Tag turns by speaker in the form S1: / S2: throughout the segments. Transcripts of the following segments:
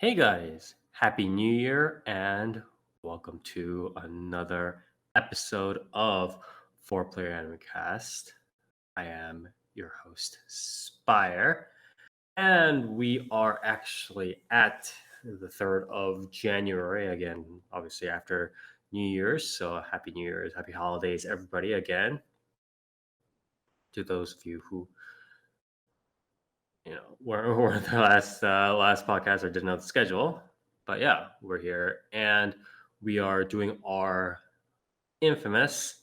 S1: Hey guys, Happy New Year and welcome to another episode of 4Player Animecast. I am your host, Spire, and we are actually at the 3rd of January again, obviously after New Year's. So, Happy New Year's, Happy Holidays, everybody, again. To those of you who were the last podcast or didn't know the schedule. But yeah, we're here and we are doing our infamous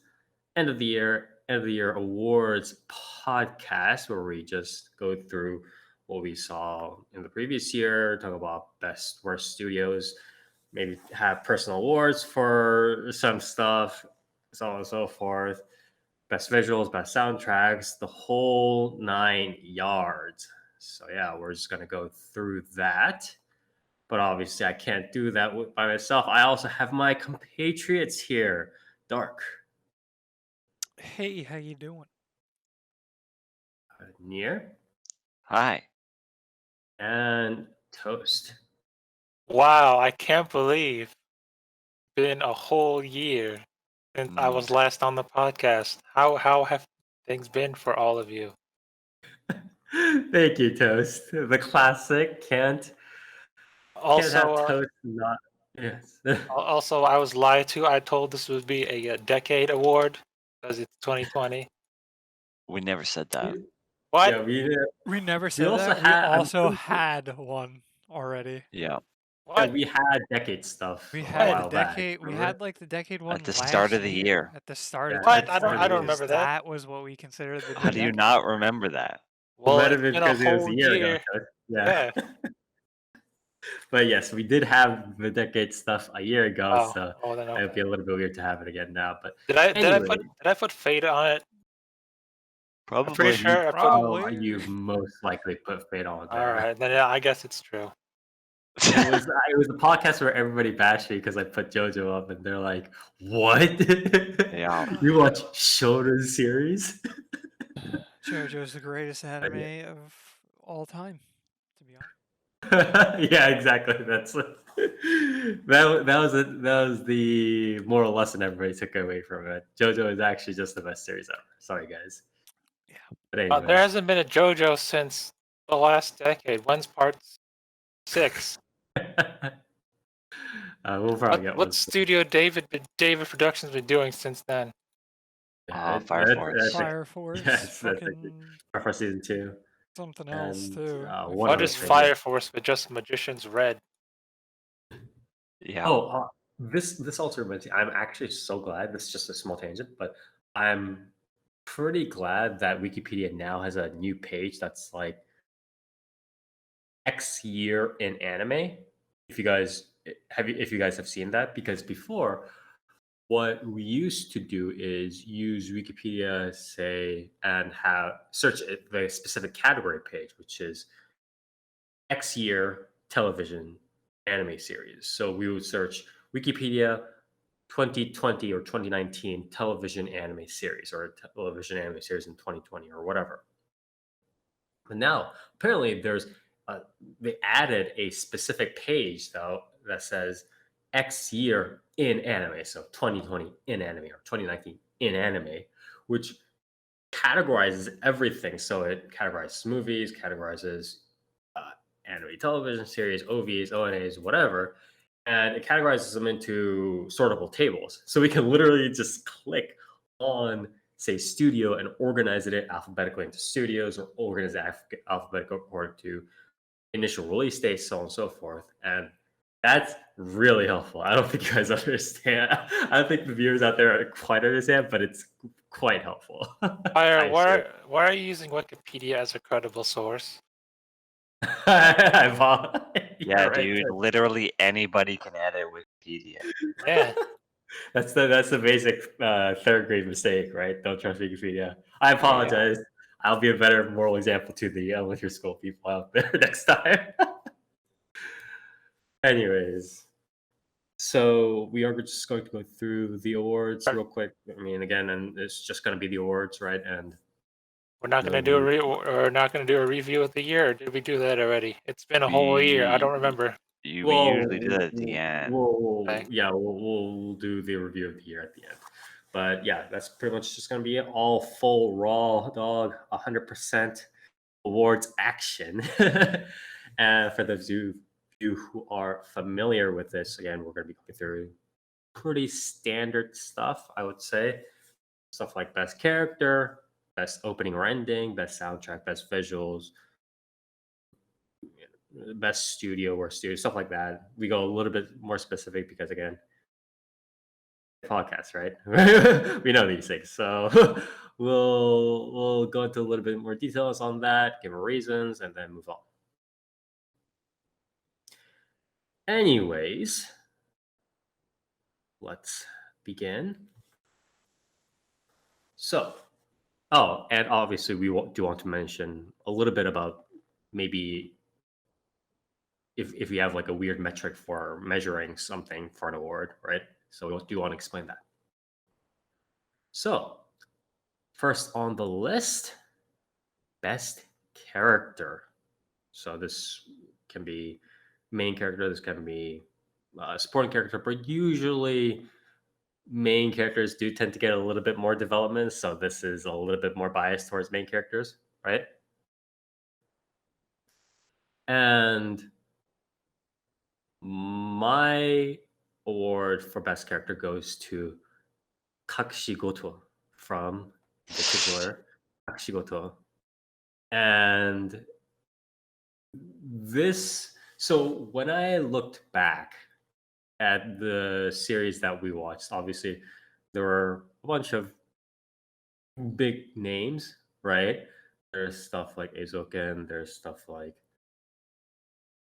S1: end of the year awards podcast where we just go through what we saw in the previous year, talk about best worst studios, maybe have personal awards for some stuff, so on and so forth. Best visuals, best soundtracks, the whole 9 yards. So yeah, we're just gonna go through that. But obviously, I can't do that by myself. I also have my compatriots here, Dark,
S2: Hey, how you doing?
S1: Near,
S3: Hi.
S1: and Toast.
S4: Wow, I can't believe it's been a whole year since I
S3: Mm.
S4: was last on the podcast. How have things been for all of you?
S1: Thank you, Toast. The classic can't
S4: Also,
S1: have Toast not. Yes.
S4: also I was lied to. I told this would be a decade award because it's 2020.
S3: We never said that.
S1: Yeah,
S4: What?
S2: We never
S1: we
S2: said
S1: also
S2: that. We
S1: had.
S2: also had one already.
S3: Yeah.
S1: Yeah,
S4: What?
S1: we had decade stuff
S2: We
S1: a
S2: had the
S1: while
S4: When?
S1: back.
S2: decade. We
S1: Remember?
S2: had like the decade one
S3: At the start
S2: last
S3: of the year.
S2: at the start of
S1: Yeah, at
S4: What?
S1: the
S4: I don't.
S1: start of
S4: I
S1: the
S4: don't
S1: year.
S4: remember that.
S2: That was what we considered the
S3: How
S2: new
S3: do you
S2: decade.
S3: not remember that?
S1: It
S4: Well,
S1: might have
S4: it's
S1: been
S4: been a
S1: because it was
S4: whole
S1: a year ago.
S4: year.
S1: So, yeah.
S4: Yeah.
S1: But yes, we did have the decade stuff a year ago,
S4: Oh.
S1: so
S4: Oh, then
S1: it'd be
S4: okay.
S1: a little bit weird to have it again now. But
S4: Did I
S1: anyway,
S4: put Fate on it? I'm pretty
S3: Probably.
S4: sure I put.
S2: Probably.
S1: you most likely put Fate on
S4: All
S1: there.
S4: right, then yeah, I guess it's true.
S1: It was a podcast where everybody bashed me because I put JoJo up, and they're like, "What?
S3: Yeah.
S1: You watch Shonen series?"
S2: JoJo's the greatest
S1: But yeah.
S2: anime of all time, to be honest.
S1: Yeah, exactly. That was the moral lesson everybody took away from it. JoJo is actually just the best series ever. Sorry, guys.
S2: Yeah.
S1: But
S4: There
S1: anyways,
S4: hasn't been a JoJo since the last decade. When's part 6?
S1: we'll probably get
S4: What
S1: one.
S4: studio David Productions been doing since then?
S3: Fire Force.
S2: Fire Force.
S1: Yes, that's
S2: Fucking
S1: Fire Force season 2,
S2: something else
S1: and
S2: too. I
S1: one
S4: What
S1: other
S4: is
S1: thing.
S4: Fire Force but just Magician's Red?
S3: Yeah.
S1: Oh, this also reminds me. I'm actually so glad. This is just a small tangent, but I'm pretty glad that Wikipedia now has a new page that's like X year in anime. If you guys have seen that, because before what we used to do is use Wikipedia, say, and have search the specific category page, which is X year television anime series. So we would search Wikipedia 2020 or 2019 television anime series or television anime series in 2020 or whatever. But now apparently they added a specific page though that says X year in anime, so 2020 in anime or 2019 in anime, which categorizes everything. So it categorizes movies, categorizes uh, anime television series, OVs, ONAs, whatever, and it categorizes them into sortable tables. So we can literally just click on, say, studio and organize it alphabetically into studios or organize it alphabetically according to initial release date, so on and so forth. And that's really helpful. I don't think you guys understand. I don't think the viewers out there quite understand, but it's quite helpful.
S4: Fire,
S1: I swear.
S4: why are you using Wikipedia as a credible source?
S3: Yeah,
S1: You're right.
S3: dude. Literally anybody can edit Wikipedia.
S4: Yeah.
S1: That's the basic third grade mistake, right? Don't trust Wikipedia. I apologize. I'll be a better moral example to the elementary school people out there next time. Anyways, so we are just going to go through the awards real quick. I mean, again, and it's just going to be the awards, right? And
S4: We're not gonna do a review of the year, or did we do that already? It's been a whole year. I don't remember.
S3: We usually do that at the end.
S4: Okay.
S1: We'll do the review of the year at the end. But yeah, that's pretty much just gonna be all full raw dog, 100% awards action. And for those of you who are familiar with this, again, we're gonna be going through pretty standard stuff, I would say. Stuff like best character, best opening or ending, best soundtrack, best visuals, best studio or studio, stuff like that. We go a little bit more specific because, again, podcast, right? We know these things, so we'll go into a little bit more details on that, give reasons, and then move on. Anyways, let's begin. So, and obviously we do want to mention a little bit about maybe if we have like a weird metric for measuring something for an award, right? So we do want to explain that. So, first on the list, best character. So this can be main character, this can be supporting character, but usually main characters do tend to get a little bit more development. So this is a little bit more biased towards main characters, right? And my award for best character goes to Kakushigoto from the titular Kakushigoto. And so when I looked back at the series that we watched, obviously there were a bunch of big names, right? There's stuff like Eizouken, there's stuff like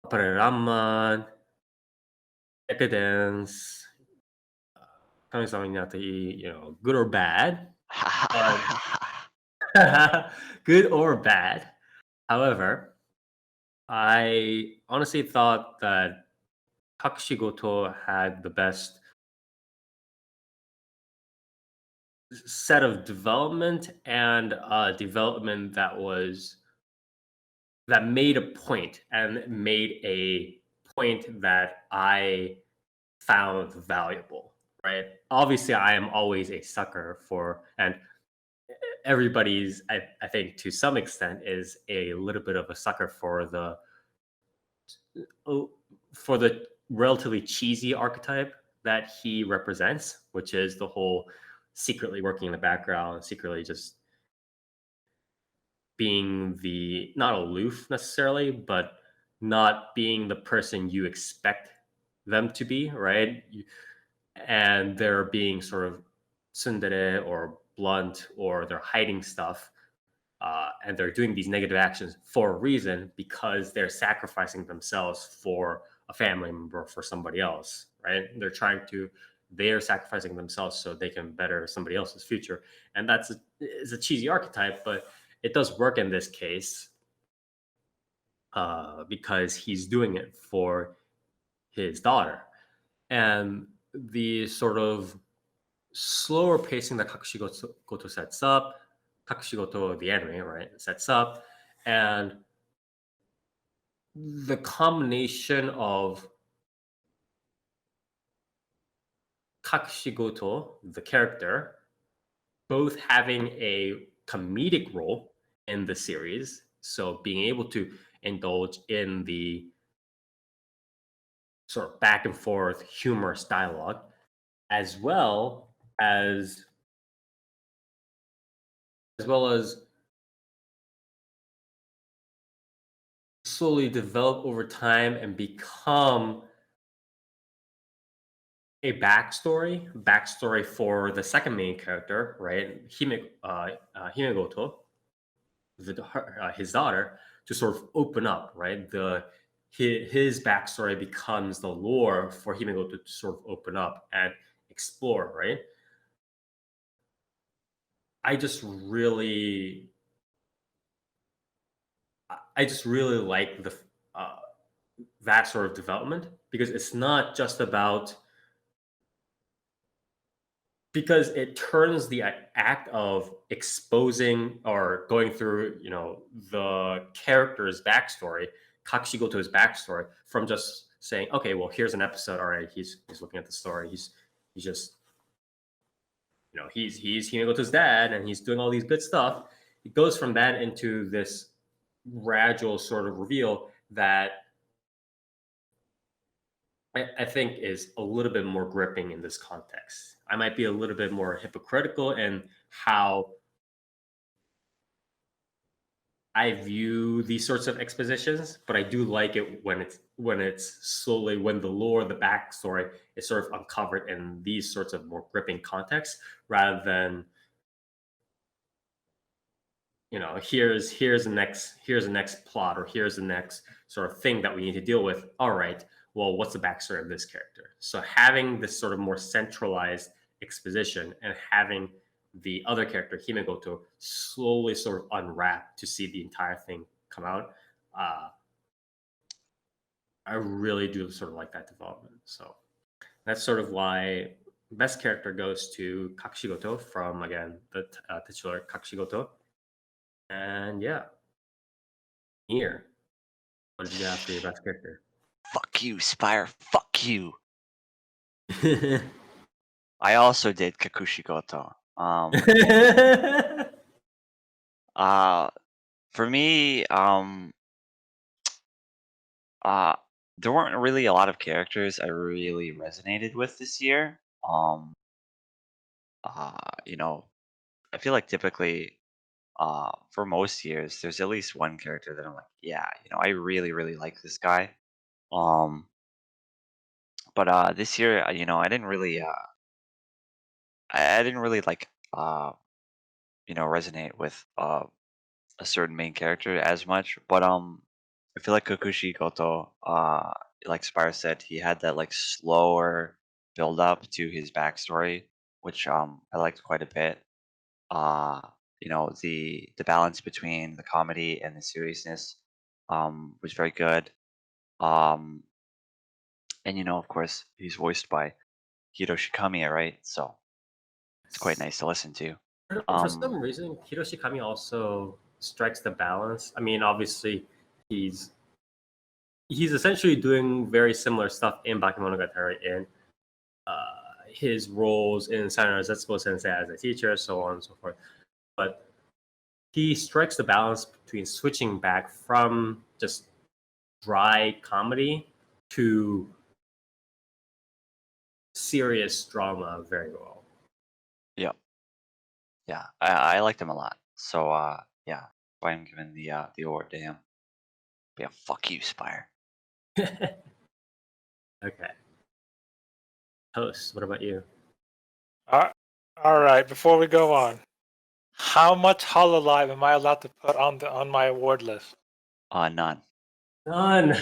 S1: Appare-Ranman, Decadence, Kami-sama Inatai, good or bad. Good or bad. However, I honestly thought that Kakushigoto had the best set of development and development that made a point and made a point that I found valuable, right? Obviously, I am always a sucker for, and everybody's, I think to some extent, is a little bit of a sucker for the relatively cheesy archetype that he represents, which is the whole secretly working in the background, secretly just being not aloof necessarily, but not being the person you expect them to be, right? And they're being sort of tsundere or blunt, or they're hiding stuff, and they're doing these negative actions for a reason because they're sacrificing themselves for a family member, for somebody else, right? They're sacrificing themselves so they can better somebody else's future. And is a cheesy archetype, but it does work in this case because he's doing it for his daughter. And the sort of slower pacing that Kakushigoto sets up, Kakushigoto, the anime, right, sets up, and the combination of Kakushigoto, the character, both having a comedic role in the series, so being able to indulge in the sort of back and forth humorous dialogue, as well as slowly develop over time and become a backstory for the second main character, right? Himegoto, his daughter, to sort of open up, right? His backstory becomes the lore for Himegoto to sort of open up and explore, right? I just really like that sort of development, because it's not just about, because it turns the act of exposing or going through, the character's backstory, Kakushigoto's backstory, from just saying, okay, well, here's an episode. All right, he's looking at the story. He's just, he's Hinagoto's dad, and he's doing all these good stuff. It goes from that into this gradual sort of reveal that I think is a little bit more gripping in this context. I might be a little bit more hypocritical in how I view these sorts of expositions, but I do like it when it's slowly, when the lore, the backstory is sort of uncovered in these sorts of more gripping contexts, rather than here's the next plot, or here's the next sort of thing that we need to deal with. All right, well, what's the backstory of this character? So having this sort of more centralized exposition and having the other character, Hinagoto, slowly sort of unwrap to see the entire thing come out, I really do sort of like that development. So that's sort of why best character goes to Kakushigoto from, again, the titular Kakushigoto. And yeah, here, what did you have for your best character?
S3: Fuck you, Spire. Fuck you. I also did Kakushigoto. For me, there weren't really a lot of characters I really resonated with this year. I feel like typically, for most years, there's at least one character that I'm like, yeah, I really, really like this guy. But this year, I didn't really like, resonate with a certain main character as much. But I feel like Kokushi Goto, like Spire said, he had that like slower build up to his backstory, which I liked quite a bit. Uh, the balance between the comedy and the seriousness was very good. Um, and of course, he's voiced by Hiroshi Kamiya, right? So it's quite nice to listen to.
S1: For some reason, Hiroshi Kamiya also strikes the balance. I mean, obviously, he's essentially doing very similar stuff in Bakemonogatari in his roles in Sayonara Zetsubo Sensei as a teacher, so on and so forth. But he strikes the balance between switching back from just dry comedy to serious drama very well.
S3: Yep. Yeah, I liked him a lot. So yeah, that's why I'm giving the award to him. But yeah, fuck you, Spire.
S1: Okay. Host, what about you?
S4: All right. Before we go on, how much Hololive am I allowed to put on my award list?
S3: None.
S1: None.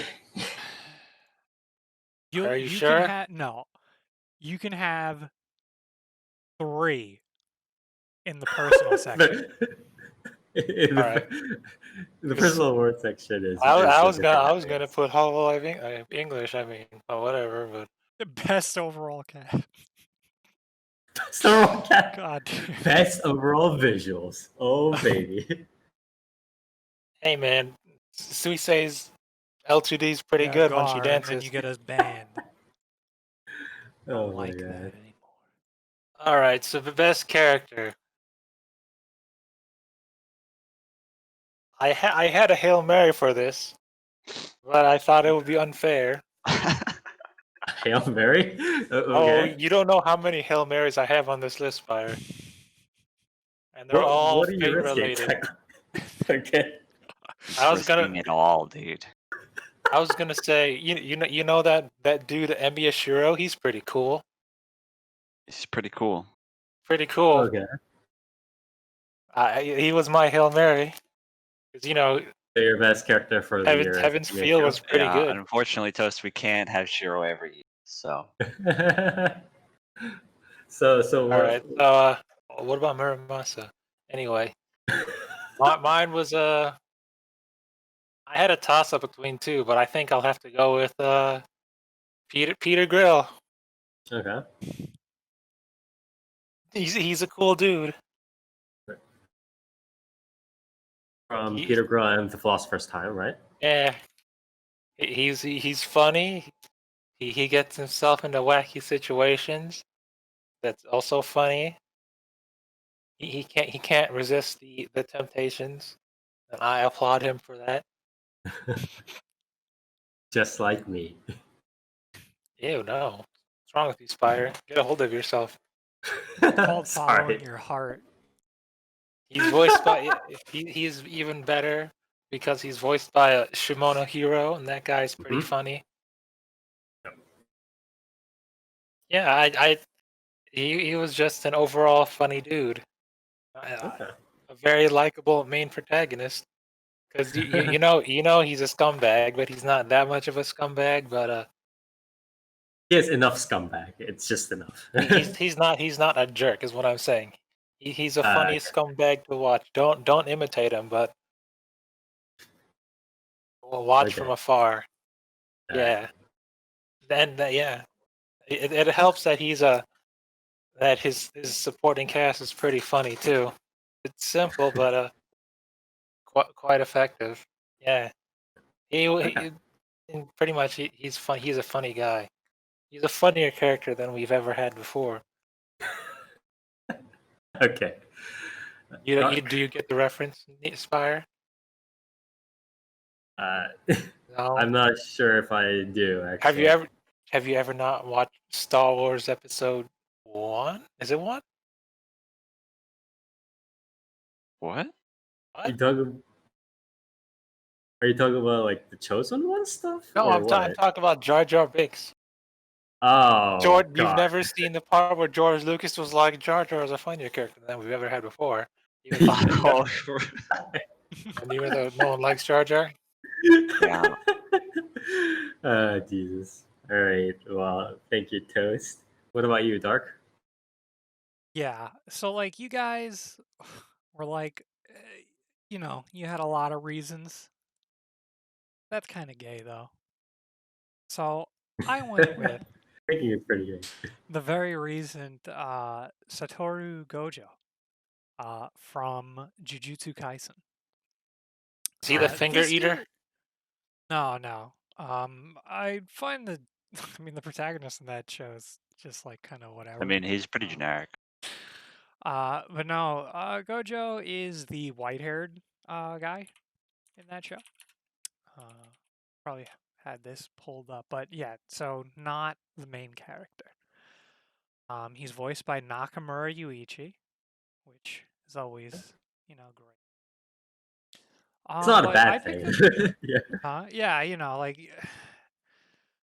S4: Are you sure?
S2: You can have 3 in the personal section.
S1: The personal award section is.
S4: I was gonna put Hololive English. I mean, or whatever, but
S2: The best overall cast.
S1: Best overall cast.
S2: God.
S1: Best overall visuals. Oh baby.
S4: Hey man, Suisei's L2D is pretty good when she dances.
S2: And then you get us banned.
S1: Oh
S2: Don't
S1: my
S2: like
S1: God.
S2: that anymore.
S4: All right, so the best character. I had a Hail Mary for this, but I thought it would be unfair.
S1: Hail Mary?
S4: Oh,
S1: Okay.
S4: you don't know how many Hail Marys I have on this list, Spire. And they're all
S1: what are you
S4: fate
S1: risking?
S4: related.
S1: Okay.
S4: I was gonna
S3: Risking it all, dude.
S4: I was gonna say, you know that dude Emi Ashiro, he's pretty cool.
S3: It's pretty cool.
S4: Pretty cool.
S1: Okay.
S4: He was my Hail Mary. 'Cause,
S1: So your best character for the year.
S4: Heaven's Feel was pretty good.
S3: Unfortunately, Toast, we can't have Shiro every year. So
S1: so
S4: All right. So what about Muramasa? Anyway, mine was I had a toss up between 2, but I think I'll have to go with Peter Grill.
S1: Okay.
S4: He's a cool dude.
S1: From Peter Grill and the Philosopher's Time, right?
S4: Yeah, he's funny. He gets himself into wacky situations. That's also funny. He can't resist the temptations, and I applaud him for that.
S1: Just like me.
S4: Ew, no. What's wrong with you, Spire? Get a hold of yourself.
S2: Called following
S1: Sorry.
S2: your heart.
S4: He's voiced by. He's even better because he's voiced by a Shimono Hiro, and that guy's pretty
S1: Mhm.
S4: funny.
S1: Yep.
S4: Yeah, he was just an overall funny dude.
S1: Okay.
S4: A very likable main protagonist. Because you know he's a scumbag, but he's not that much of a scumbag. But
S1: He has enough scumbag. It's just enough.
S4: he's not a jerk, is what I'm saying. He's a funny
S1: Okay.
S4: scumbag to watch. Don't imitate him, but watch from
S1: Okay.
S4: afar.
S1: Alright.
S4: Yeah. Then yeah, it helps that that his supporting cast is pretty funny too. It's simple, but quite effective. Yeah.
S1: Okay.
S4: And pretty much he's fun. He's a funny guy. He's a funnier character than we've ever had before.
S1: Okay. Dark.
S4: Do you get the reference, Spire?
S1: Uh,
S4: No.
S1: I'm not sure if I do actually.
S4: Have you ever not watched Star Wars Episode 1? Is it 1?
S3: What?
S1: You talking? Are you talking about like the Chosen One stuff?
S4: No,
S1: or
S4: I'm
S1: what?
S4: talking about Jar Jar Binks.
S1: Oh,
S4: You've
S1: God.
S4: never seen the part where George Lucas was like, Jar Jar is a funnier character than we've ever had before. Even
S3: Oh,
S4: though no one likes Jar Jar.
S3: yeah.
S1: Jesus. All right. Well, thank you, Toast. What about you, Dark?
S2: Yeah. So like you guys were like, you had a lot of reasons. That's kind of gay though. So I went with
S1: Thinking it's pretty good.
S2: the very recent Satoru Gojo from Jujutsu Kaisen.
S4: Is he the
S1: Alright,
S4: finger eater?
S2: No. I find the, I mean, the protagonist in that show is just like kind of whatever.
S3: I mean, he's pretty generic.
S2: But no, Gojo is the white-haired guy in that show. Probably had this pulled up, but yeah, so not the main character. He's voiced by Nakamura Yuichi, which is always, great.
S1: It's not a
S2: But I
S1: bad
S2: picked
S1: thing.
S2: him. Yeah, like,
S3: It's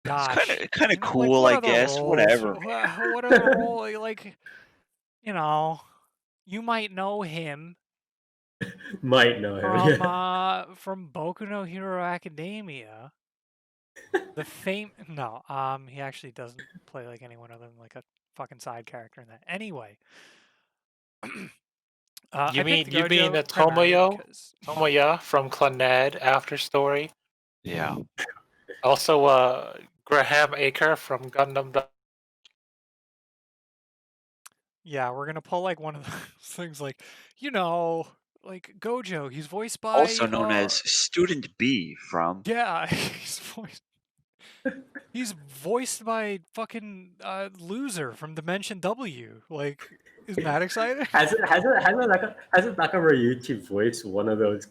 S2: gosh,
S3: kind of
S2: like,
S3: cool,
S2: what
S3: I
S2: are the
S3: guess.
S2: roles?
S3: Whatever.
S2: What are the roles? Like, you might know him
S1: Might know him.
S2: from Boku no Hero Academia. The no, he actually doesn't play like anyone other than like a fucking side character in that. Anyway,
S4: You
S2: I
S4: mean
S2: picked
S4: you mean
S2: Gojo primarily because
S4: Tomoya from Clannad After Story?
S3: Yeah.
S4: Also, Graham Aker from Gundam.
S2: yeah, we're gonna pull like one of those things like like Gojo. He's voiced by
S3: Also known as Student B from.
S2: yeah, he's voiced by fucking loser from Dimension W. Like, isn't that exciting?
S1: Hasn't Nakamura Yuichi voiced one of those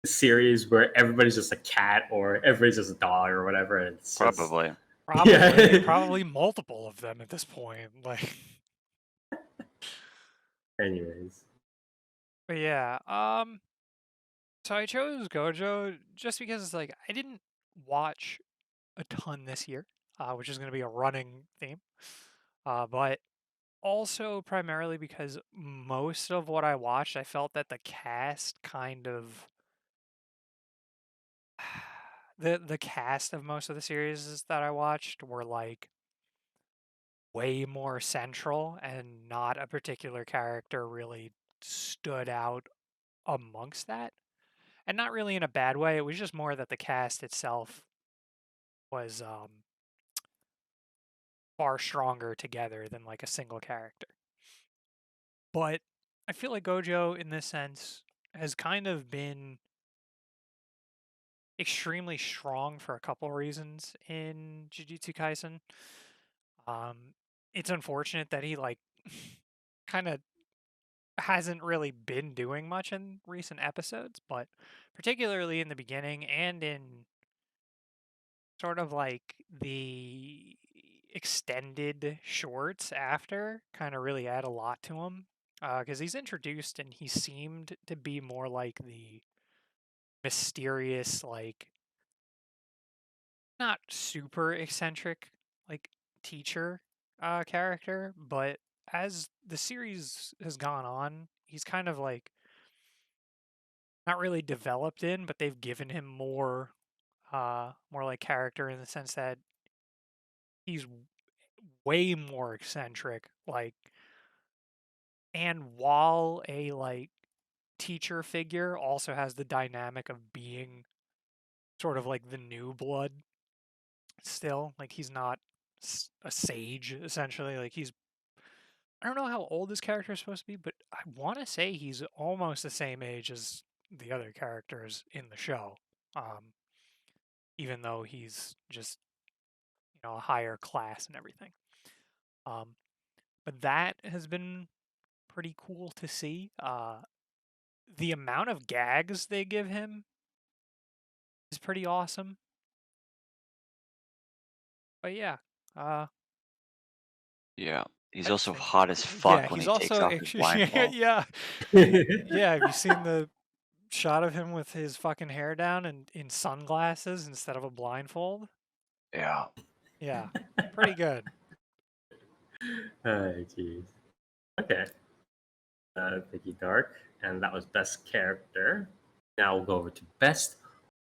S1: series where everybody's just a cat or everybody's just a dog or whatever? And it's just,
S3: Probably.
S1: Yeah.
S2: Probably multiple of them at this point. Like,
S1: anyways.
S2: but yeah, so I chose Gojo just because it's like I didn't watch a ton this year, which is going to be a running theme. But also primarily because most of what I watched, I felt that the cast kind of the cast of most of the series that I watched were like way more central, and not a particular character really stood out amongst that. And not really in a bad way. It was just more that the cast itself was far stronger together than like a single character. But I feel like Gojo in this sense has kind of been extremely strong for a couple reasons in Jujutsu Kaisen. It's unfortunate that he like kind of hasn't really been doing much in recent episodes, but particularly in the beginning and in sort of like the extended shorts after kind of really add a lot to him. Because he's introduced and he seemed to be more like the mysterious, like not super eccentric, like teacher character, but as the series has gone on, he's kind of like not really developed in, but they've given him more like character in the sense that he's way more eccentric, like, and while a like teacher figure also has the dynamic of being sort of like the new blood still, like he's not a sage essentially, like he's I don't know how old this character is supposed to be, but I want to say he's almost the same age as the other characters in the show. Um, Even though he's just, a higher class and everything. But that has been pretty cool to see. The amount of gags they give him is pretty awesome. But yeah,
S3: Yeah. He's
S2: I just
S3: also
S2: think,
S3: hot as
S2: yeah,
S3: fuck when
S2: he's
S3: he takes
S2: also
S3: off his blindfold.
S2: yeah. Have you seen the shot of him with his fucking hair down and in sunglasses instead of a blindfold?
S3: Yeah.
S2: Yeah, pretty good.
S1: Oh, jeez. Okay. Thank you, Dark. And that was best character. Now we'll go over to best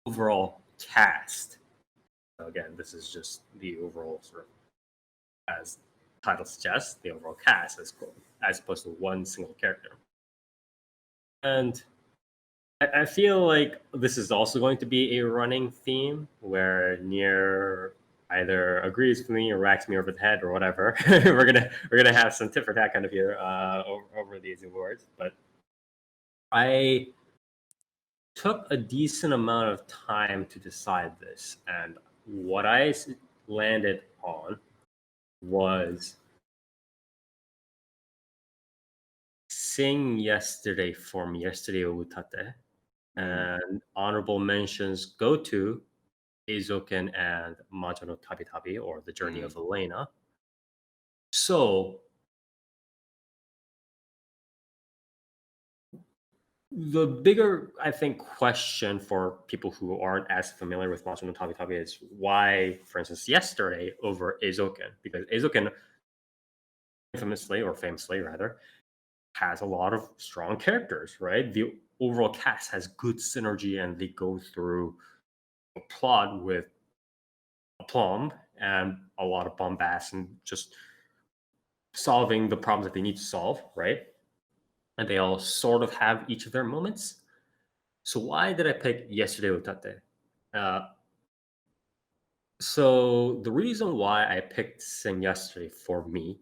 S1: overall cast. So again, this is just the overall sort of, as title suggests, the overall cast as opposed to one single character. And I feel like this is also going to be a running theme where Nier either agrees with me or whacks me over the head or whatever. we're gonna have some tit for tat kind of here over these awards. But I took a decent amount of time to decide this, and what I landed on was Sing Yesterday from Yesterday Utate, and honorable mentions go to Eizouken and Majo no Tabi Tabi, or The Journey of Elena. So the bigger, I think, question for people who aren't as familiar with Majo no Tabi Tabi is why, for instance, Yesterday over Eizouken, because Eizouken infamously, or famously rather, has a lot of strong characters, right? The overall cast has good synergy and they go through a plot with aplomb and a lot of bombast and just solving the problems that they need to solve, right? And they all sort of have each of their moments. So why did I pick Yesterday Utate? So the reason why I picked Sing Yesterday for me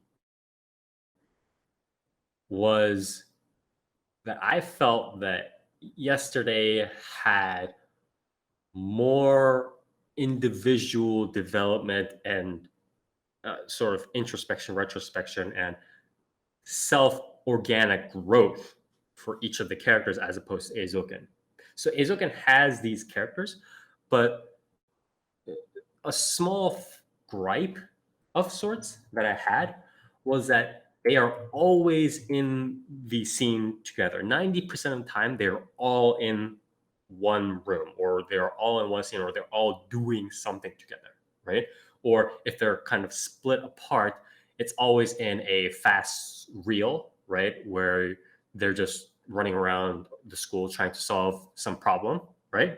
S1: was that I felt that Yesterday had more individual development and sort of introspection, retrospection, and self-organic growth for each of the characters as opposed to Eizouken. So Eizouken has these characters, but a small gripe of sorts that I had was that they are always in the scene together. 90% of the time, they're all in one room, or they're all in one scene, or they're all doing something together, right? Or if they're kind of split apart, it's always in a fast reel, right? Where they're just running around the school trying to solve some problem, right?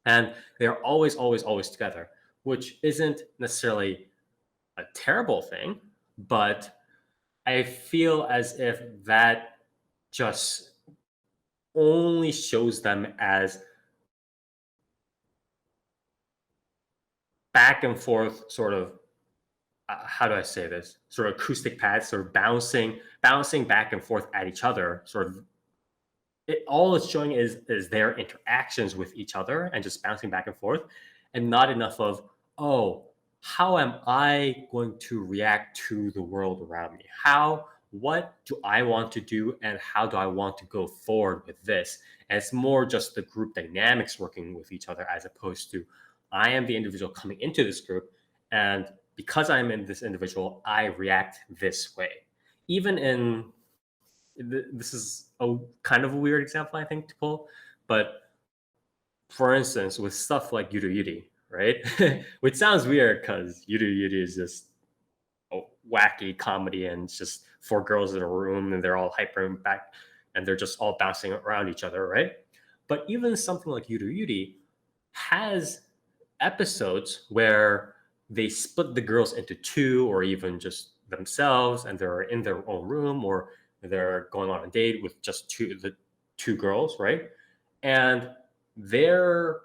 S1: And they're always, always, always together, which isn't necessarily a terrible thing, but I feel as if that just only shows them as back and forth sort of how do I say this? Sort of acoustic pads, sort of bouncing back and forth at each other, sort of all it's showing is their interactions with each other and just bouncing back and forth, and not enough of, oh, how am I going to react to the world around me? What do I want to do, and how do I want to go forward with this? And it's more just the group dynamics working with each other, as opposed to I am the individual coming into this group, and because I'm in this individual, I react this way. Even in this is a kind of a weird example, I think, to pull, but for instance, with stuff like Yuru Yuri, right? Which sounds weird because Yuru Yuri is just a wacky comedy and it's just four girls in a room and they're all hyper back and they're just all bouncing around each other, right? But even something like Yuru Yuri has episodes where they split the girls into two or even just themselves and they're in their own room, or they're going on a date with just the two girls, right? And they're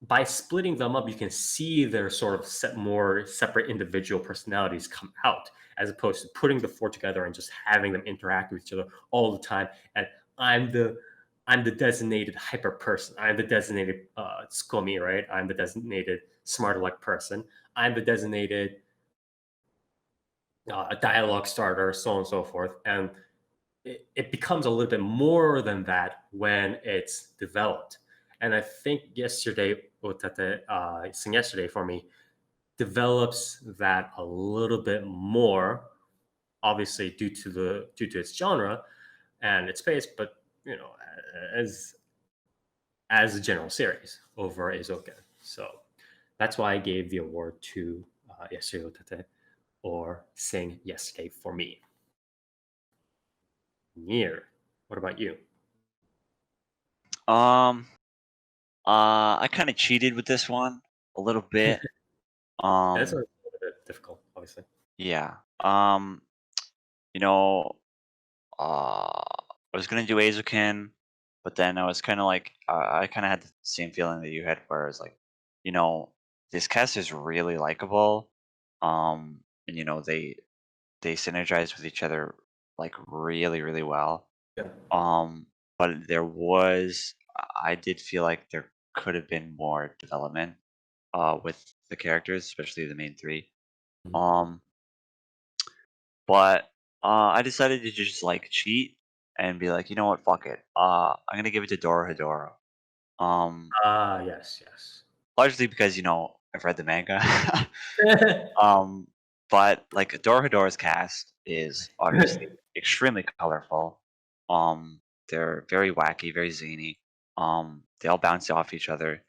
S1: by splitting them up, you can see their sort of more separate individual personalities come out, as opposed to putting the four together and just having them interact with each other all the time. And I'm the I'm the designated hyper person. I'm the designated Skomi, right? I'm the designated smart aleck person. I'm the designated dialogue starter, so on and so forth. And it becomes a little bit more than that when it's developed. And I think yesterday, Sing Yesterday for me, develops that a little bit more, obviously due to its genre and its pace, but you know, as a general series over Eizouken. So that's why I gave the award to Yesterday Otate, or Sing Yesterday for me. Nier, what about you?
S3: I kind of cheated with this one a little bit.
S1: That's a little bit difficult, obviously.
S3: Yeah. You know, I was gonna do Azukin, but then I was kind of like, I kind of had the same feeling that you had, where I was like, you know, this cast is really likable, and they synergize with each other like really, really well.
S1: Yeah.
S3: But I did feel like there could have been more development with the characters, especially the main three.
S1: Mhm.
S3: But I decided to just like cheat and be like, you know what, fuck it. I'm gonna give it to Dorohedoro.
S1: Yes, yes.
S3: Largely because I've read the manga. um, but like Dorohedoro's cast is obviously extremely colorful. They're very wacky, very zany. They all bounce off each other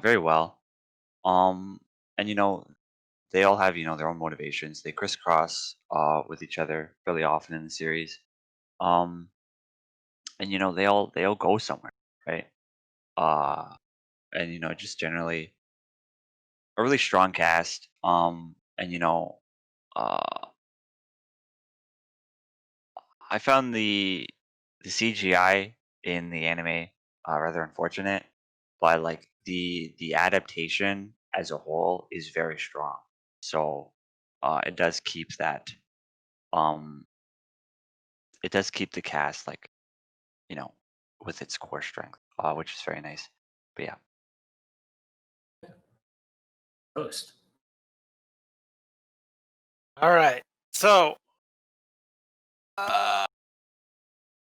S3: very well. Um, and they all have their own motivations. They crisscross with each other fairly often in the series. Um, and they all go somewhere, right? Uh, and just generally a really strong cast. And uh, I found the CGI in the anime rather unfortunate, but like the adaptation as a whole is very strong. So it does keep that um it does keep the cast like you know with its core strength, which is very nice. But yeah.
S1: Toast.
S4: All right. So, uh,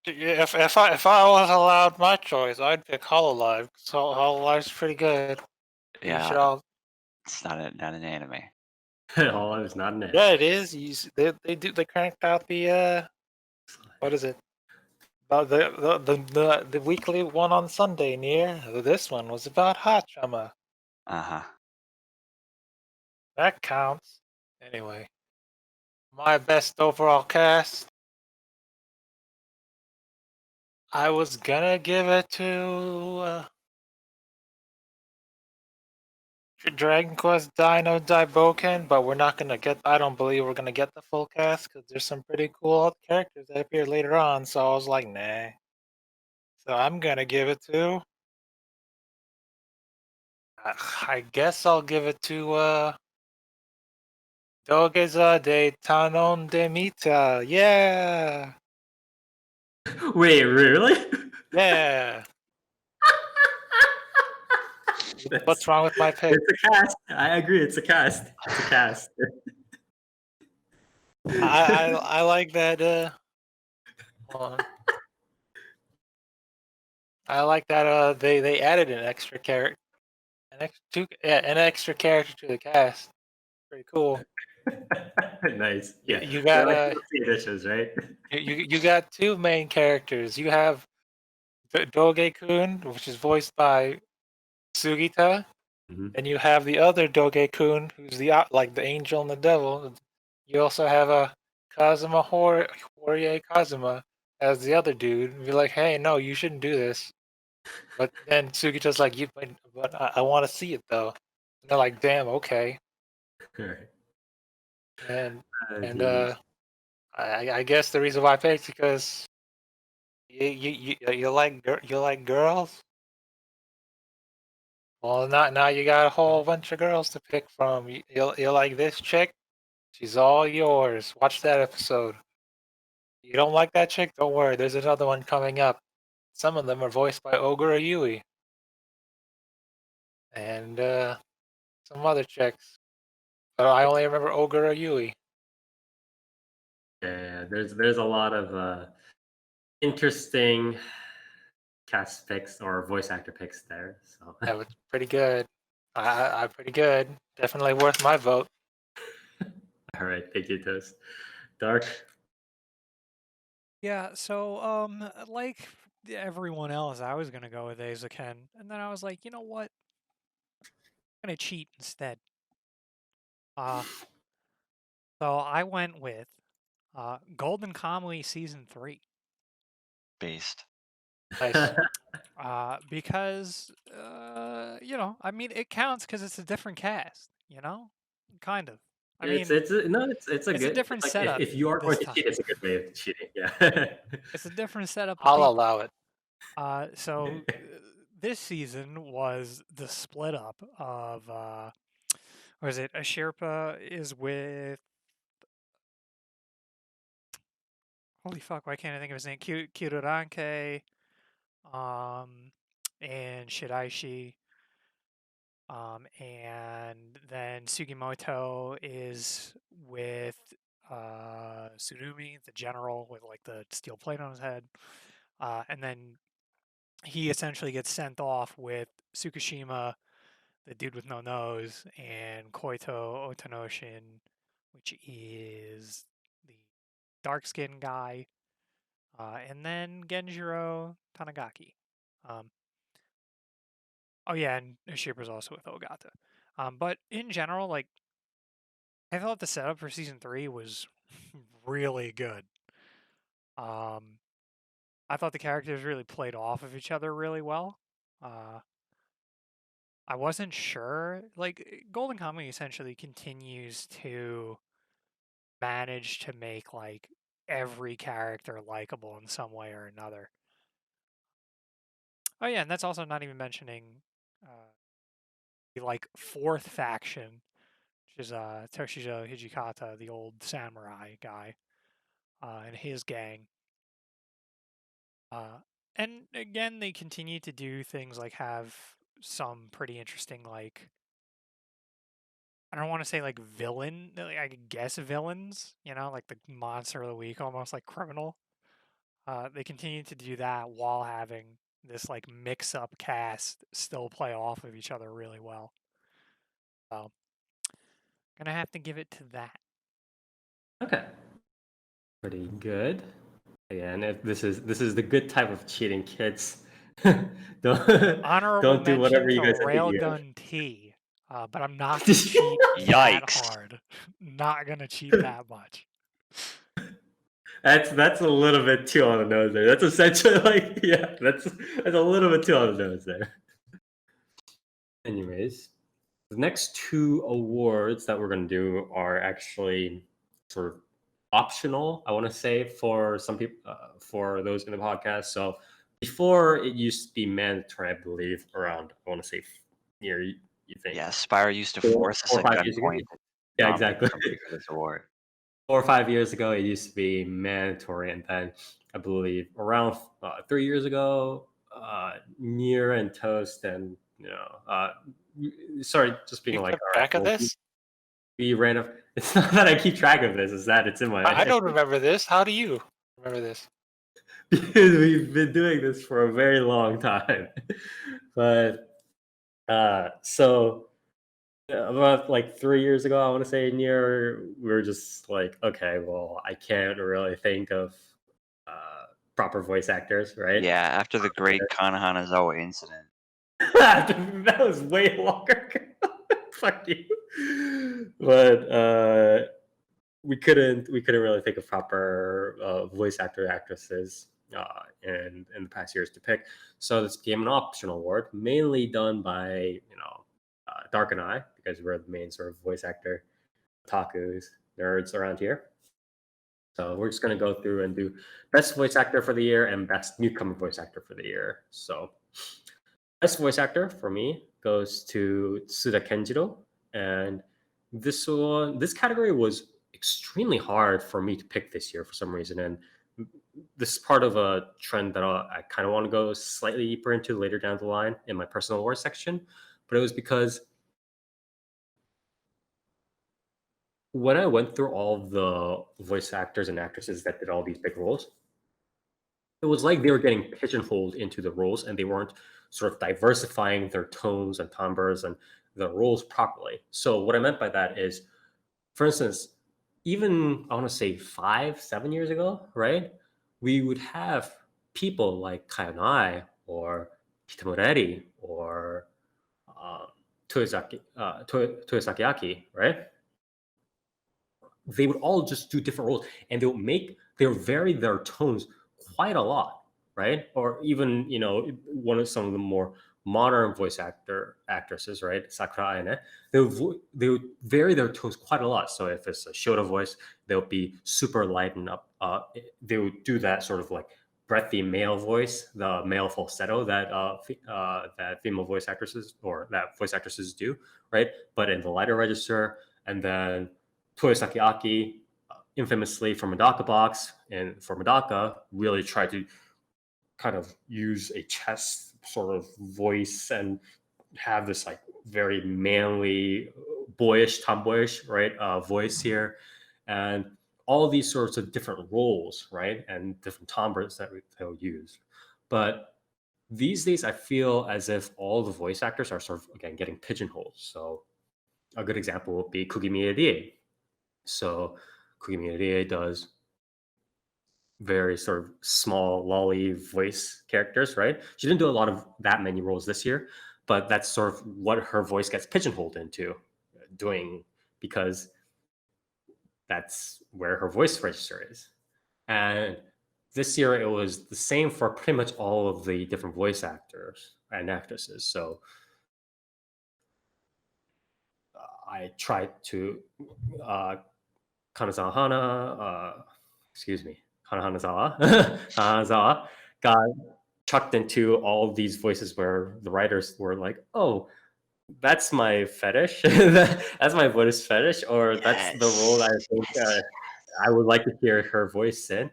S4: if I was allowed my choice, I'd pick Hololive. So Hololive's pretty good. You should
S3: Yeah,
S4: all.
S3: it's not an anime.
S1: Oh, it's not an
S4: Yeah, it is. They cranked out the what is it? The weekly one on Sunday near. This one was about Hachama.
S3: Uh-huh.
S4: That counts. Anyway, my best overall cast. I was gonna give it to Dragon Quest Dino Daiboken, but we're not gonna get. I don't believe we're gonna get the full cast because there's some pretty cool other characters that appear later on. So I was like, nah. So I'm gonna give it to. I guess I'll give it to Dogeza de Tanon de Mita. Yeah.
S1: Wait, really?
S4: Yeah. What's wrong with my pick?
S1: It's a cast. I agree. It's a cast. It's a cast.
S4: I like that. Hold on. I like that. They added an extra character, an extra character to the cast. Pretty cool.
S1: Nice.
S4: You,
S1: Yeah.
S4: you
S1: They're
S4: got
S1: like editions, right?
S4: you got two main characters. You have Doge-kun, which is voiced by Sugita,
S1: Mhm.
S4: and you have the other Doge-kun, who's like the angel and the devil. You also have a Kazuma Horie Kazuma as the other dude. And you're like, hey, no, you shouldn't do this. But then Sugita's like, but I want to see it though. And they're like, damn, okay.
S1: Right.
S4: And
S1: Geez.
S4: I guess the reason why I picked because you like girls. Well, now you got a whole bunch of girls to pick from. You like this chick? She's all yours. Watch that episode. You don't like that chick? Don't worry. There's another one coming up. Some of them are voiced by Ogura Yui and some other chicks. But I only remember Ogura Yui.
S1: Yeah, there's a lot of interesting cast picks or voice actor picks there. So
S4: That was pretty good. I'm pretty good. Definitely worth my vote.
S1: all right, thank you, Toast. Dark.
S2: Yeah, so like everyone else, I was gonna go with Azaken, and then I was like, you know what? I'm gonna cheat instead. So I went with Golden Kamuy Season 3.
S3: Based.
S4: Nice.
S2: Because you know, I mean, it counts because it's a different cast. You know, kind of. I mean,
S1: it's a, no, it's a
S2: it's a
S1: good.
S2: different
S1: Like
S2: setup
S1: if you are going
S2: this
S1: to
S2: time.
S1: cheat, it's a good way of cheating. Yeah.
S2: It's a different setup of
S4: I'll
S2: people.
S4: allow it.
S2: So this season was the split up of what is it? Ashirpa is with holy fuck, why can't I think of his name? Kiruranke, and Shiraishi. And then Sugimoto is with Tsurumi, the general with like the steel plate on his head. And then he essentially gets sent off with Tsukushima, the dude with no nose, and Koito Otonoshin, which is the dark skinned guy, and then Genjiro Tanagaki. Oh yeah, and Shipper's also with Ogata. But in general, like I thought the setup for season 3 was really good. I thought the characters really played off of each other really well. I wasn't sure. Like Golden Kamuy essentially continues to manage to make like every character likable in some way or another. Oh yeah, and that's also not even mentioning the like fourth faction, which is Toshizo Hijikata, the old samurai guy, and his gang. And again, they continue to do things like have some pretty interesting, like, I don't want to say like villain, like, I guess villains, you know, like the monster of the week, almost like criminal. They continue to do that while having this like mix-up cast still play off of each other really well. So, gonna have to give it to that.
S1: Okay. Pretty good. Again, if this is the good type of cheating, kids. don't
S2: Honorable
S1: don't do
S2: mention
S1: whatever you
S2: to
S1: guys are thinking of.
S2: Railgun T, but I'm not gonna cheat that
S3: Yikes.
S2: hard. Not gonna cheat that much.
S1: That's a little bit too on the nose there. That's essentially like that's a little bit too on the nose there. Anyways, the next two awards that we're gonna do are actually sort of optional. I want to say for some people, for those in the podcast. So before it used to be mandatory, I believe, around I want to say near you think
S3: Yeah, Spire used to
S1: 4
S3: force us
S1: or
S3: at
S1: 5 years ago.
S3: gunpoint to
S1: Yeah,
S3: nominate
S1: exactly.
S3: somebody for this award.
S1: 4 or 5 years ago, it used to be mandatory, and then I believe around 3 years ago, Near and Toast, and sorry, just being
S4: You
S1: like,
S4: kept
S1: all right,
S4: track of
S1: well,
S4: this?
S1: we ran up. It's not that I keep track of this; it's that it's in my.
S4: I don't remember this. How do you remember this?
S1: Because we've been doing this for a very long time, but so. About like 3 years ago, I want to say Near, we were just like, okay, well, I can't really think of proper voice actors, right?
S3: Yeah, after the great Kanahanazawa incident.
S1: That was way longer ago. Fuck you. But we couldn't really think of proper voice actresses in the past years to pick. So this became an optional award, mainly done by Dark and I, because we're the main sort of voice actor otakus nerds around here. So we're just going to go through and do best voice actor for the year and best newcomer voice actor for the year. So best voice actor for me goes to Tsuda Kenjiro, and this category was extremely hard for me to pick this year for some reason, and this is part of a trend that I kind of want to go slightly deeper into later down the line in my personal awards section. But it was because when I went through all of the voice actors and actresses that did all these big roles, it was like they were getting pigeonholed into the roles, and they weren't sort of diversifying their tones and timbres and the roles properly. So what I meant by that is, for instance, even I want to say 5-7 years ago, right? We would have people like Kayanai or Hitamureri or Toyosaki Aki, right? They would all just do different roles, and they would vary their tones quite a lot, right? Or even one of some of the more modern voice actresses, right? Sakura Aine, they would vary their tones quite a lot. So if it's a Shota voice, they'll be super lightened up. They would do that sort of like breathy male voice, the male falsetto that female voice actresses or that voice actresses do, right? But in the lighter register, and then Toyosaki Aki, infamously from Medaka Box and for Medaka, really tried to kind of use a chest sort of voice and have this like very manly, boyish, tomboyish, right, voice here, and all these sorts of different roles, right, and different timbres that they'll use. But these days, I feel as if all the voice actors are sort of again getting pigeonholed. So a good example would be Kugimi Rie. So Kugimi Rie does very sort of small lolly voice characters, right? She didn't do a lot of that many roles this year, but that's sort of what her voice gets pigeonholed into doing, because that's where her voice register is. And this year it was the same for pretty much all of the different voice actors and actresses. So I tried to Kanazawa Hana, excuse me, Hanazawa, Hanazawa got chucked into all these voices where the writers were like, "Oh, that's my fetish. That's my voice fetish, or that's the role that I think I would like to hear her voice in."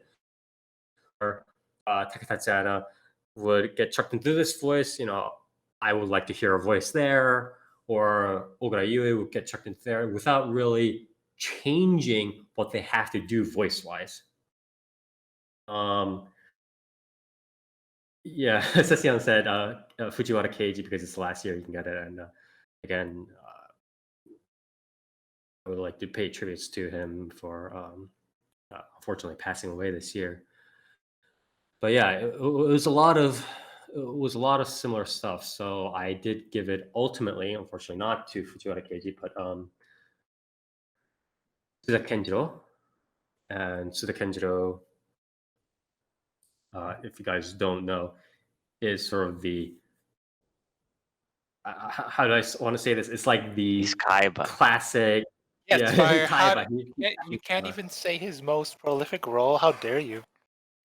S1: Or Takatatsuyana would get chucked into this voice. I would like to hear a voice there. Or Ogura Yue would get chucked into there without really changing what they have to do voice wise. Yeah, Sesian said Fujiwara Keiji because it's the last year you can get it, and again, I would like to pay tributes to him for unfortunately passing away this year. But yeah, it was a lot of similar stuff. So I did give it ultimately, unfortunately, not to Fujiwara Keiji, but Tsuda Kenjiro. And Tsuda Kenjiro, if you guys don't know, is sort of the how do I want to say this? It's like the
S3: He's Kaiba.
S1: classic.
S4: Yeah, Spire,
S1: Kaiba.
S4: you can't even say his most prolific role. How dare you?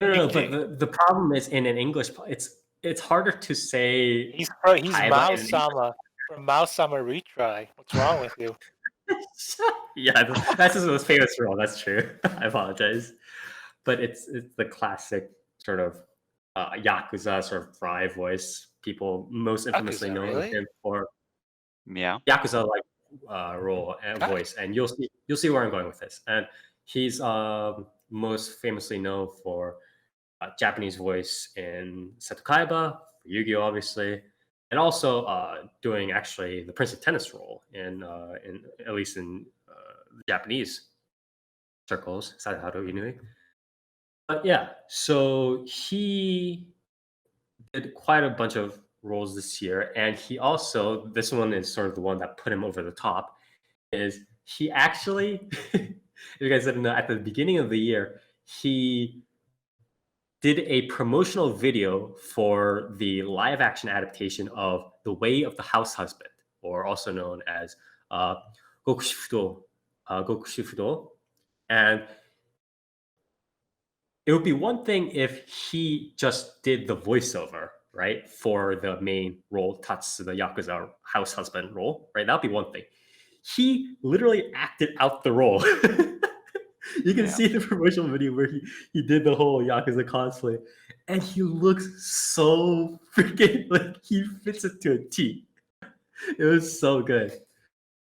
S1: No, but the problem is in an English, it's harder to say.
S4: He's
S1: Kaiba
S4: Mao Sama from Mao Sama Retry. What's wrong with you?
S1: Yeah, that's his most famous role. That's true. I apologize, but it's the classic sort of yakuza sort of dry voice. People most infamously
S4: Yakuza,
S1: know
S4: really?
S1: him for
S3: Yeah.
S1: yakuza like role and
S4: God.
S1: voice, and you'll see where I'm going with this. And he's most famously known for Japanese voice in Seto Kaiba, for Yu-Gi-Oh, obviously, and also doing actually the Prince of Tennis role in at least in the Japanese circles, Sadaharu Inui. But yeah, so he did quite a bunch of roles this year, and he also this one is sort of the one that put him over the top. Is he actually? You guys didn't know at the beginning of the year he did a promotional video for the live action adaptation of The Way of the House Husband, or also known as uh, Gokushifudo. Gokushifudo. And it would be one thing if he just did the voiceover, right, for the main role, Tatsu, the Yakuza house husband role, right? That would be one thing. He literally acted out the role. You can
S3: Yeah.
S1: see the promotional video where he did the whole Yakuza cosplay, and he looks so freaking like he fits it to a T. It was so good.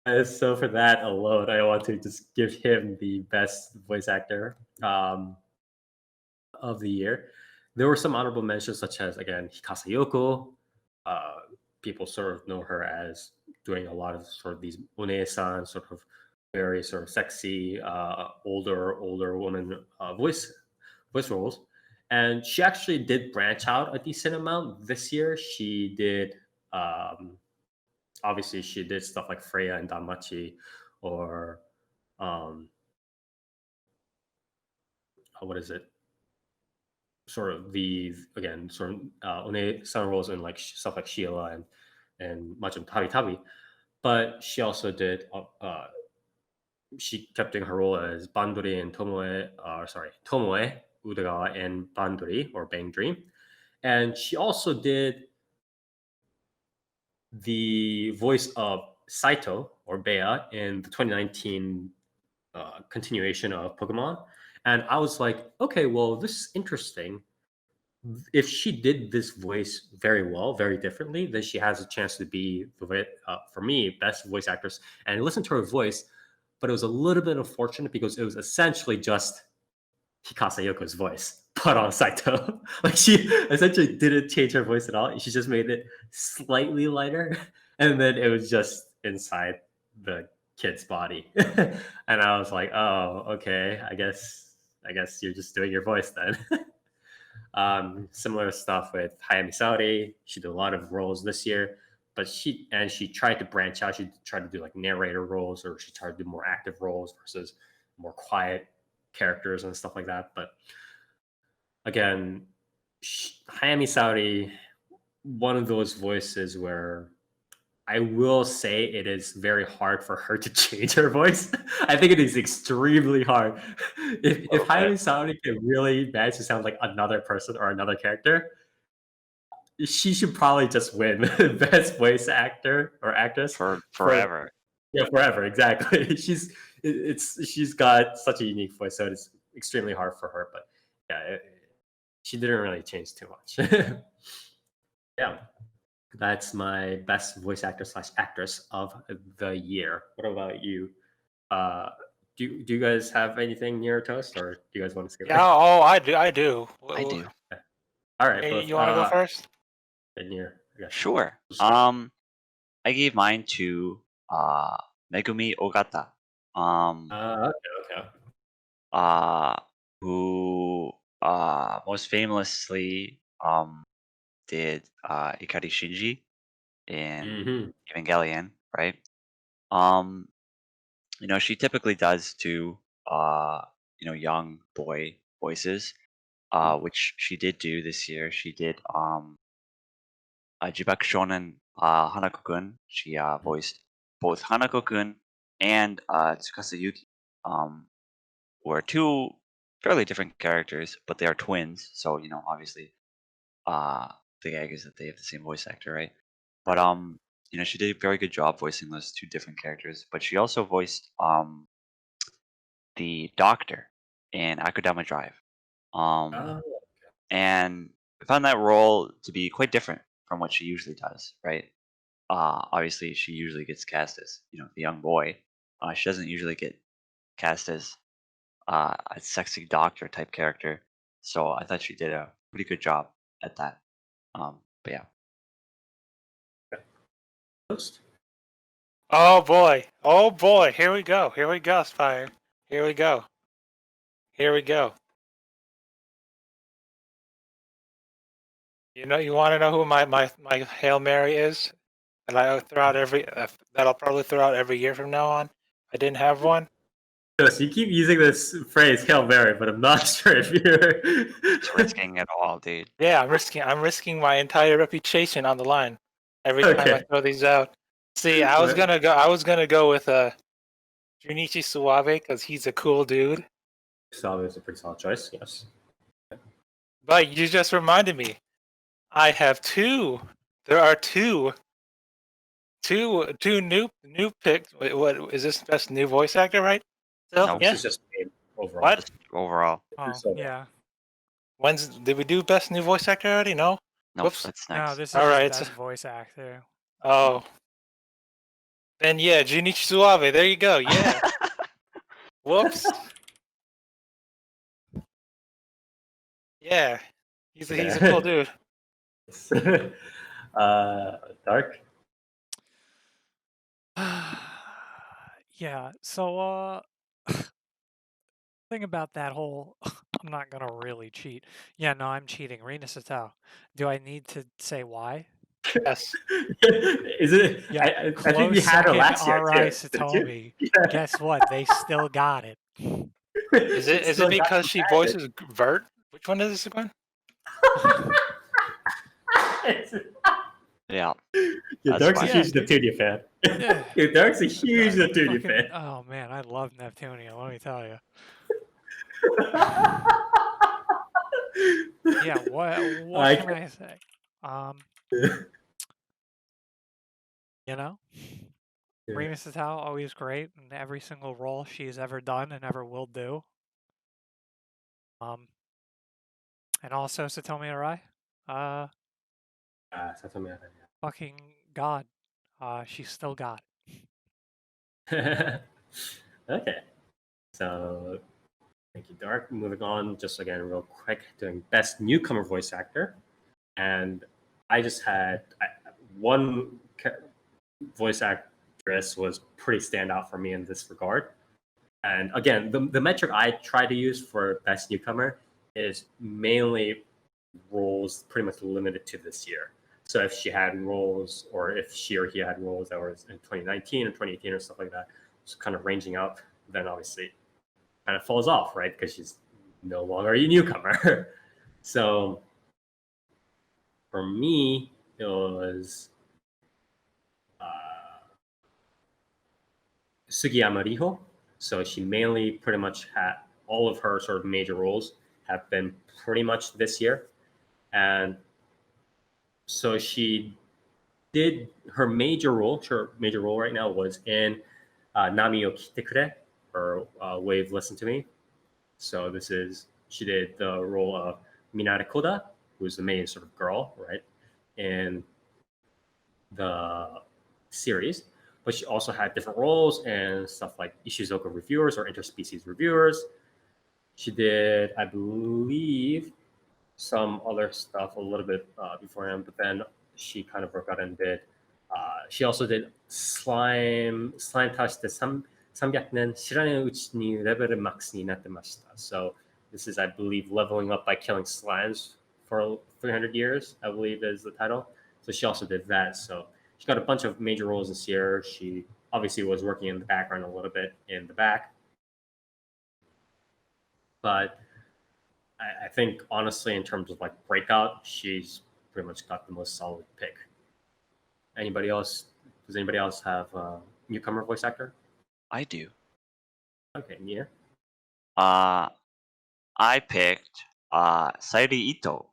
S1: And so for that alone, I want to just give him the best voice actor of the year. There were some honorable mentions, such as again Hikasa Yoko. Uh, People sort of know her as doing a lot of sort of these one-san sort of very sort of sexy, older woman voice roles. And she actually did branch out a decent amount this year. She did obviously she did stuff like Freya and Danmachi, or um, what is it? Sort of the again sort of One roles in like stuff like Sheila and much of Tabi Tabi, but she also did she kept doing her role as Bandori and Tomoe, Tomoe Udegawa in Bandori or Bang Dream, and she also did the voice of Saito or Bea in the 2019 continuation of Pokemon, and I was like, okay, well, this is interesting. If she did this voice very well, very differently, then she has a chance to be for me, best voice actress. And I listened to her voice, but it was a little bit unfortunate because it was essentially just Hikasa Yoko's voice put on Saito. Like she essentially didn't change her voice at all. She just made it slightly lighter, and then it was just inside the kid's body. And I was like, oh, okay, I guess you're just doing your voice then. Similar stuff with Hayami Saori. She did a lot of roles this year, but she tried to branch out. She tried to do like narrator roles, or she tried to do more active roles versus more quiet characters and stuff like that. But again, Hayami Saori, one of those voices where I will say it is very hard for her to change her voice. I think it is extremely hard. If
S4: Okay.
S1: Hayami Saori can really manage to sound like another person or another character, she should probably just win best voice actor or actress
S3: For
S1: for
S3: forever.
S1: yeah forever. Exactly. She's got such a unique voice, so it's extremely hard for her. But yeah, she didn't really change too much. Yeah, that's my best voice actor slash actress of the year. What about you? Uh, do you guys have anything near toast, or do you guys want to skip
S4: Yeah.
S1: it?
S4: Oh, I do. I do.
S3: I do.
S1: All right,
S4: Hey,
S1: both
S4: you want to go first?
S1: near. I got you.
S3: Sure. I gave mine to Megumi Ogata.
S1: Okay, okay.
S3: Uh who most famously did Ikari Shinji in
S1: Mm-hmm.
S3: Evangelion, right? Um she typically does two young boy voices, which she did do this year. She did Jibaku Shonen Hanako-kun. She voiced both Hanako-kun and Tsukasa Yuki, who are two fairly different characters, but they are twins. So obviously, uh, the gag is that they have the same voice actor, right? But she did a very good job voicing those two different characters. But she also voiced the doctor in Akudama Drive.
S1: Oh,
S3: And I found that role to be quite different from what she usually does, right? Obviously, she usually gets cast as, the young boy. She doesn't usually get cast as a sexy doctor type character. So I thought she did a pretty good job at that. But yeah.
S1: Ghost?
S4: Oh boy. Oh boy. Here we go. Here we go, Spire. Here we go. Here we go. You want to know who my Hail Mary is? And I throw out that I'll probably throw out every year from now on. I didn't have one.
S1: Ghost, you keep using this phrase Hail Mary, but I'm not sure if you're
S3: It's risking it all, dude.
S4: Yeah, I'm risking my entire reputation on the line every time I
S1: Okay.
S4: throw these out. See, I was gonna go with Junichi Suave because he's a cool dude.
S1: Suave is a pretty solid choice, yes.
S4: But you just reminded me. I have two. There are two new picks. Wait, what is this? Best new voice actor, right? Still,
S3: Nope.
S4: yeah.
S1: This is just name overall.
S4: What?
S3: Just overall.
S2: Oh,
S1: So-
S2: yeah.
S4: Did we do best new voice actor already? No.
S3: Nope,
S4: Whoops.
S3: that's
S2: No,
S3: next.
S2: this is
S4: All
S2: just
S4: right,
S2: best
S4: so-
S2: voice actor.
S4: Oh. Then yeah, Junichi Suave. There you go. Yeah. Whoops. Yeah. He's a cool dude.
S1: Dark?
S2: Yeah, so thing about that whole I'm not gonna really cheat. Yeah, no, I'm cheating. Rina Satao. Do I need to say why?
S4: Yes.
S1: Is it?
S2: Yeah,
S1: I think we had her last year
S2: R.I.
S1: too. didn't you?
S2: Satomi.
S1: Yeah.
S2: Guess what? They still got it.
S4: Is it because she voices Vert? Which one is this again?
S3: Yeah.
S1: Yeah,
S3: That's
S1: Dark's
S3: fine.
S1: a huge
S2: Yeah,
S1: Neptunia fan.
S2: Yeah.
S1: Yeah, Dark's a huge Neptunia
S2: Fucking-
S1: fan.
S2: oh man, I love Neptunia. Let me tell you. Yeah, what
S1: I
S2: can I say? You know,
S1: Yeah.
S2: Rina Satao always great in every single role she's ever done and ever will do. And also Satomi Arai.
S1: Satomi Arai,
S2: Fucking God. She's still got it.
S1: yeah. Okay. So, thank you, Dark. Moving on, just again, real quick, doing best newcomer voice actor. And I just had one voice actress was pretty standout for me in this regard. And again, the metric I try to use for best newcomer is mainly roles pretty much limited to this year. So if she had roles, or if she or he had roles that were in 2019 or 2018 or stuff like that, just kind of ranging up, then obviously kind of falls off, right? Because she's no longer a newcomer. So for me, it was Sugiyama Riho. So she mainly pretty much had all of her sort of major roles have been pretty much this year. And so she did her major role right now was in Nami o Kitekure, or Wave Listen to Me. So she did the role of Minare Koda, who's the main sort of girl, right, in the series. But she also had different roles and stuff like Ishizoka reviewers or interspecies reviewers. She did, I believe, some other stuff a little bit beforehand, but then she kind of broke out and did. She also did slime touched the 300年知らないうちにレベル max になってました。So this is, I believe, leveling up by killing slimes for 300 years, I believe is the title. So she also did that. So she got a bunch of major roles this year. She obviously was working in the background a little bit in the back. But I think, honestly, in terms of like breakout, she's pretty much got the most solid pick. Anybody else? Does anybody else have a newcomer voice actor?
S3: I do.
S1: Okay, yeah.
S3: I picked Sayuri Ito,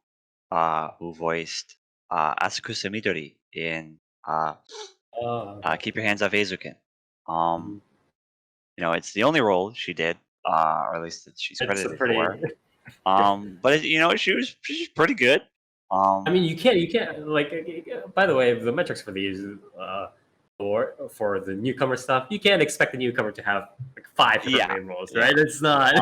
S3: who voiced Asakuse Midori in Keep Your Hands Off Eizouken. It's the only role she did, or at least that she's
S1: It's a
S3: credited
S1: pretty.
S3: for. But she's pretty good.
S1: I mean, you can't like. By the way, the metrics for these, for the newcomer stuff, you can't expect the newcomer to have like 5 different
S3: Yeah,
S1: main roles,
S3: yeah.
S1: right? It's not.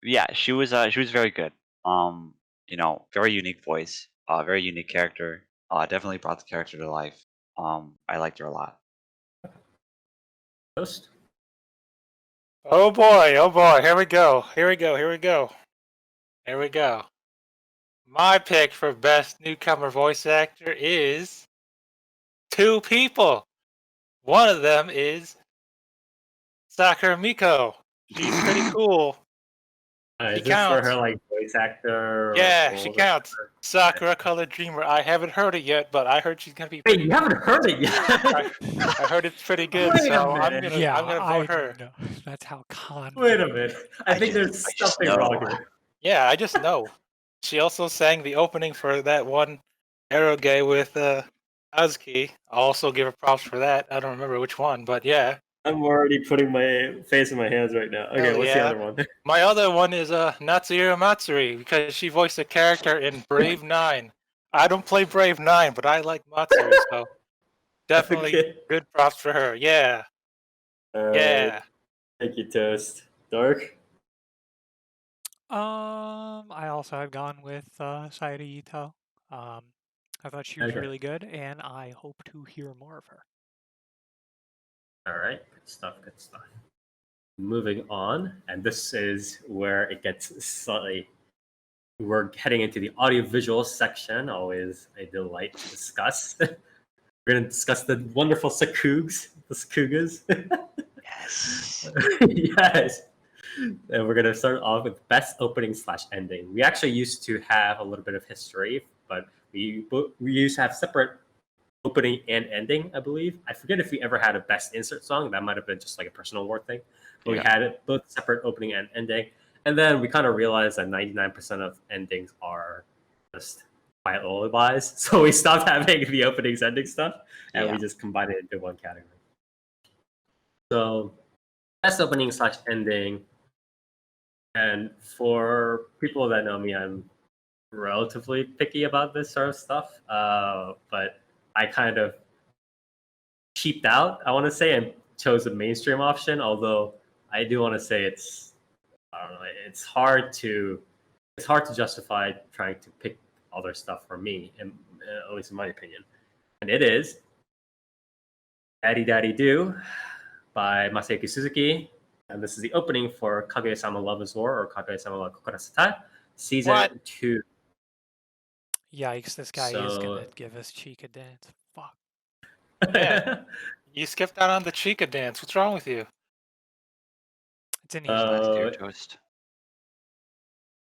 S3: Yeah, she was very good. Very unique voice, very unique character. Definitely brought the character to life. I liked her a lot.
S1: Ghost?
S4: Oh boy, oh boy, here we go. Here we go, here we go. Here we go. My pick for best newcomer voice actor is 2 people. One of them is Sakura Miko. She's pretty cool. She
S1: Is this for her
S4: counts.
S1: like voice actor
S4: Yeah, she
S1: roles or
S4: counts.
S1: whatever?
S4: Sakura Colored Dreamer. I haven't heard it yet, but I heard she's gonna be
S1: Wait,
S4: pretty.
S1: you haven't heard it yet?
S4: I heard it's pretty good,
S1: Wait a
S4: so I'm
S1: minute.
S4: gonna
S2: Yeah,
S4: I'm gonna vote her.
S2: know. That's how confident.
S1: Wait a minute. I think there's
S3: I just
S1: something wrong
S3: know.
S1: here.
S4: Yeah, I just know. She also sang the opening for that one Eroge with Azuki. I'll also give her props for that. I don't remember which one, but yeah.
S1: I'm already putting my face in my hands right now. Okay,
S4: Hell
S1: what's the
S4: yeah.
S1: other one?
S4: My other one is Natsuhiro Matsuri because she voiced a character in Brave 9. I don't play Brave 9, but I like Matsuri, so definitely
S1: Okay.
S4: good props for her. Yeah.
S1: All
S4: Yeah.
S1: right. Thank you, Toast. Dark?
S2: I also had gone with Sayori Ito. I thought she was
S1: Okay.
S2: really good, and I hope to hear more of her.
S1: All right. Good stuff. Good stuff. Moving on, and this is where it gets slightly. We're heading into the audiovisual section. Always a delight to discuss. We're going to discuss the wonderful Sakugas. The Sakugas.
S3: Yes.
S1: Yes. And we're going to start off with best opening / ending. We actually used to have a little bit of history, but we used to have separate opening and ending, I believe. I forget if we ever had a best insert song. That might have been just like a personal award thing. But we had it both separate opening and ending. And then we kind of realized that 99% of endings are just quiet lullabies. So we stopped having the openings ending stuff and we just combined it into one category. So best opening / ending. And for people that know me, I'm relatively picky about this sort of stuff. But I kind of cheaped out, I want to say, and chose the mainstream option. Although I do want to say I don't know, it's hard to justify trying to pick other stuff for me, at least in my opinion. And it is Daddy Daddy Do by Masayuki Suzuki. And this is the opening for Kaguya-sama Love is War or Kaguya-sama wa Kokurasetai Season 2.
S2: Yikes, this guy is gonna give us Chica Dance. Fuck.
S4: Yeah. You skipped out on the Chica dance. What's wrong with you?
S2: It's an easy
S3: Toast.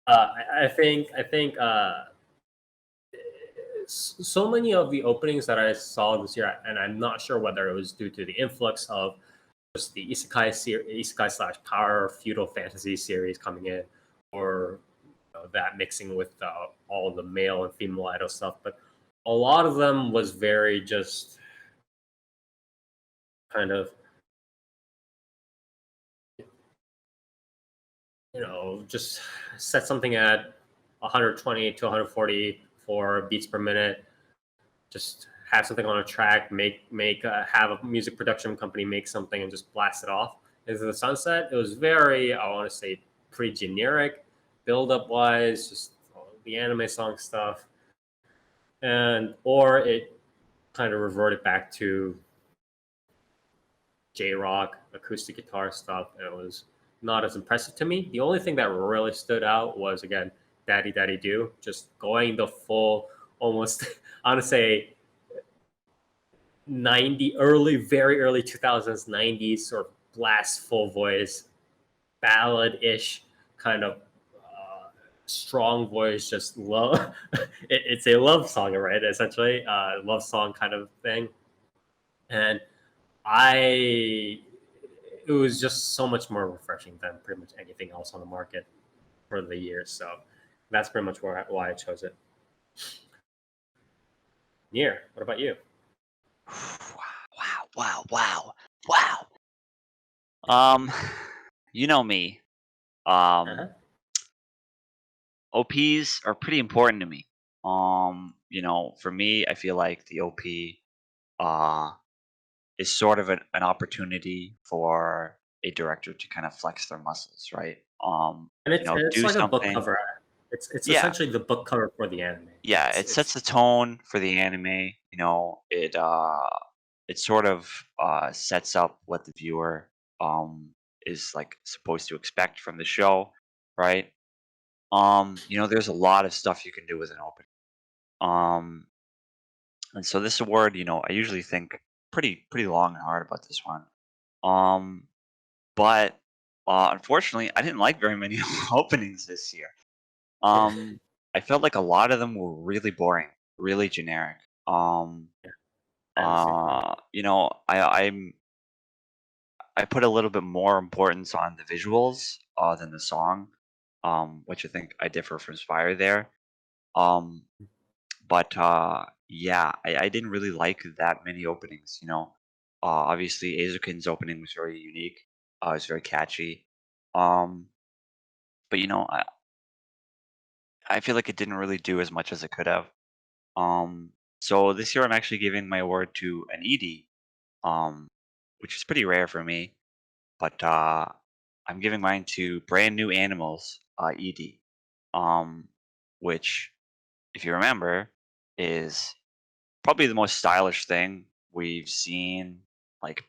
S1: I think so many of the openings that I saw this year, and I'm not sure whether it was due to the influx of just the isekai / power feudal fantasy series coming in, or that mixing with all the male and female idol stuff, but a lot of them was very just kind of just set something at 120 to 144 beats per minute. Just have something on a track, have a music production company make something and just blast it off into the sunset. It was very, I want to say, pretty generic, build-up wise, just the anime song stuff, or it kind of reverted back to J-rock, acoustic guitar stuff, and it was not as impressive to me. The only thing that really stood out was, again, Daddy Daddy Do, just going the full, almost, I want to say, very early 2000s, 90s sort of blast full voice, ballad-ish kind of strong voice, just love. It's a love song, right? Essentially, love song kind of thing. And it was just so much more refreshing than pretty much anything else on the market for the year. So that's pretty much why I chose it. Nier, what about you?
S3: Wow. you know me.
S1: Uh-huh.
S3: OPs are pretty important to me. For me, I feel like the OP uh is sort of an opportunity for a director to kind of flex their muscles, right?
S1: And it's
S3: Do
S1: like a book
S3: something.
S1: cover. It's
S3: Yeah,
S1: essentially the book cover for the anime.
S3: yeah.
S1: It's
S3: It sets
S1: it's
S3: the tone for the anime. It sort of sets up what the viewer is like supposed to expect from the show, right? There's a lot of stuff you can do with an opening. And so this award, I usually think pretty long and hard about this one. Um, but unfortunately, I didn't like very many openings this year. Um, I felt like a lot of them were really boring, really generic.
S1: I have the same feeling.
S3: I put a little bit more importance on the visuals than the song, which I think I differ from Spire there. Um, but yeah, I didn't really like that many openings. Obviously Azukin's opening was very unique. It was very catchy. Um, but I feel like it didn't really do as much as it could have. Um, so this year I'm actually giving my award to an ED, um, which is pretty rare for me. But I'm giving mine to Brand New Animals ED, um, which, if you remember, is probably the most stylish thing we've seen, like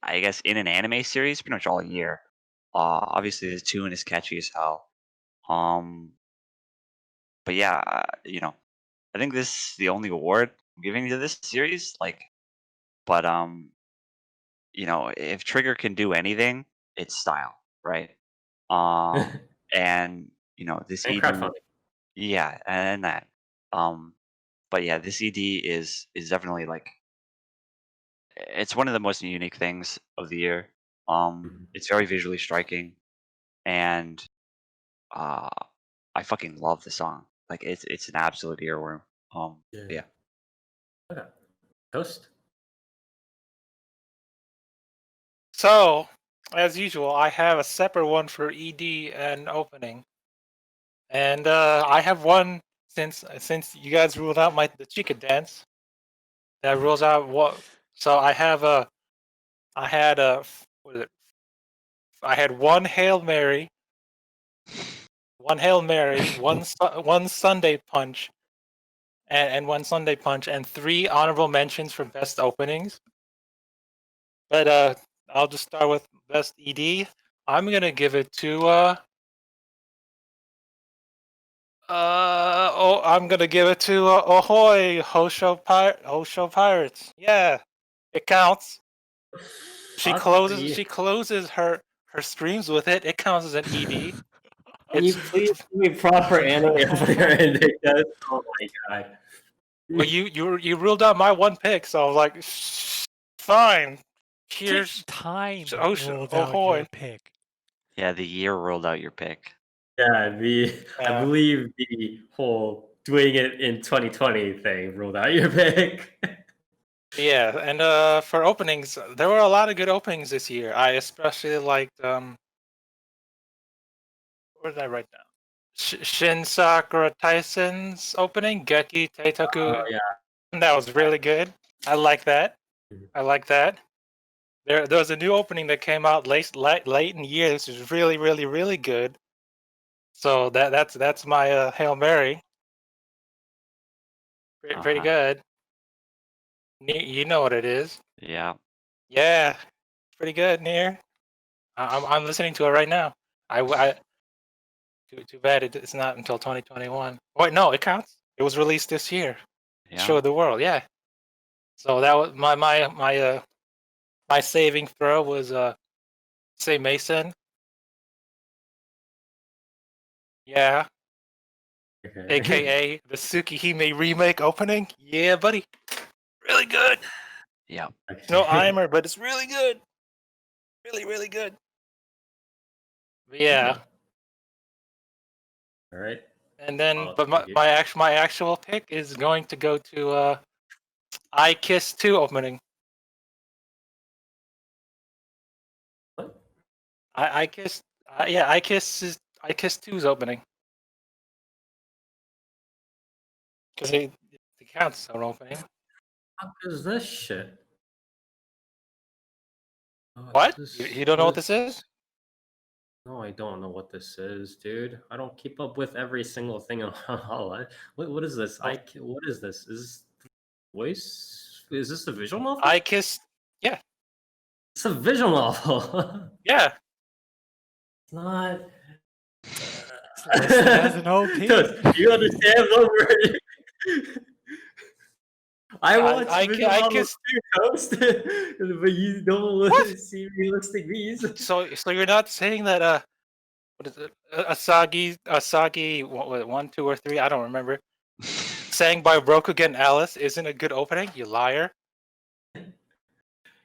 S3: I guess in an anime series, pretty much all year. Obviously the tune is catchy as hell. Um, but yeah, I think this is the only award I'm giving to this series. But if Trigger can do anything, it's style, right? And this
S1: And
S3: ED,
S1: crowdfunding.
S3: yeah, and that. Um, but yeah, this ED is definitely like it's one of the most unique things of the year.
S1: Mhm.
S3: It's very visually striking, and uh, I fucking love the song. Like it's an absolute earworm.
S1: Yeah.
S3: Yeah.
S1: Okay. Toast.
S4: So, as usual, I have a separate one for ED and opening, and I have one since you guys ruled out the Chica dance. That rules out what. So I had a what is it? I had one Hail Mary, one Sunday Punch, and one Sunday Punch, and 3 honorable mentions for best openings. But I'll just start with best ED. I'm gonna give it to I'm gonna give it to Ahoy Hosho Pirates. Yeah, it counts. She closes her streams with it. It counts as an ED.
S1: Can you
S4: It's
S1: please give me proper anime over there and because oh my god.
S4: well, you ruled out my one pick, so I was like, fine. Here's
S2: Time ruled out
S4: Ahoy.
S2: your pick.
S3: Yeah, the year rolled out your pick.
S1: Yeah, I
S4: Yeah.
S1: believe the whole doing it in 2020 thing ruled out your pick.
S4: Yeah, and for openings, there were a lot of good openings this year. I especially liked what did I write down? Shin Sakura Tyson's opening, Geki
S1: Oh
S4: Teitoku.
S1: yeah.
S4: That was really good. I like that. I like that. There was a new opening that came out late in the year. This is really, really, really good. So that's my Hail Mary. Pretty
S3: Uh-huh.
S4: good. You know what it is.
S3: Yeah.
S4: Yeah, pretty good, Near. I'm listening to it right now. I too bad it's not until 2021. Wait, no, it counts. It was released this year.
S3: Yeah.
S4: Show the world, yeah. So that was my saving throw was say Mason. Yeah,
S1: Okay.
S4: aka the Tsukihime remake opening. Yeah, buddy. Really good.
S3: Yeah.
S4: No Eimer, but it's really good. Really, really good. But yeah.
S1: All right.
S4: And then
S1: I'll
S4: but
S1: take it.
S4: my actual pick is going to go to I Kiss 2 opening.
S1: What?
S4: I kissed. Yeah, I kissed 2's opening because it counts as an opening.
S1: What is this shit?
S4: What?
S1: Is
S4: You don't know what this is?
S1: No, I don't know what this is, dude. I don't keep up with every single thing on Hololive. What is this?
S4: Oh.
S1: What is this? Is this voice? Is this a visual novel?
S4: I kissed. Yeah.
S1: It's a visual novel.
S4: Yeah.
S1: It's not.
S2: It's listed as an OP.
S1: Toast, you understand what we're. I watch visual
S4: I
S1: novels
S4: kissed.
S1: too, Toast, but you don't see me listing these.
S4: So you're not saying that what is it? Asagi 1, 2, or 3? I don't remember. Sang by Brokugen Alice isn't a good opening. You liar.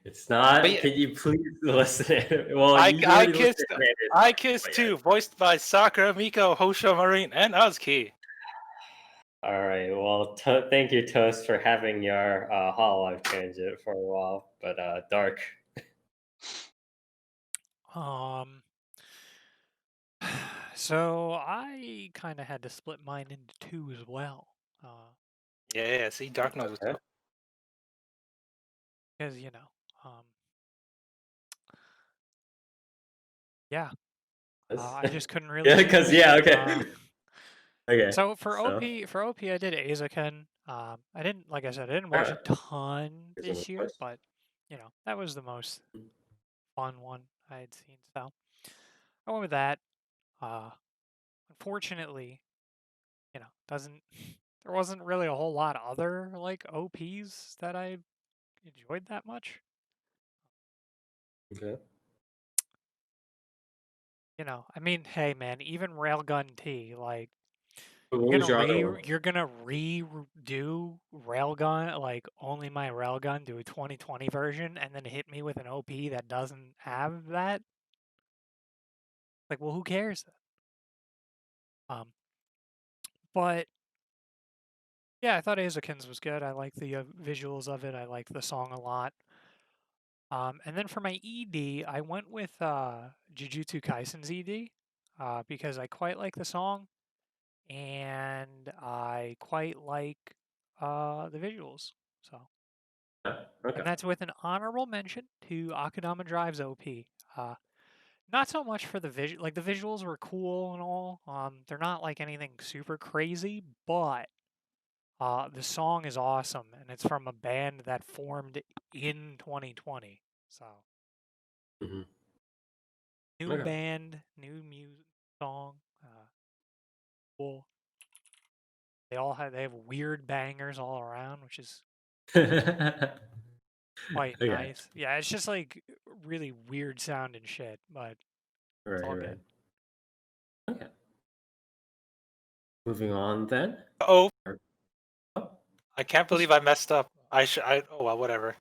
S1: It's not.
S4: But yeah,
S1: Can you please listen? Well,
S4: I
S1: you already
S4: kissed.
S1: listened to it,
S4: I kissed
S1: but
S4: too, voiced by Sakura, Miko, Hosho Marine, and Azuki.
S1: All right. Well, thank you, Toast, for having your Hololive tangent for a while. But Dark.
S2: So I kind of had to split mine into two as well.
S4: Yeah. See, Dark knows what's up.
S2: Because yeah, I just couldn't really.
S1: Yeah, because okay. Okay.
S2: So for OP, I did Azaken. I didn't, like I said, I didn't watch a ton this year, but that was the most fun one I had seen. So I went with that. Unfortunately, there wasn't really a whole lot of other like OPs that I enjoyed that much.
S1: Okay.
S2: I mean, hey man, even Railgun T, like
S1: What was your other one?
S2: you're gonna redo Railgun, like Only My Railgun, do a 2020 version, and then hit me with an OP that doesn't have that. Like, well, who cares? But yeah, I thought Azakin's was good. I like the visuals of it. I like the song a lot. And then for my ED, I went with Jujutsu Kaisen's ED because I quite like the song and I quite like the visuals. So,
S1: Okay.
S2: and that's with an honorable mention to Akudama Drive's OP. Not so much for the visual, like the visuals were cool and all. They're not like anything super crazy, but the song is awesome, and it's from a band that formed in 2020. So, new band, new music song, cool. They have weird bangers all around, which is quite nice. Yeah, it's just like really weird sounding shit, but it's all good.
S1: Okay. Moving on then.
S4: Oh. I can't believe I messed up. Oh well, whatever.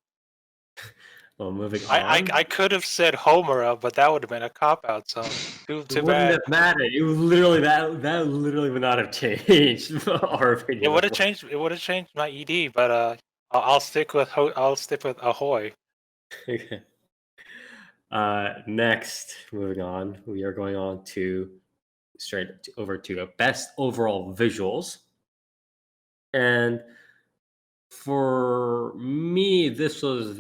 S1: Well, moving on.
S4: I could have said Homura, but that would have been a cop out. So too
S1: it wouldn't
S4: bad.
S1: have mattered. It was literally that literally would not have changed our opinion.
S4: It would have changed. It would have changed my ED, but I'll stick with Ahoy.
S1: Okay. Next, moving on, we are going on to over to best overall visuals. And for me, this was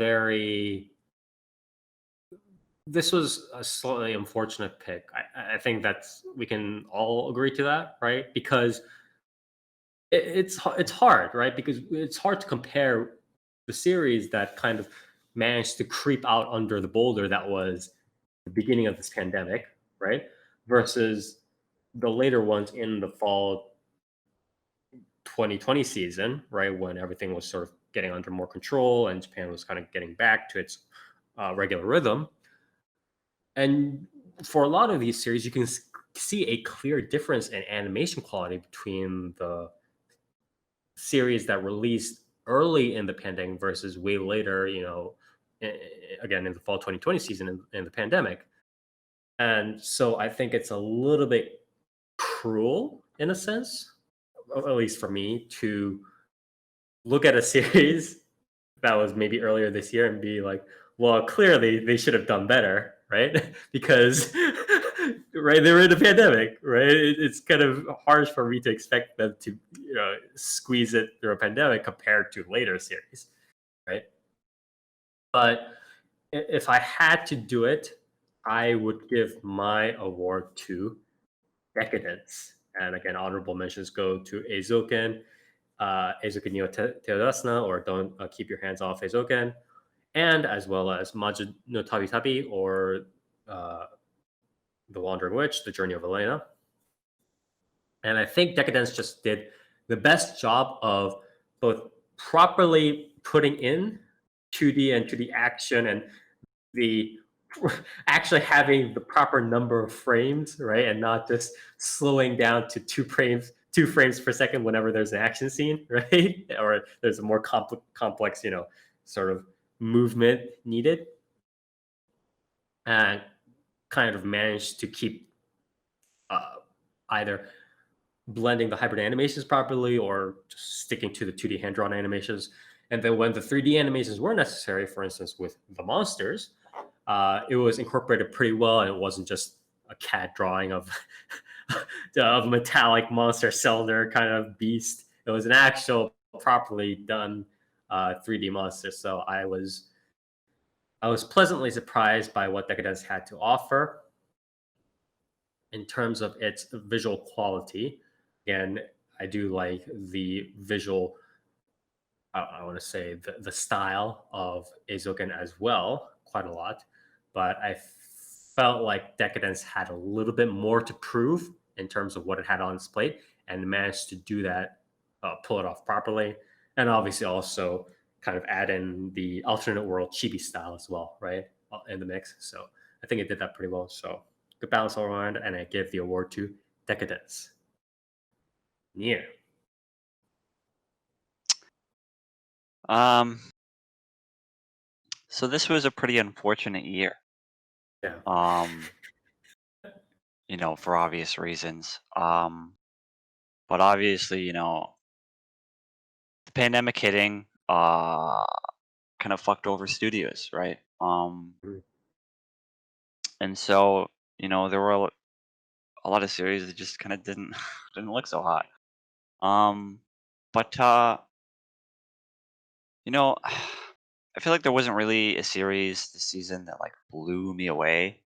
S1: a slightly unfortunate pick. I think we can all agree to that, right? Because it's hard, right? Because it's hard to compare the series that kind of managed to creep out under the boulder that was the beginning of this pandemic, right? Versus the later ones in the fall 2020 season, right? When everything was sort of getting under more control and Japan was kind of getting back to its regular rhythm. And for a lot of these series, you can see a clear difference in animation quality between the series that released early in the pandemic versus way later, again in the fall 2020 season in the pandemic. And so I think it's a little bit cruel in a sense, at least for me, to look at a series that was maybe earlier this year and be like, well, clearly they should have done better, right? Because right, they were in a pandemic, right? It's kind of harsh for me to expect them to squeeze it through a pandemic compared to later series, right? But if I had to do it, I would give my award to Decadence. And again, honorable mentions go to Eizouken, Eizouken no Teodasuna, or Don't Keep Your Hands Off Eizouken, and as well as Maju no Tabi Tabi, or uh, The Wandering Witch, The Journey of Elena. And I think Decadence just did the best job of both properly putting in 2D and 2D action, and the actually having the proper number of frames, right, and not just slowing down to two frames per second whenever there's an action scene, right, or there's a more complex, sort of movement needed, and kind of managed to keep either blending the hybrid animations properly or just sticking to the 2D hand drawn animations. And then when the 3D animations were necessary, for instance, with the monsters, it was incorporated pretty well, and it wasn't just a CAD drawing of of a metallic monster cylinder kind of beast. It was an actual properly done 3D monster. So I was pleasantly surprised by what Decadence had to offer in terms of its visual quality. Again, I do like the visual. I want to say the style of Eizouken as well, quite a lot. But I felt like Decadence had a little bit more to prove in terms of what it had on its plate, and managed to do that, pull it off properly, and obviously also kind of add in the alternate world chibi style as well, right, in the mix. So I think it did that pretty well. So good balance all around, and I give the award to Decadence. Nier.
S3: So this was a pretty unfortunate year.
S1: Yeah.
S3: For obvious reasons. But obviously, the pandemic hitting kind of fucked over studios, right?
S1: Mhm.
S3: And so, there were a lot of series that just kind of didn't didn't look so hot. But I feel like there wasn't really a series this season that like blew me away,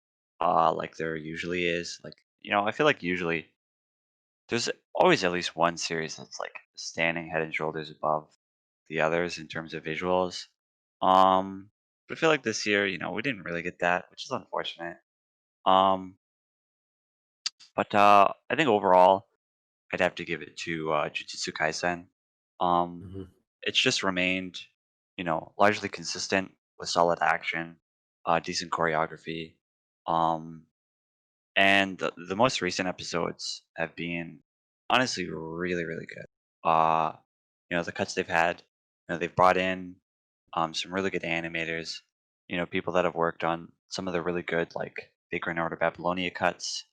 S3: like there usually is. Like, I feel like usually there's always at least one series that's like standing head and shoulders above the others in terms of visuals. But I feel like this year, we didn't really get that, which is unfortunate. Um, but I think overall, I'd have to give it to Jujutsu Kaisen. Um,
S1: Mhm.
S3: it's just remained, largely consistent with solid action, decent choreography, um, and the most recent episodes have been honestly really, really good. The cuts they've had, they've brought in some really good animators, people that have worked on some of the really good like Big Grand Order Babylonia cuts,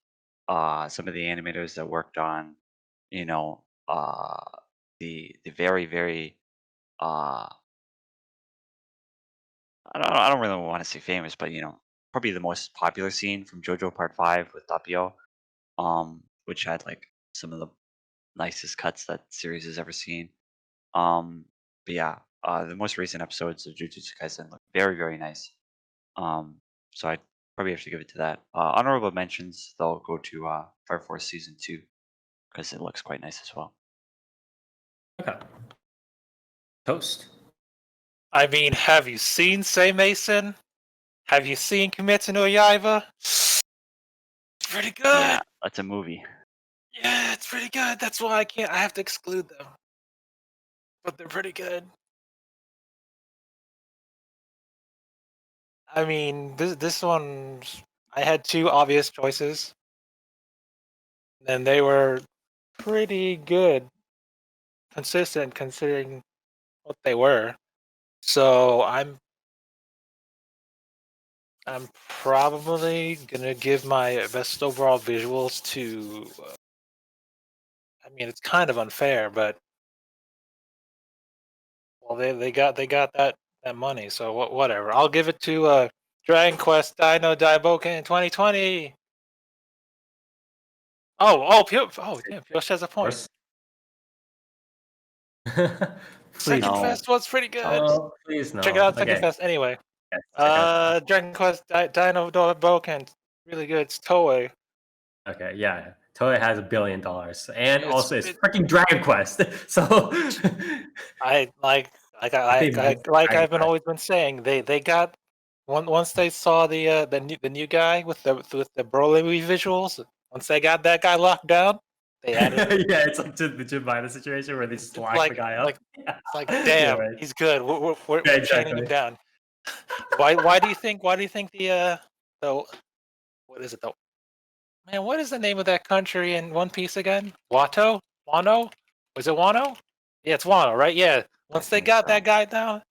S3: some of the animators that worked on, you know, the very, very uh I don't really want to say famous, but probably the most popular scene from JoJo Part 5 with Tapio, which had like some of the nicest cuts that series has ever seen. Um, but yeah, the most recent episodes of Jujutsu Kaisen look very, very nice. Um, so I'd probably have to give it to that. Honorable mentions, they'll go to Fire Force Season 2 because it looks quite nice as well.
S1: Okay. Toast.
S4: I mean, have you seen Say Mason? Have you seen Kimetsu no Yaiba? It's pretty good.
S3: Yeah, that's a movie.
S4: Yeah, it's pretty good. That's why I have to exclude them. But they're pretty good. I mean, this one, I had two obvious choices, and they were pretty good, consistent considering what they were. So I'm probably gonna give my best overall visuals to. I mean, it's kind of unfair, but well, they got that money, so whatever. I'll give it to Dragon Quest Dino Daiboken 2020. Oh, damn, Pioche has a point.
S1: Please
S4: Second
S3: No.
S4: Fest was pretty good.
S1: Oh, please no.
S4: Check it out, Second
S1: Okay.
S4: Fest. Anyway,
S1: Yes, check out.
S4: Dragon Quest Dino Daiboken, really good. It's Toei.
S1: Okay, yeah. Toei has $1 billion, and
S4: It's-
S1: also it's
S4: it-
S1: freaking Dragon Quest. So
S4: I like
S1: I think that's
S4: I've
S1: Dragon
S4: always been saying they got once they saw the new guy with the Broly visuals. Once they got that guy locked down, they added.
S1: yeah, it's like the Jim Minor situation where they
S4: It's
S1: slack
S4: like
S1: the guy up.
S4: it's like
S1: Yeah,
S4: damn,
S1: right.
S4: he's good. We're
S1: Yeah,
S4: chaining him
S1: exactly.
S4: down. Why do you think the what is it though? Man, what is the name of that country in One Piece again? Wano? Was it Wano? Yeah, it's Wano, right? Yeah. Once they
S3: think
S4: got
S3: so.
S4: that guy down,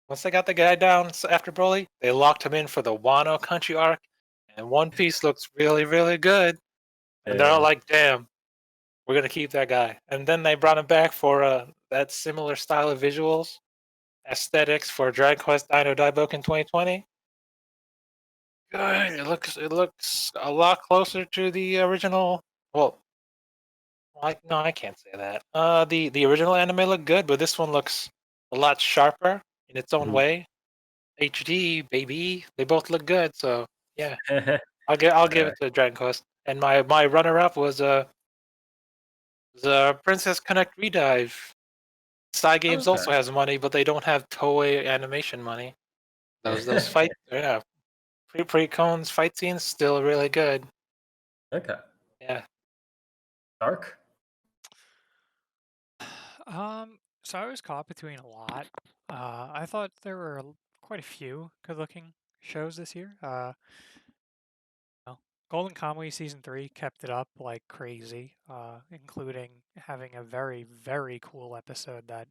S4: after Broly, they locked him in for the Wano country arc, and One Piece looks really, really good. And they're all
S1: Yeah.
S4: like, "Damn, we're gonna keep that guy." And then they brought him back for that similar style of visuals, aesthetics for Dragon Quest Dino Daiboken 2020. Good. It looks a lot closer to the original. Well, no, I can't say that. The original anime looked good, but this one looks a lot sharper in its own
S1: Mhm.
S4: way. HD, baby, they both look good. So yeah, I'll give it to Dragon Quest. And my runner up was the Princess Connect Redive. Side Games
S1: Okay.
S4: also has money, but they don't have Toei animation money. Those fight, yeah, pre-cones fight scenes still really good.
S1: Okay.
S4: Yeah.
S1: Dark.
S2: So I was caught between a lot. I thought there were quite a few good-looking shows this year. Golden Kamuy Season 3 kept it up like crazy, including having a very, very cool episode that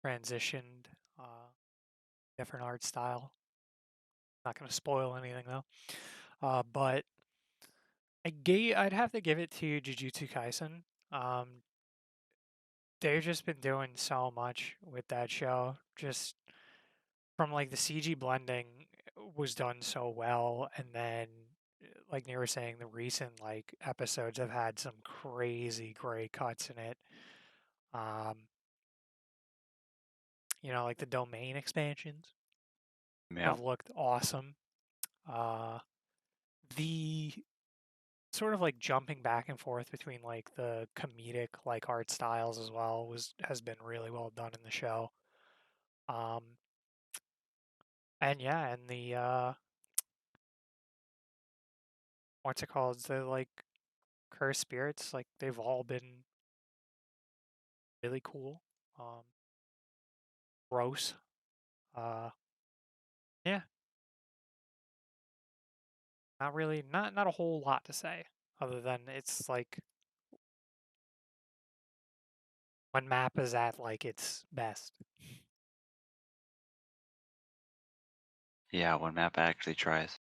S2: transitioned different art style. Not going to spoil anything though. But I'd have to give it to Jujutsu Kaisen. They've just been doing so much with that show. Just from like the CG blending was done so well, and then like you were saying, the recent like episodes have had some crazy great cuts in it. Like the domain expansions
S3: Yeah.
S2: have looked awesome. The sort of like jumping back and forth between like the comedic like art styles as well has been really well done in the show. And yeah, and the what's it called? The like cursed spirits, like they've all been really cool. Gross. Yeah, not really, not a whole lot to say other than it's like when map is at like its best.
S3: Yeah, when map actually tries.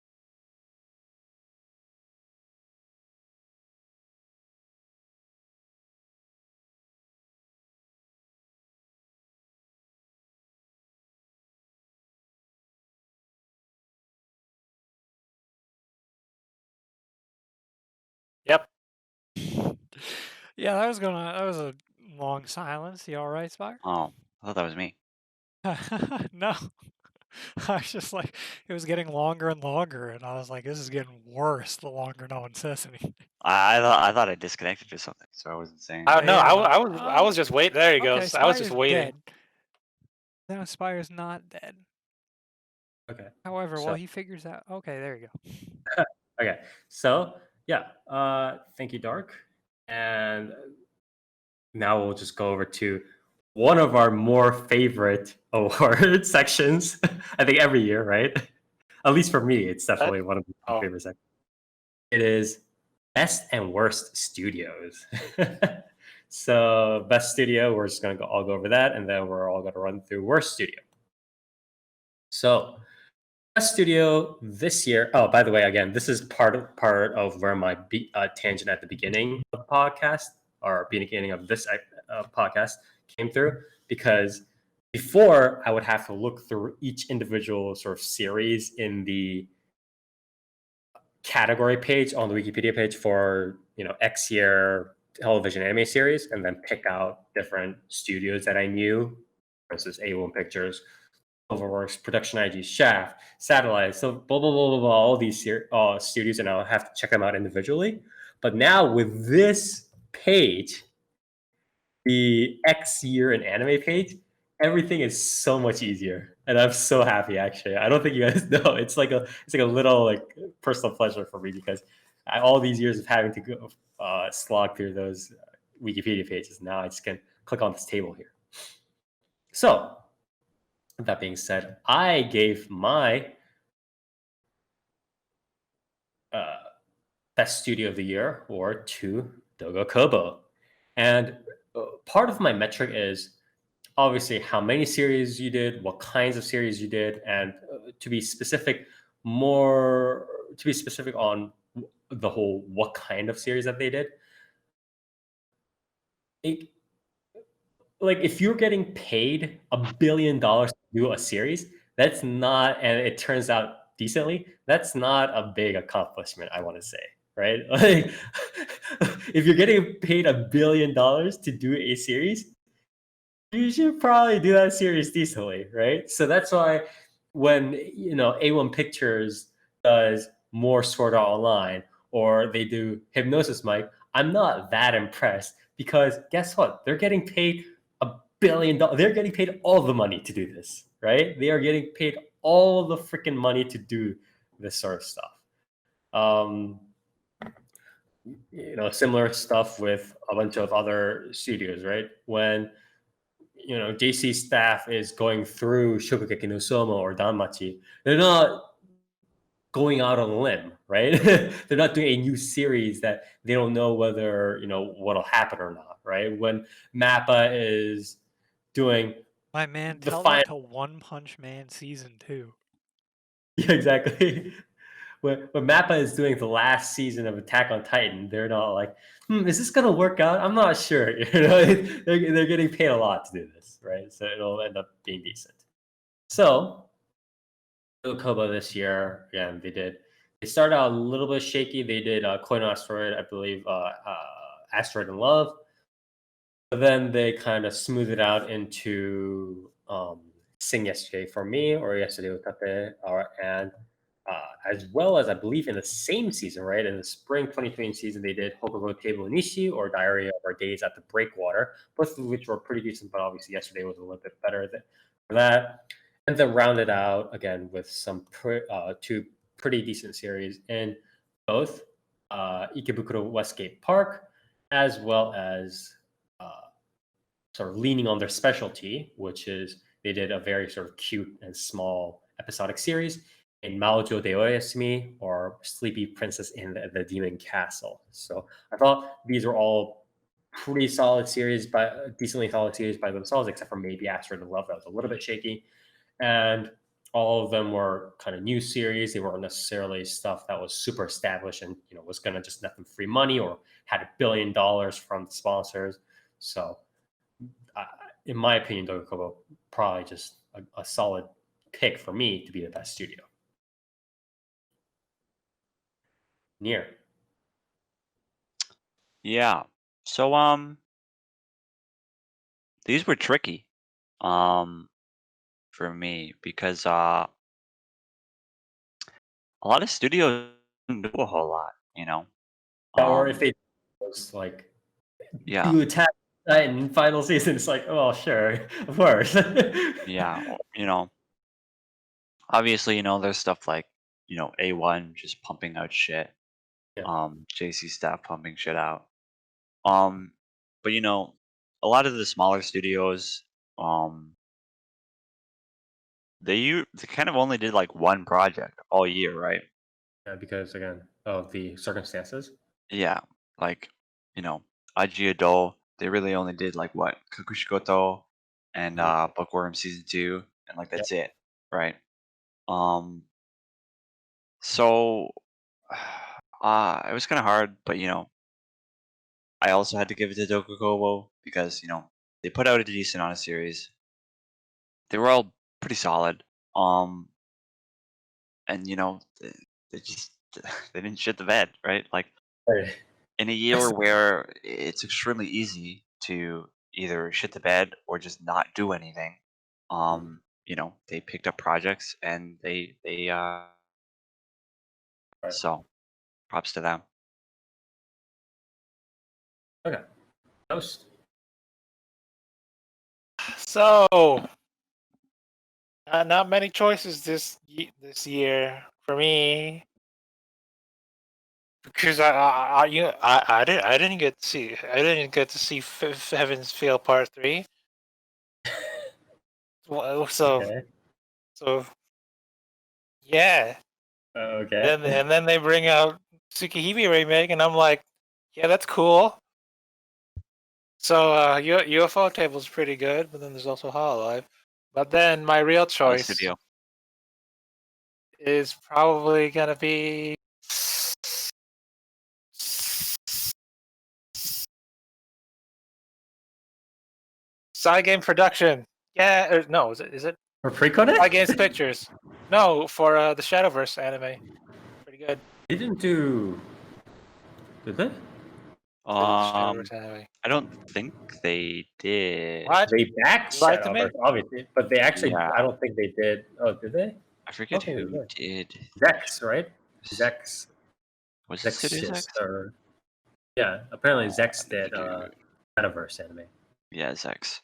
S4: Yep.
S2: Yeah, that was a long silence. You all right, Spire?
S3: Oh, I thought that was me.
S2: No. I was just like, it was getting longer and longer, and I was like, this is getting worse the longer no one says anything.
S3: I thought I disconnected or something, so I wasn't saying.
S4: I no,
S2: Yeah,
S4: I was just waiting. There you go.
S2: Okay,
S4: I was just
S2: Spire's
S4: waiting.
S2: dead. No, Spire's not dead.
S1: Okay.
S2: However,
S1: So-
S2: while he figures out, okay, there you go.
S1: Okay. So yeah. Thank you, Dark. And now we'll just go over to one of our more favorite award sections. I think every year, right? At least for me, it's definitely one of my
S4: Oh.
S1: favorite sections. It is best and worst studios. So best studio, we're just gonna all go over that, and then we're all gonna run through worst studio. So best studio this year. Oh, by the way, again, this is part of where my tangent at the beginning of the podcast or beginning of this podcast came through, because before I would have to look through each individual sort of series in the category page on the Wikipedia page for X year television anime series, and then pick out different studios that I knew. For instance, A1 Pictures, Overworks, Production IG, Shaft, Satellite, so blah blah blah blah blah. All these studios, and I'll have to check them out individually. But now with this page, the X year in anime page, everything is so much easier, and I'm so happy. Actually, I don't think you guys know. It's like a little like personal pleasure for me because all these years of having to go slog through those Wikipedia pages, now I just can click on this table here. So that being said, I gave my best studio of the year award to Dogo Kobo, and part of my metric is obviously how many series you did, what kinds of series you did, and to be specific on the whole what kind of series that they did. Like if you're getting paid $1 billion to do a series, that's not, and it turns out decently, that's not a big accomplishment, I want to say, right? Like if you're getting paid $1 billion to do a series, you should probably do that series decently, right? So that's why when A1 Pictures does more Sword Art Online or they do Hypnosis Mike, I'm not that impressed because guess what? They're getting paid $1 billion. They're getting paid all the money to do this, right? They are getting paid all the freaking money to do this sort of stuff. Similar stuff with a bunch of other studios, right? When JC staff is going through Shokugeki no Soma or Danmachi, they're not going out on a limb, right? They're not doing a new series that they don't know whether what'll happen or not, right? When Mappa is doing
S2: My man,
S1: the
S2: tell
S1: final,
S2: that to One Punch Man season 2.
S1: yeah, exactly. When Mappa is doing the last season of Attack on Titan, they're not like, is this gonna work out? I'm not sure. They're getting paid a lot to do this, right? So it'll end up being decent. So Kobo this year, again, they started out a little bit shaky. They did Coin Asteroid, I believe, Asteroid in Love. But then they kind of smoothed it out into Sing Yesterday for Me or Yesterday with Tate, and as well as I believe in the same season, right? In the spring 2020 season, they did Hokugo Table Nishi or Diary of Our Days at the Breakwater, both of which were pretty decent, but obviously yesterday was a little bit better for that. And then rounded out again with some two pretty decent series in both Ikebukuro Westgate Park, as well as sort of leaning on their specialty, which is they did a very sort of cute and small episodic series in Maojo de Oyasumi or Sleepy Princess in the Demon Castle. So I thought these were all pretty solid series, decently solid series by themselves, except for maybe Asteroid of Love that was a little bit shaky. And all of them were kind of new series. They weren't necessarily stuff that was super established and was going to just net them free money or had $1 billion from sponsors. So in my opinion, Dogo Kobo probably just a solid pick for me to be the best studio. Nier.
S3: Yeah. So these were tricky for me because a lot of studios don't do a whole lot.
S1: Or if they was like
S3: Yeah.
S1: do Attack Titan final season, it's like, oh sure, of course.
S3: Yeah. Obviously, there's stuff like, A1 just pumping out shit.
S1: Yeah.
S3: JC staff pumping shit out. But a lot of the smaller studios, they kind of only did like one project all year, right?
S1: Yeah, because again of the circumstances.
S3: Yeah, like Ajiado, they really only did like what Kakushikoto and Bookworm season 2, and like that's it, right? So it was kind of hard, but I also had to give it to Dokukobo because they put out a decent amount of series. they were all pretty solid. And they just they didn't shit the bed, right? Like
S1: Right.
S3: in a year where it's extremely easy to either shit the bed or just not do anything. They picked up projects and they
S1: Right.
S3: so props to them.
S1: Okay. Toast.
S4: So, not many choices this year for me because I didn't get to see Heaven's Feel Part 3. Well,
S1: Okay.
S4: so yeah.
S1: Okay.
S4: And then they bring out Tsukihime remake, and I'm like, yeah, that's cool. So UFO Table's pretty good, but then there's also Hololive. But then my real choice
S3: Studio.
S4: is probably gonna be Game Production. Yeah, no, is it
S1: For pre-coded?
S4: Games Pictures? No, for the Shadowverse anime. Pretty good.
S1: They didn't do. Did they?
S4: The
S3: Um,
S4: Shadowverse anime.
S3: I don't think they did.
S4: What?
S1: They backed
S4: You lied to me?
S1: Shadowverse, obviously, but they actually.
S3: Yeah.
S1: I don't think they did. Oh, did they?
S3: I forget
S1: Okay,
S3: who
S1: good.
S3: did.
S1: Zex, right? Zex.
S3: Was it Studio
S1: Zex,
S3: Zex?
S1: or yeah, apparently Zex
S3: let me
S1: did Shadowverse anime.
S3: Yeah, Zex.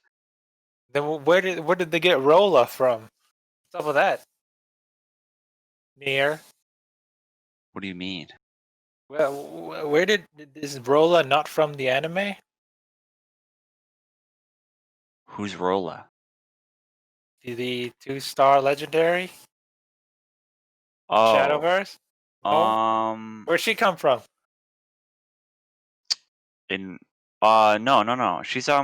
S4: Then where did they get Rolla from? What's up with that? Near.
S3: What do you mean?
S4: Well, where is Rolla not from the anime?
S3: Who's Rolla?
S4: The 2-star legendary
S3: Oh,
S4: Shadowverse? No? Where'd she come from?
S3: in no. She's a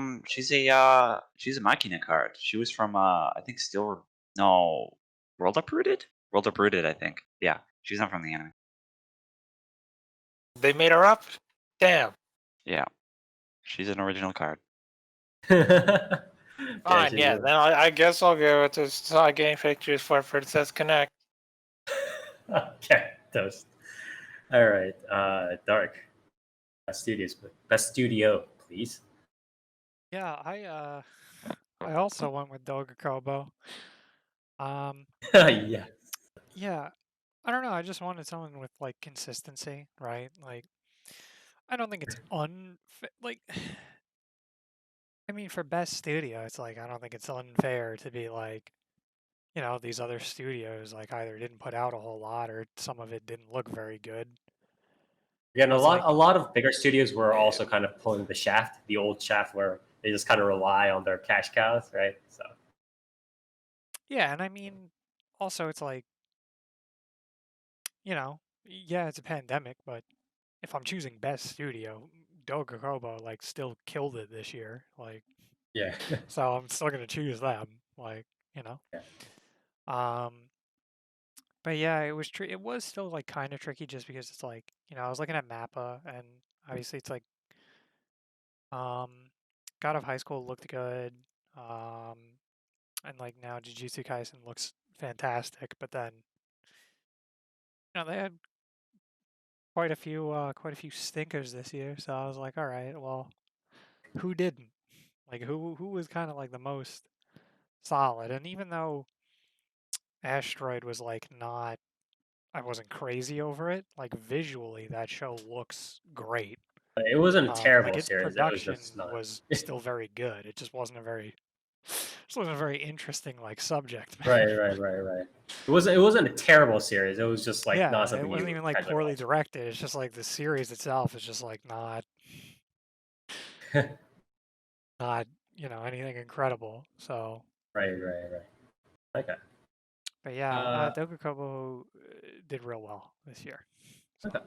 S3: Machina card. She was from I think World Uprooted? World Uprooted, I think. Yeah, she's not from the anime.
S4: They made her up? Damn.
S3: Yeah, she's an original card.
S4: Fine, yeah. Then I guess I'll go with the Saw Game Pictures for Princess Connect.
S1: Okay, toast. All right, Dark. Best studio, please.
S2: Yeah, I also went with Dogakobo.
S1: Yeah.
S2: Yeah, I don't know. I just wanted someone with like consistency, right? Like, I don't think it's like. I mean, for best studio, it's like I don't think it's unfair to be like, these other studios like either didn't put out a whole lot or some of it didn't look very good.
S1: Again, a
S2: It's
S1: lot
S2: like,
S1: of bigger studios were also kind of pulling the shaft, the old shaft, where they just kind of rely on their cash cows, right? So
S2: yeah, and I mean, also it's like, yeah, it's a pandemic, but if I'm choosing best studio, Dogakobo like still killed it this year, like,
S1: yeah,
S2: so I'm still gonna choose them, like, you know.
S1: Yeah.
S2: But yeah, it was still like kind of tricky just because it's like, I was looking at Mappa and obviously it's like God of High School looked good. And like now Jujutsu Kaisen looks fantastic, but then they had quite a few stinkers this year, so I was like, all right, well, who didn't? Like who was kind of like the most solid? And even though Asteroid was like not I wasn't crazy over it, like visually that show looks great.
S1: it wasn't a terrible
S2: Like its
S1: series. It was
S2: production
S1: just not.
S2: was still very good. It just wasn't a very interesting like subject
S1: Right.
S2: matter.
S1: It wasn't a terrible series. It was just like not
S2: Yeah, it
S1: something
S2: wasn't
S1: you
S2: even like
S1: casually
S2: poorly
S1: watch.
S2: directed. It's just like the series itself is just like not anything incredible. So,
S1: Right. Okay.
S2: but yeah, Dogakobo did real well this year. So.
S1: Okay.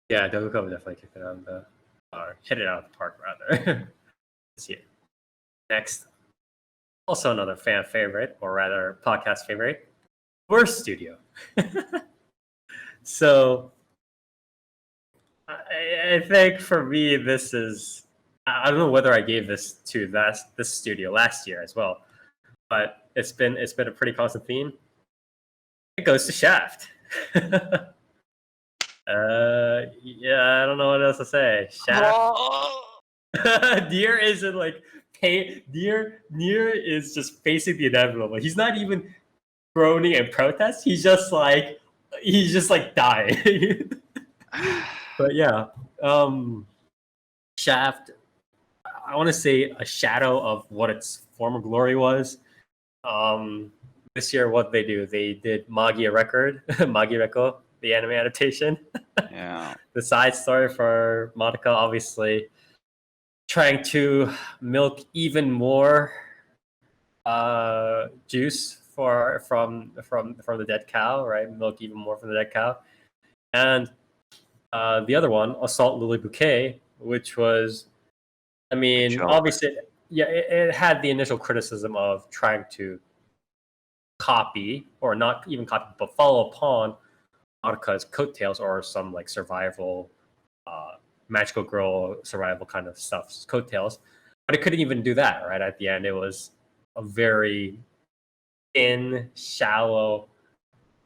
S1: Yeah, Dogakobo definitely kicked it out or hit it out of the park rather. This year. Next, also another fan favorite, or rather podcast favorite, Worst Studio. So I think for me, this is I don't know whether I gave this to this studio last year as well, but it's been a pretty constant theme. It goes to Shaft. Yeah, I don't know what else to say. Shaft. Deer isn't like Deer is just facing the inevitable. He's not even groaning and protest. He's just like dying. But yeah, Shaft. I want to say a shadow of what its former glory was. This year, what they did Magia Record, Magia Record, the anime adaptation.
S3: Yeah.
S1: The side story for Monica, obviously, trying to milk even more juice from the dead cow, right? Milk even more from the dead cow, and the other one, Assault Lily Bouquet, which was, I mean, obviously, yeah, it had the initial criticism of trying to copy, or not even copy, but follow upon Nautica's coattails, or some like survival, magical girl survival kind of stuff, coattails. But it couldn't even do that, right? At the end, it was a very thin, shallow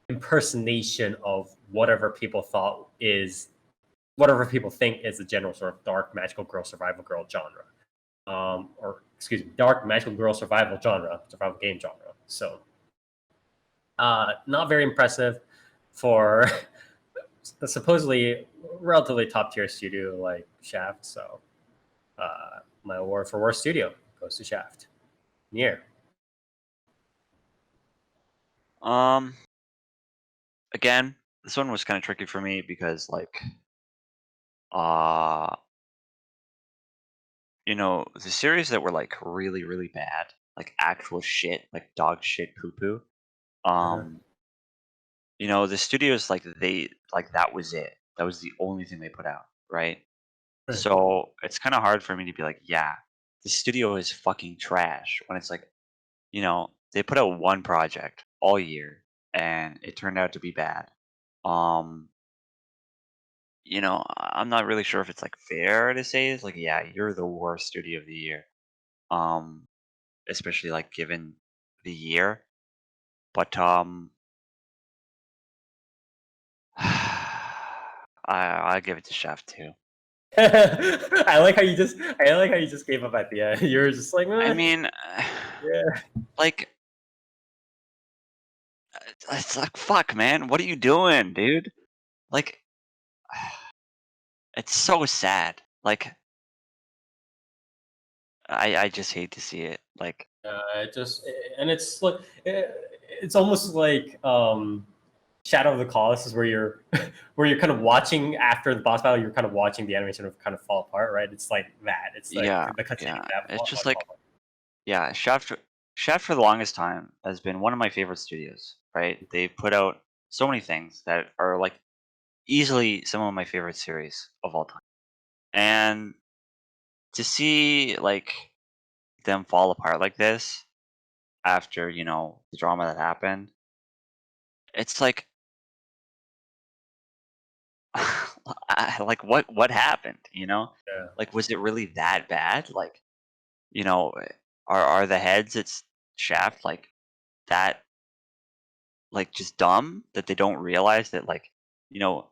S1: impersonation of whatever people think is the general sort of dark magical girl survival girl genre, or excuse me, dark magical girl survival game genre. So, not very impressive for a supposedly relatively top tier studio like Shaft. So, my award for worst studio goes to Shaft. Nier.
S3: Again, this one was kind of tricky for me because, like, the series that were like really, really bad, like actual shit, like dog shit, poo poo. The studios, like, that was it. That was the only thing they put out, right?
S1: Right.
S3: So it's kind of hard for me to be like, yeah, the studio is fucking trash, when it's like, they put out one project all year and it turned out to be bad. I'm not really sure if it's like fair to say it's like, yeah, you're the worst studio of the year. Um, Especially like given the year. But I give it to Chef too.
S1: I like how you just gave up at the end. You were just like,
S3: I mean,
S1: yeah.
S3: like, it's like, fuck, man, what are you doing, dude? Like, it's so sad. Like, I just hate to see it. Like,
S1: It's like, it's almost like Shadow of the Colossus, where you're kind of watching after the boss battle. You're kind of watching the animation of kind of fall apart, right? It's like that. It's like
S3: yeah,
S1: the cutscene.
S3: yeah. It's just like, yeah, Chef for the longest time has been one of my favorite studios, right? They put out so many things that are like easily some of my favorite series of all time. And to see like them fall apart like this after, the drama that happened, it's like, like, what happened,
S1: Yeah.
S3: Like, was it really that bad? Like, you know are the heads it's Shaft like that, like, just dumb that they don't realize that, like, you know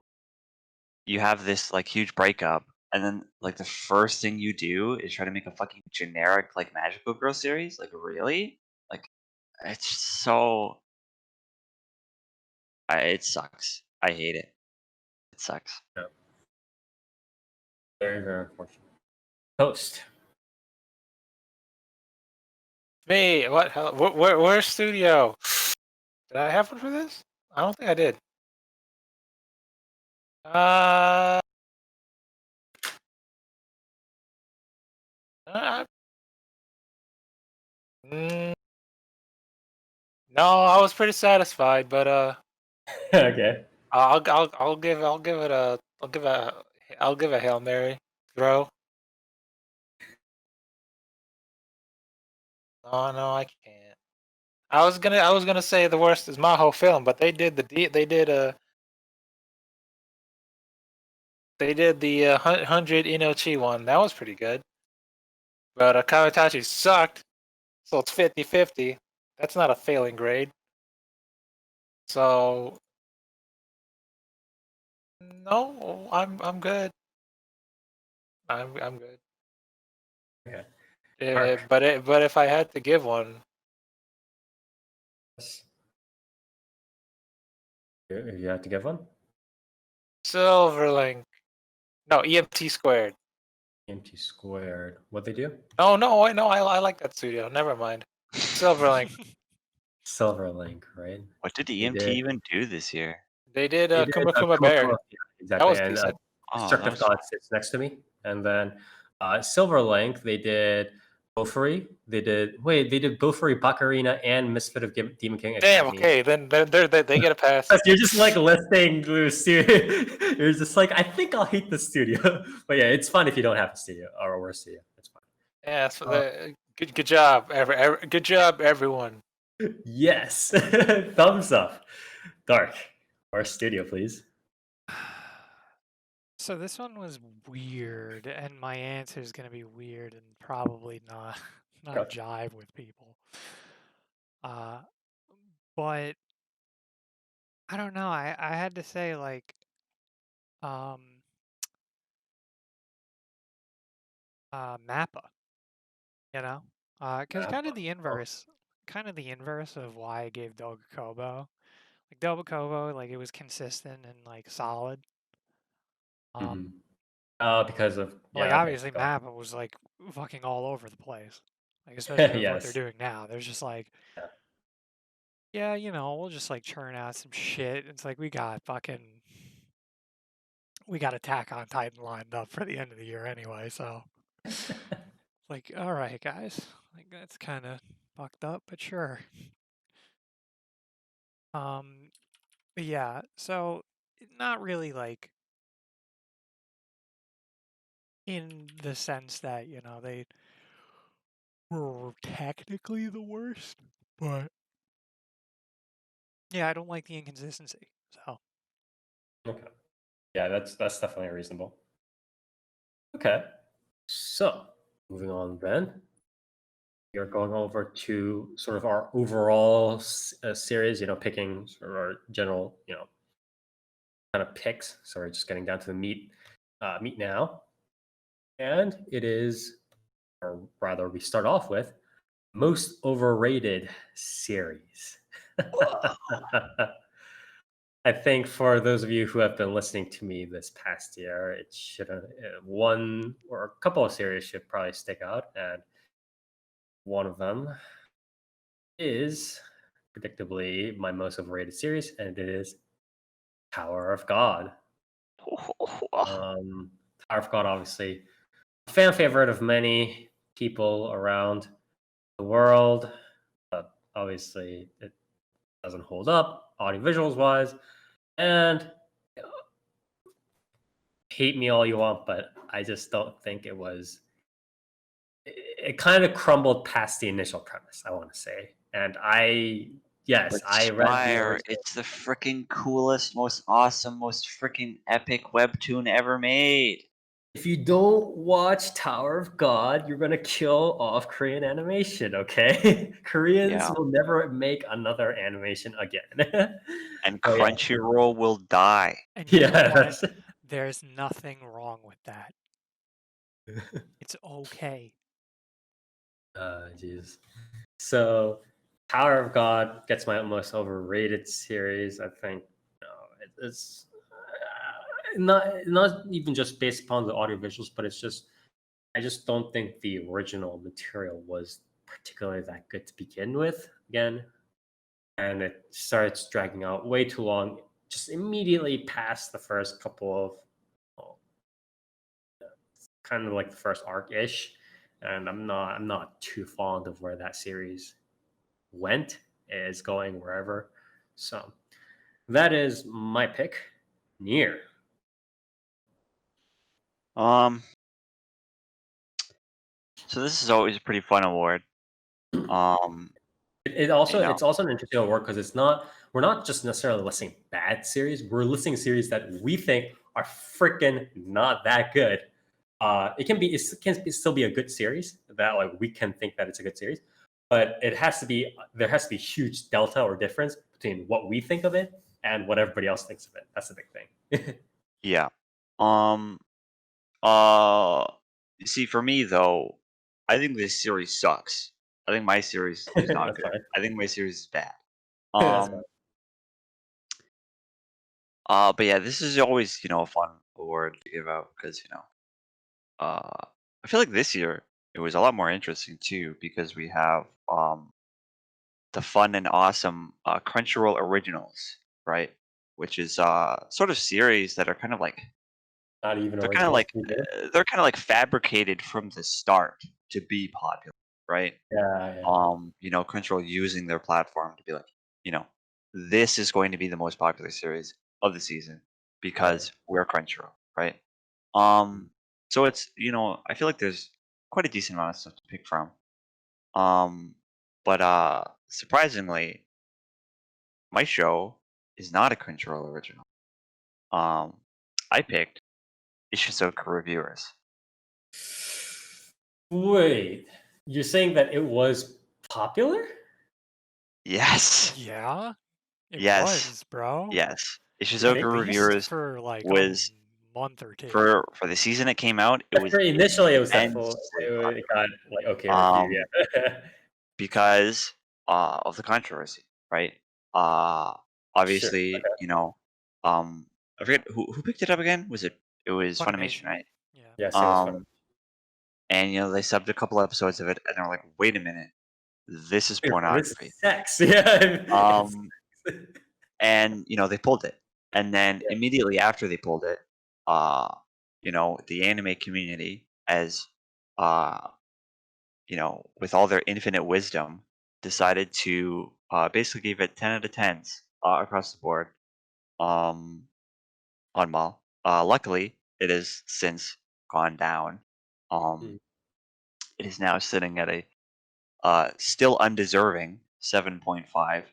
S3: you have this like huge breakup, and then like the first thing you do is try to make a fucking generic like magical girl series? Like, really? Like, it's just so, it sucks. I hate it. It sucks.
S1: Yeah. Very, very unfortunate. Host.
S4: Me, what? Hell, where's studio? Did I have one for this? I don't think I did. Uh, mm, no, I was pretty satisfied, but
S1: Okay.
S4: I'll give a Hail Mary throw. Oh no, I can't. I was gonna say the worst is Maho Film, but they did the 100 Inochi one. That was pretty good. But Kawatachi sucked, so it's 50-50. That's not a failing grade. So no, I'm good. I'm good.
S1: Okay.
S4: But if I had to give one,
S1: You have to give one?
S4: Silverlink. No, EMT squared.
S1: EMT squared. What they do?
S4: Oh no, I like that studio. Never mind. Silverlink.
S1: Silverlink, right?
S3: What did
S1: They
S3: EMT
S1: did.
S3: even do this year?
S4: They did
S1: They did
S4: Kuma
S1: a
S4: Kuma
S1: Kuma
S4: Bear.
S1: Kuma, yeah,
S4: That
S1: exactly.
S4: was
S1: And
S4: decent.
S3: Oh, that
S1: Destructive
S3: was
S1: Thought sits next to me. And then Silverlink, they did Bofuri. They did Bofuri, Bakarina, and Misfit of Demon King
S4: Damn.
S1: Academy.
S4: Okay, then they get a pass.
S1: You're just like listing the studio. You're just like, I think I'll hate the studio. But yeah, it's fun if you don't have a studio or a worse studio. It's fine.
S4: Yeah. So good job, good job, everyone.
S1: Yes. Thumbs up. Dark. Worst studio, please.
S2: So this one was weird, and my answer is going to be weird and probably not
S1: Okay.
S2: jive with people. But I don't know. I had to say like Mappa, you know, because kind of the inverse of why I gave Dogakobo. Like Dogakobo, like it was consistent and like solid.
S1: Because of
S2: Like
S1: okay,
S2: obviously
S1: go on.
S2: Mappa was like fucking all over the place. Like especially with what they're
S1: Yes.
S2: doing now. There's just like
S1: Yeah.
S2: yeah, you know, we'll just like churn out some shit. It's like we got Attack on Titan lined up for the end of the year anyway, so like all right, guys. Like that's kind of fucked up, but sure. But yeah, so not really like in the sense that, you know, they were technically the worst, but yeah, I don't like the inconsistency. So
S1: Okay. Yeah, that's definitely reasonable. Okay. So moving on then. You're going over to sort of our overall series, picking sort of our general, kind of picks. So we're just getting down to the meat now. And it is, or rather, we start off with most overrated series. I think for those of you who have been listening to me this past year, it should have one or a couple of series should probably stick out, and one of them is predictably my most overrated series, and it is Tower of God. Tower of God, obviously, a fan favorite of many people around the world, but obviously it doesn't hold up audiovisuals wise, and hate me all you want, but I just don't think it was. It kind of crumbled past the initial premise, I want to say, and I read the original.
S3: It's the freaking coolest, most awesome, most freaking epic webtoon ever made.
S1: If you don't watch Tower of God, you're gonna kill off Korean animation, okay? Koreans will never make another animation again.
S3: And
S1: Oh, yeah.
S3: Crunchyroll will die.
S2: and you know what?
S1: Yes.
S2: There's nothing wrong with that. It's okay.
S1: Jeez. So, Tower of God gets my most overrated series. I think it's not even just based upon the audio visuals, but it's just I just don't think the original material was particularly that good to begin with. Again, and it starts dragging out way too long. Just immediately past the first couple of, kind of like the first arc ish, and I'm not too fond of where that series went, is going wherever. So that is my pick. Nier.
S3: So this is always a pretty fun award.
S1: It's also an interesting award because we're not just necessarily listing bad series. We're listing series that we think are freaking not that good. It can still be a good series that like we can think that it's a good series, but there has to be huge delta or difference between what we think of it and what everybody else thinks of it. That's the big thing.
S3: Yeah. You see, for me though, I think this series sucks. I think my series is not
S1: That's
S3: good.
S1: fine.
S3: I think my series is bad.
S1: That's fine.
S3: But yeah, this is always a fun award to give out because I feel like this year it was a lot more interesting too because we have the fun and awesome Crunchyroll originals, right? Which is sort of series that are kind of like
S1: Not even
S3: they're kind of
S1: originals.
S3: like they're kind of like fabricated from the start to be popular, right?
S1: Yeah.
S3: Crunchyroll using their platform to be like, you know, this is going to be the most popular series of the season because we're Crunchyroll, right? So it's I feel like there's quite a decent amount of stuff to pick from. But surprisingly, my show is not a Crunchyroll original. I picked Ishizoku Reviewers.
S1: Wait, you're saying that it was popular?
S3: Yes.
S2: Yeah, it
S3: Yes.
S2: was, bro.
S3: Yes.
S2: At
S3: Ishizoku
S2: least
S3: Reviewers
S2: for like
S3: was
S2: a month or two.
S3: for the season it came out, it was
S1: Initially, it was that full.
S3: immensely
S1: It got like okay
S3: Um,
S1: review. Yeah.
S3: because of the controversy, right? Obviously, I forget who picked it up again. It was Funimation, right?
S2: Yeah.
S1: Yes, it was fun.
S3: And they subbed a couple episodes of it, and they're like, "Wait a minute, this is
S1: This
S3: pornography."
S1: sex, yeah.
S3: And they pulled it, and then immediately after they pulled it, the anime community, as with all their infinite wisdom, decided to basically give it 10 out of 10s across the board on Mal. Luckily, it has since gone down. It is now sitting at a still undeserving 7.5.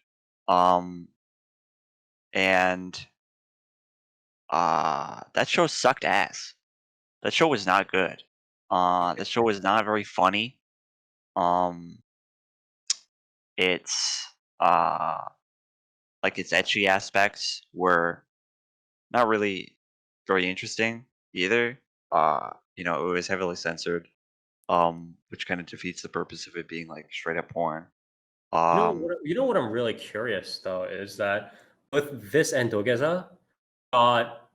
S3: And that show sucked ass. That show was not good. That show was not very funny. It's like its ecchi aspects were not really very interesting either. It was heavily censored, which kind of defeats the purpose of it being like straight up porn.
S1: You know what I'm really curious though is that with this Endogeza got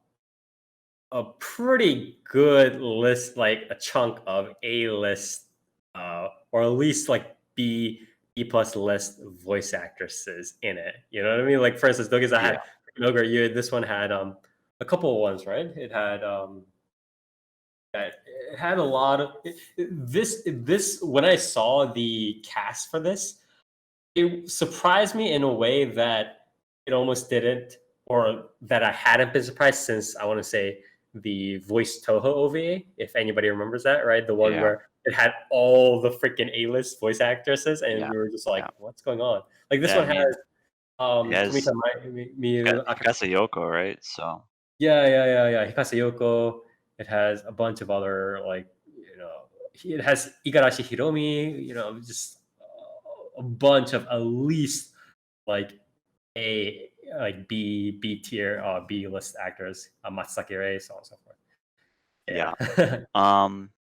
S1: a pretty good list, like a chunk of A list, or at least like B plus list voice actresses in it. You know what I mean? Like for instance, Dogeza had Ogre. This one had a couple of ones, right? It had it had a lot of this when I saw the cast for this, it surprised me in a way that it almost didn't, or that I hadn't been surprised since I want to say the Voice Toho OVA, if anybody remembers that, right? The one where it had all the freaking A-list voice actresses, and we were just like, "What's going on?" Like this one has Tomita Miyu,
S3: Akasa Yoko, right? So
S1: yeah, Hikase Yoko. It has a bunch of other it has Igarashi Hiromi. Just a bunch of at least like B tier B list actors, Matsaki Rei, so on and so forth.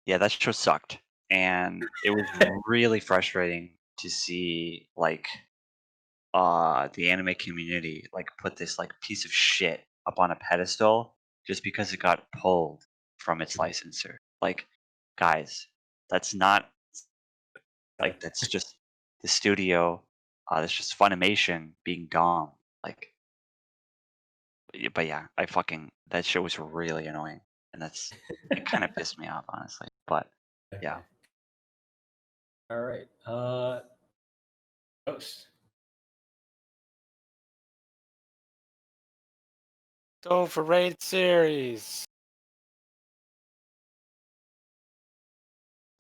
S3: Yeah, that show sucked, and it was really frustrating to see like the anime community like put this like piece of shit up on a pedestal just because it got pulled from its licensor. Like, guys, that's not like that's just the studio. That's just Funimation being dumb. Like, but yeah, that show was really annoying, and it kind of pissed me off honestly. But yeah.
S1: All right. Ghost.
S4: Overrated series.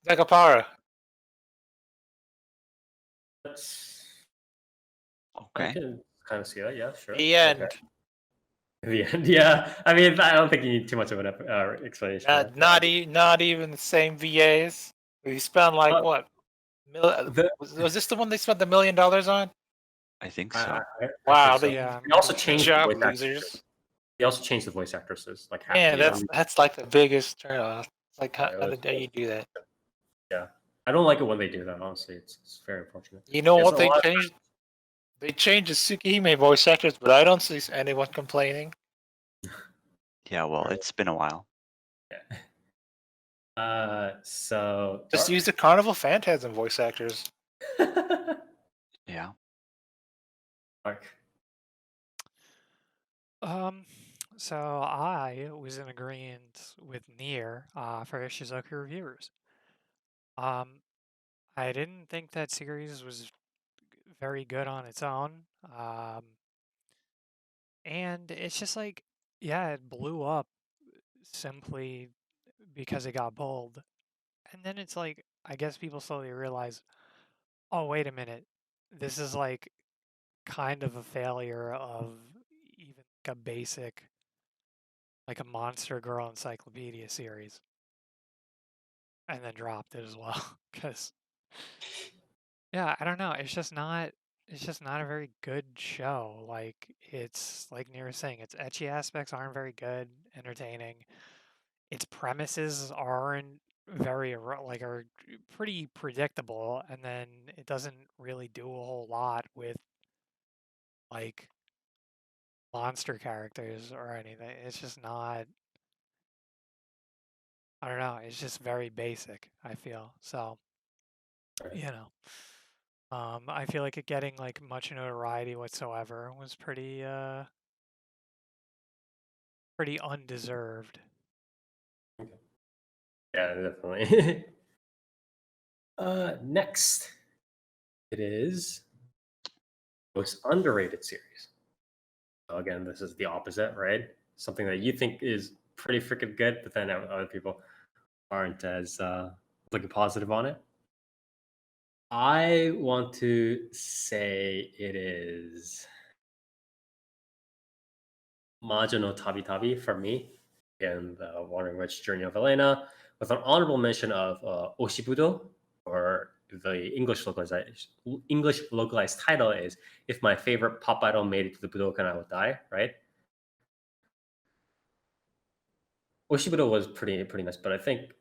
S4: Zakapara.
S1: I
S3: Okay.
S1: can kind of see that. Yeah, sure.
S4: The end.
S1: Okay. The end. Yeah. I mean, I don't think you need too much of an explanation.
S4: Not even the same VAs. We spent like what Was this the one they spent $1 million on?
S3: I think
S1: I,
S3: so.
S1: I, I
S4: Wow,
S1: think so.
S4: they
S2: Yeah,
S1: They also
S2: I'm
S1: changed
S2: sure.
S1: the
S4: job
S1: voice actors.
S4: losers.
S1: They also changed the voice actresses like half
S4: Man,
S1: the year.
S4: that's like the biggest turnoff. It's like
S1: Yeah, it
S4: how
S1: was-
S4: the day you do that.
S1: yeah. I don't like it when they do that. Honestly, it's very unfortunate.
S4: You know
S1: There's
S4: what
S1: a
S4: they
S1: lot of-
S4: changed? They changed the Tsukihime voice actors, but I don't see anyone complaining.
S3: Yeah, well,
S1: Right.
S3: it's been a while.
S1: So
S4: Just use the Carnival Phantasm voice actors.
S3: Yeah.
S1: Mark.
S2: So I was in agreement with Nier for Ishizuka Reviewers. I didn't think that series was very good on its own. And it's just like, yeah, it blew up simply because it got pulled. And then it's like, I guess people slowly realize, oh, wait a minute. This is like kind of a failure of even like a basic, like a Monster Girl Encyclopedia series. And then dropped it as well. Because, yeah, I don't know. It's just not a very good show. Like, it's like Near was saying, its ecchi aspects aren't very good, entertaining. Its premises aren't are pretty predictable, and then it doesn't really do a whole lot with like monster characters or anything. It's just not. I don't know. It's just very basic, I feel. So, you know, I feel like it getting like much notoriety whatsoever was pretty undeserved.
S1: Yeah, definitely. Next, it is most underrated series. So again, this is the opposite, right? Something that you think is pretty freaking good, but then other people aren't as looking positive on it. I want to say it is Majo no Tabi Tabi for me, and the Wandering Witch Journey of Elena, with an honorable mention of Oshibudo, or the English localized title is "If My Favorite Pop Idol Made It to the Budokan, I Would Die." Right? Oshibudo was pretty nice, but I think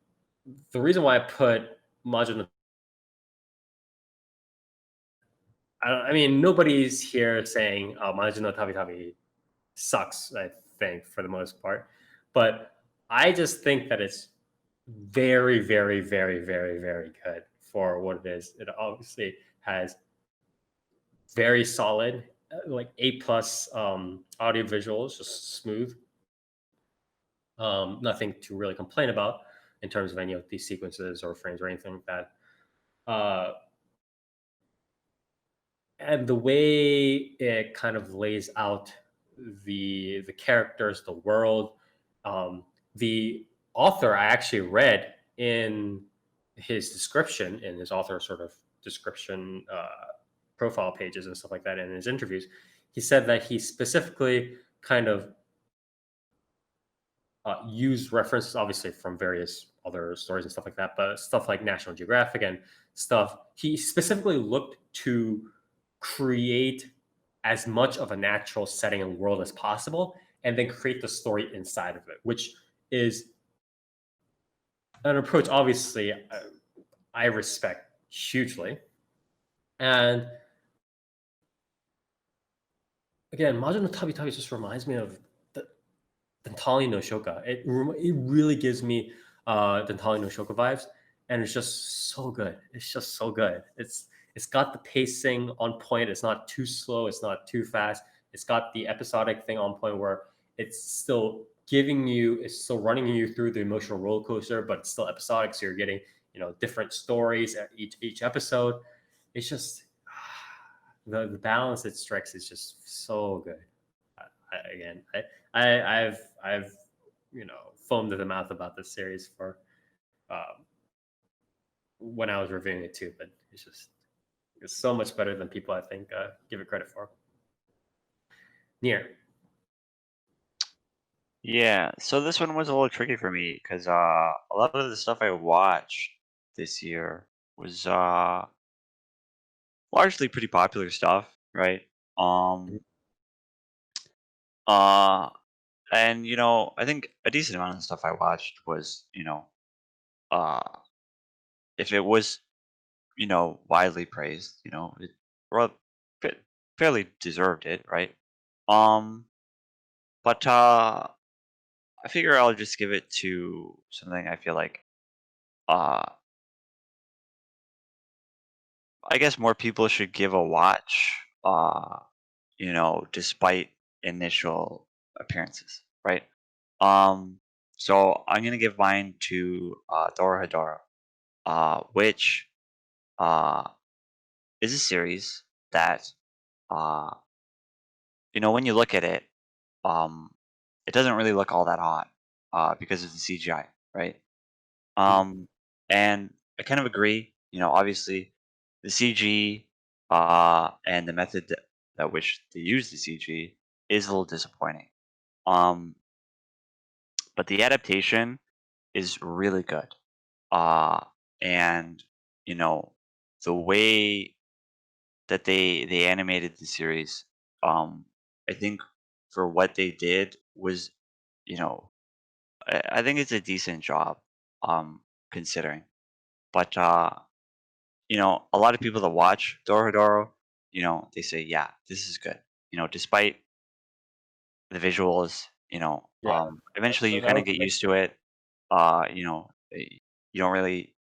S1: the reason why I put Majo no I mean, nobody's here saying Majo no Tabi Tabi sucks, I think, for the most part. But I just think that it's very, very, very, very, very good for what it is. It obviously has very solid, like A+ audio visuals, just smooth. Nothing to really complain about in terms of any of these sequences or frames or anything like that. And the way it kind of lays out the characters, the world, the author I actually read in his description, in his author sort of description profile pages and stuff like that, and in his interviews, he said that he specifically kind of used references, obviously from various other stories and stuff like that, but stuff like National Geographic and stuff. He specifically looked to create as much of a natural setting and world as possible, and then create the story inside of it, which is an approach obviously I respect hugely. And again, Majo no Tabi Tabi just reminds me of the Dentali no Shoka. It really gives me Dentali no Shoka vibes, and it's just so good. It's just so good. It's got the pacing on point. It's not too slow. It's not too fast. It's got the episodic thing on point where it's still it's still running you through the emotional roller coaster, but it's still episodic. So you're getting different stories at each episode. It's just the balance it strikes is just so good. I've foamed at the mouth about this series for when I was reviewing it too, but it's so much better than people I think give it credit for. Nier.
S3: Yeah, so this one was a little tricky for me because a lot of the stuff I watched this year was largely pretty popular stuff, right?
S1: Mhm.
S3: Uh, and I think a decent amount of the stuff I watched was, uh, if it was, widely praised, it well, fa- fairly deserved it, right? Um, but I figure I'll just give it to something I feel like, uh, I guess more people should give a watch. Despite initial appearances, right? Um, so I'm gonna give mine to Dorohedoro, which uh is a series that uh when you look at it, um, it doesn't really look all that hot because of the CGI, right?
S1: Mhm.
S3: Um, and I kind of agree. Obviously, the CG and the method that which they use the CG is a little disappointing. Um, but the adaptation is really good. Uh, and you know the way that they animated the series, I think for what they did was, you know, I think it's a decent job, considering. But a lot of people that watch Dorohedoro, they say, yeah, this is good. Despite the visuals,
S1: Yeah.
S3: eventually you
S1: That
S3: kind of
S1: was
S3: get
S1: like,
S3: used to it. You don't really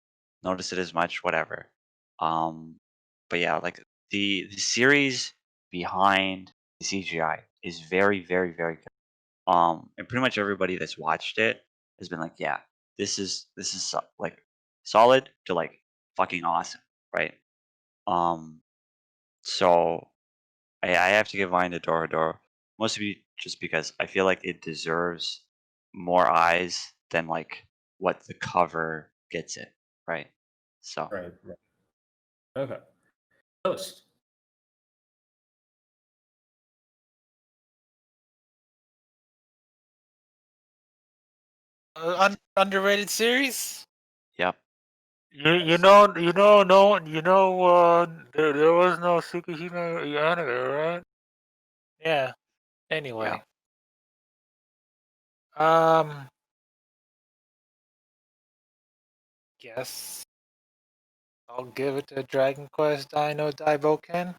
S3: notice it as much, whatever. Um, but yeah, like the series behind the CGI is very, very, very good. And pretty much everybody that's watched it has been like, yeah, this is like solid to like fucking awesome, right? Um, so I have to give mine to Dorohedoro, mostly just because I feel like it deserves more eyes than like what the cover gets it, right? So
S1: right, right. Okay. Toast.
S4: Underrated series.
S3: yep,
S4: You
S1: Yes.
S4: know you know no you know there was no Tsukihime anime, right? Yeah.
S3: yeah.
S4: Anyway, um, guess I'll give it to Dragon Quest Dino Daiboken.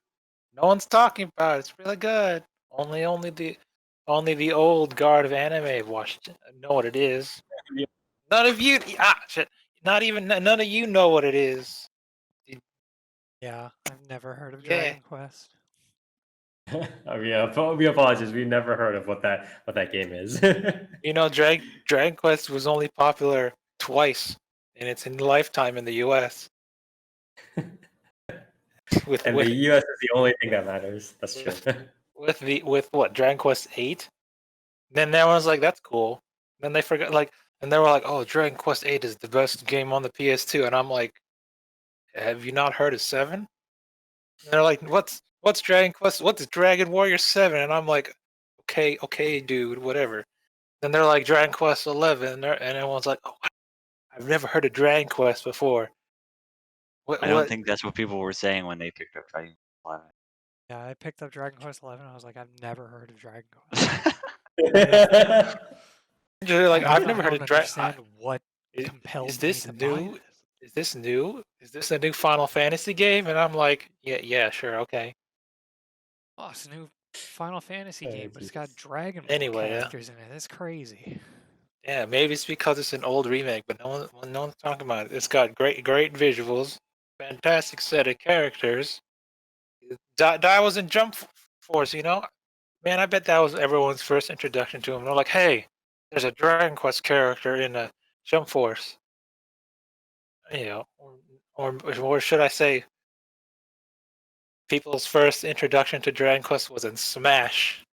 S4: No one's talking about it. It's really good. Only the old guard of anime watched it, know what it is.
S1: Yeah.
S4: None of you shit. Not even none of you know what it is.
S2: Yeah, I've never heard of
S4: Yeah.
S2: Dragon Quest.
S1: We apologize. We never heard of what that game is.
S4: Dragon Quest was only popular twice in its lifetime in the U.S. with
S1: And the
S4: with
S1: US is the only thing that matters. That's true.
S4: with with what Dragon Quest 8. Then everyone's like, "That's cool." Then they forgot and they were like, "Oh, Dragon Quest 8 is the best game on the PS2," and I'm like, "Have you not heard of 7?" And they're like, "What's Dragon Quest? What's Dragon Warrior 7?" And I'm like, "Okay, dude, whatever." Then they're like Dragon Quest 11, and everyone's like, "Oh, I've never heard of Dragon Quest before." What?
S3: I don't
S4: What?
S3: think that's what people were saying when they picked up Dragon Quest
S2: Yeah, I picked up Dragon Quest 11. I was like, I've never heard of Dragon Quest.
S3: 11.
S4: They're like,
S2: I
S4: "I've
S2: don't
S4: never heard of Dragon."
S2: understand what
S4: Is
S2: compelled me
S4: this
S2: to buy
S4: new?
S2: this.
S4: Is this new? Is this a new Final Fantasy game? And I'm like, yeah, sure, okay.
S2: Oh, it's a new Final Fantasy
S1: Oh,
S2: game, but it's got
S1: Jesus.
S2: Dragon Ball
S4: Anyway,
S2: characters in it. That's crazy.
S4: yeah, maybe it's because it's an old remake, but no one's talking about it. It's got great visuals, fantastic set of characters. Dai was in Jump Force, Man, I bet that was everyone's first introduction to him. They're like, hey, there's a Dragon Quest character in a Jump Force. Or should I say, people's first introduction to Dragon Quest was in Smash.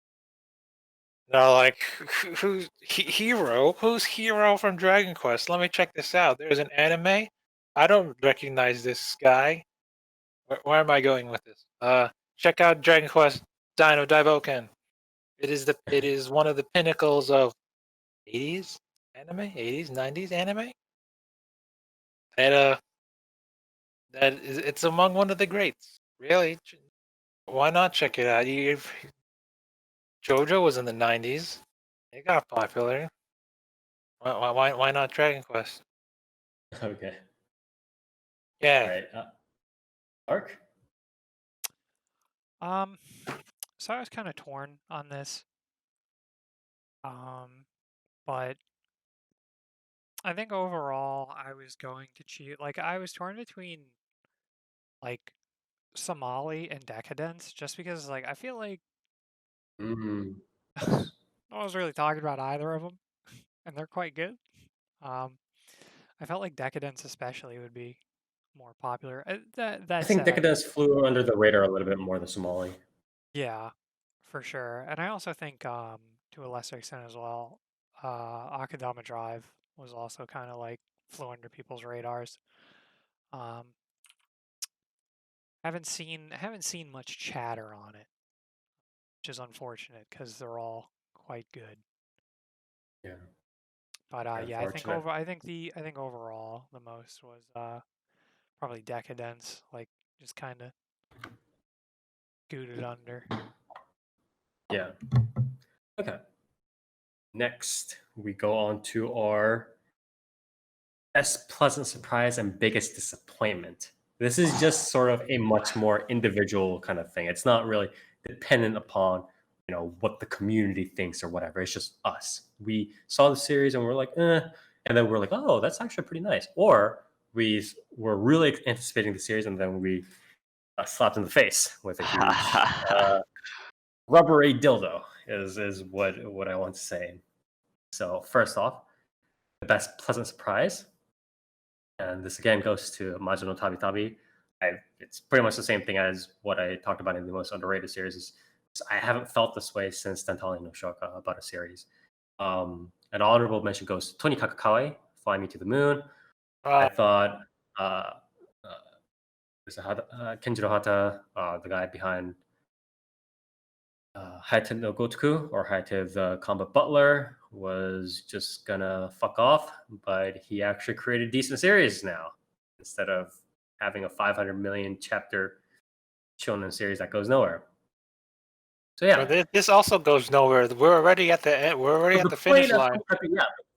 S4: They're like, who's Hero? Who's Hero from Dragon Quest? Let me check this out. There's an anime. I don't recognize this guy. Where am I going with this? Check out Dragon Quest Dino Daiboken. It is one of the pinnacles of 80s anime, 80s, 90s anime. That it's among one of the greats. Really? Why not check it out? JoJo was in the 90s. It got popular. Why not Dragon Quest?
S1: Okay.
S4: Yeah.
S1: All right. Mark?
S2: So I was kind of torn on this. But I think overall I was going to choose, like, I was torn between like Somali and Decadence, just because like I feel like
S1: Mm.
S2: no one's really talking about either of them, and they're quite good. I felt like Decadence especially would be more popular.
S1: I
S2: That
S1: think
S2: said,
S1: Decadence flew under the radar a little bit more than Somali.
S2: yeah, for sure. And I also think to a lesser extent as well, Akadama Drive was also kind of like flew under people's radars. Um, haven't seen much chatter on it, which is unfortunate because they're all quite good.
S1: Yeah.
S2: But yeah,
S1: Unfortunate.
S2: I think overall the most was probably Decadence, like just kind of scooted under.
S1: Yeah. Okay. Next, we go on to our best pleasant surprise and biggest disappointment. This is just sort of a much more individual kind of thing. It's not really dependent upon, what the community thinks or whatever. It's just us. We saw the series and we're like, and then we're like, oh, that's actually pretty nice. Or we were really anticipating the series and then we slapped in the face with a huge rubbery dildo. Is what I want to say. So first off, the best pleasant surprise, and this again goes to Majin no Tabi Tabi. It's pretty much the same thing as what I talked about in the most underrated series. I haven't felt this way since Tantali no Shoka about a series. An honorable mention goes to Toni Kakakawa, Fly Me to the Moon. I thought Kenjiro Hata, the guy behind Hayate no Gotoku, or Hayate the Combat Butler, was just gonna fuck off, but he actually created a decent series now instead of having a 500 million chapter shonen series that goes nowhere. So yeah,
S4: But this also goes nowhere. We're already at the end. We're already at the finish line.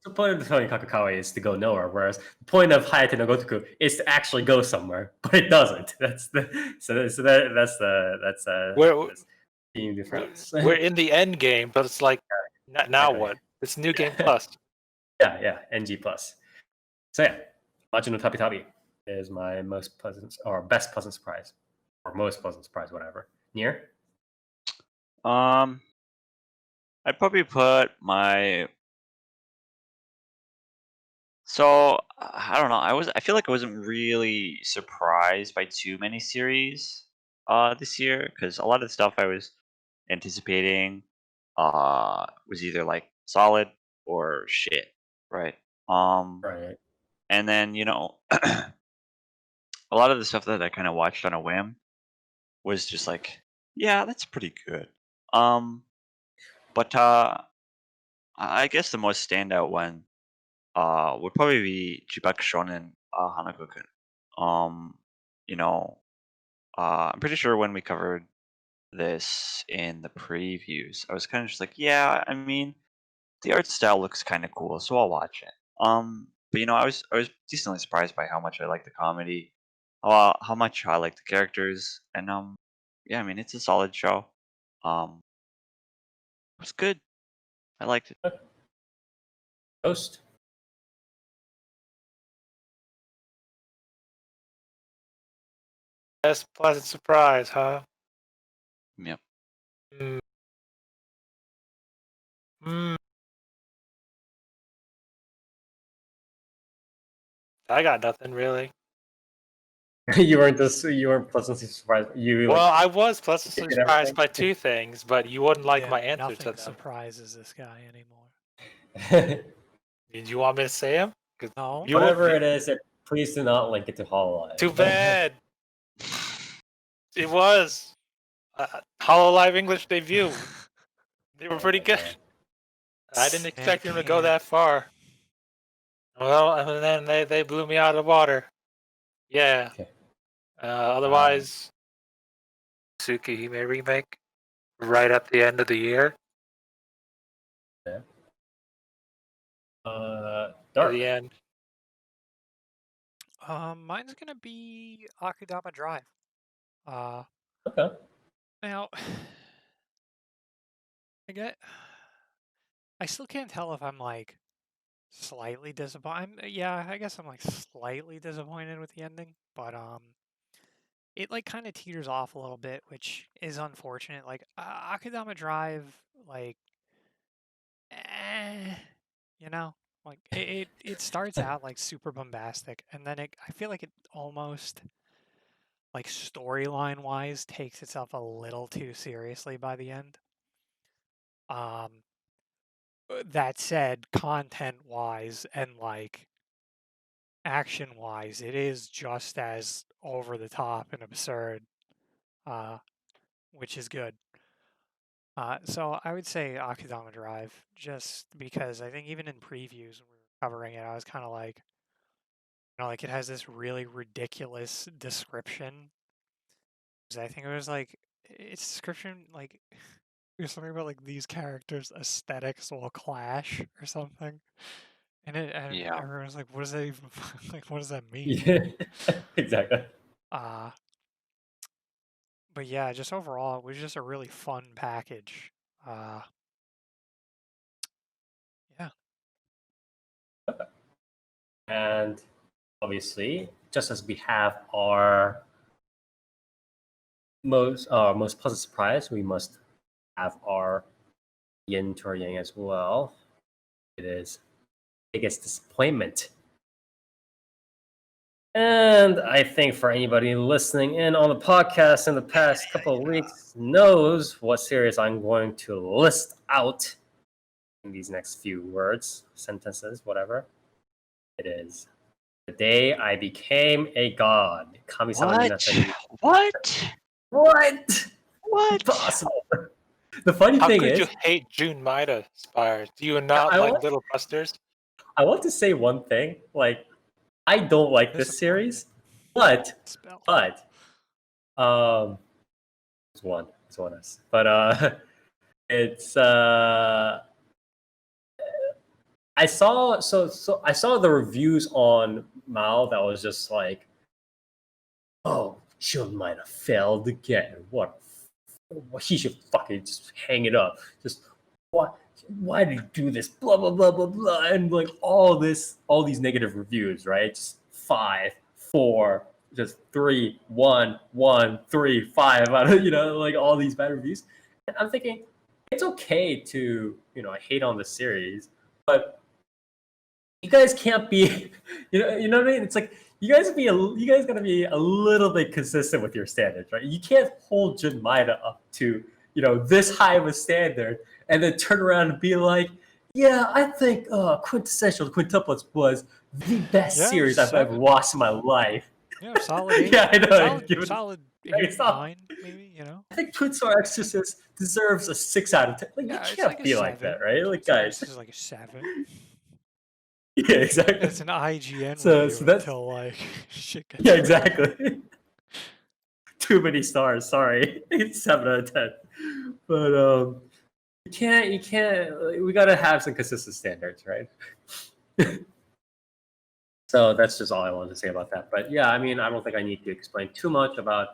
S1: The point of Tony Kakakawa is to go nowhere, whereas the point of Hayate no Gotoku is to actually go somewhere, but it doesn't. That's the team difference.
S4: We're in the end game, but it's like now
S1: Exactly.
S4: what? It's New Game Plus.
S1: Yeah, NG plus. So yeah, Majin no Tabi Tabi is my most pleasant or best pleasant surprise, or most pleasant surprise, whatever. Near?
S3: I'd probably put my. So I don't know. I feel like I wasn't really surprised by too many series this year, because a lot of the stuff I was anticipating was either like solid or shit, right?
S1: Right.
S3: And then a lot of the stuff that I kind of watched on a whim was just like, yeah, that's pretty good. But I guess the most standout one would probably be Chibaku Shonen Hanako-kun. You know, I'm pretty sure when we covered this in the previews, I was kind of just like, yeah, I mean, the art style looks kind of cool, so I'll watch it. But I was decently surprised by how much I like the comedy, how much I like the characters, and yeah, I mean, it's a solid show. It was good. I liked it.
S1: Ghost.
S4: Best pleasant surprise, huh?
S3: Yep.
S4: Mm. Mm. I got nothing really.
S1: You weren't pleasantly surprised.
S4: Well, I was pleasantly
S1: did
S4: surprised by
S1: everything?
S4: two things, but you wouldn't like
S2: Yeah,
S4: my answer
S2: nothing
S4: to them.
S2: surprises this guy anymore.
S4: Did you want me to say them?
S2: No.
S1: Whatever it is, please do not link it to Hololive.
S4: Too bad. It was Hololive English debut. They were pretty good. I didn't expect them to go that far. Well, and then they blew me out of the water. Yeah.
S1: Okay.
S4: Otherwise, Tsukihime remake right at the end of the year.
S1: Dark.
S4: At the end.
S2: Mine's gonna be Akudama Drive.
S1: Okay.
S2: Now, I still can't tell if I'm like slightly disappointed. Yeah, I guess I'm like slightly disappointed with the ending, but it like kind of teeters off a little bit, which is unfortunate. Like Akudama Drive, like, eh, you know, like it starts out like super bombastic, and then I feel like it almost like storyline wise takes itself a little too seriously by the end. That said, content wise and like action wise, it is just as over the top and absurd, which is good. So I would say Akudama Drive, just because I think even in previews when we were covering it, I was kind of like, like it has this really ridiculous description. I think it was like its description, like it was something about like these characters' aesthetics will clash or something, and
S3: Yeah.
S2: everyone's like, what does that even like? What does that mean?
S1: Yeah, exactly.
S2: But yeah, just overall, it was just a really fun package. Yeah.
S1: And obviously, just as we have our most pleasant surprise, we must have our yin to our yang as well. It is biggest disappointment. And I think for anybody listening in on the podcast in the past couple of weeks knows what series I'm going to list out in these next few words, sentences, whatever. It is The Day I Became a God. Kami-sama ni
S3: What?
S1: Natari.
S3: What?
S1: What?
S3: What?
S1: Impossible. The funny
S4: How
S1: thing
S4: could
S1: is,
S4: you hate June Maida, Spire? Do you not
S1: I
S4: like
S1: want-
S4: Little Busters?
S1: I want to say one thing. Like, I don't like this series, but
S2: Spell.
S1: it's one. It's one us. But it's I saw I saw the reviews on Mao that was just like, oh, Jun might have failed again. He should fucking just hang it up. Just what? Why did he do this? Blah blah blah blah blah, and like all these negative reviews, right? Just 5, 4, just 3, 1, 1, 3, 5. Like all these bad reviews. And I'm thinking, it's okay to hate on the series, but you guys can't be, you know what I mean? It's like you guys gotta be a little bit consistent with your standards, right? You can't hold Jun Maida up to this high of a standard and then turn around and be like, yeah, I think Quintessential Quintuplets was the best series I've ever watched in my life.
S2: Yeah, solid 8.
S1: Yeah, I know.
S2: Solid 8, 9, maybe.
S1: I think Twin Star Exorcist deserves a 6 out of 10. Like,
S2: Yeah,
S1: you
S2: it's
S1: can't
S2: like a
S1: be like
S2: 7.
S1: that, right? Like,
S2: Sorry,
S1: guys.
S2: this is like a 7.
S1: Yeah, exactly.
S2: It's an IGN
S1: So
S2: review
S1: that's
S2: until like shit gets
S1: yeah, exactly. Too many stars. Sorry, it's 7 out of 10. But you can't. We gotta have some consistent standards, right? So that's just all I wanted to say about that. But yeah, I mean, I don't think I need to explain too much about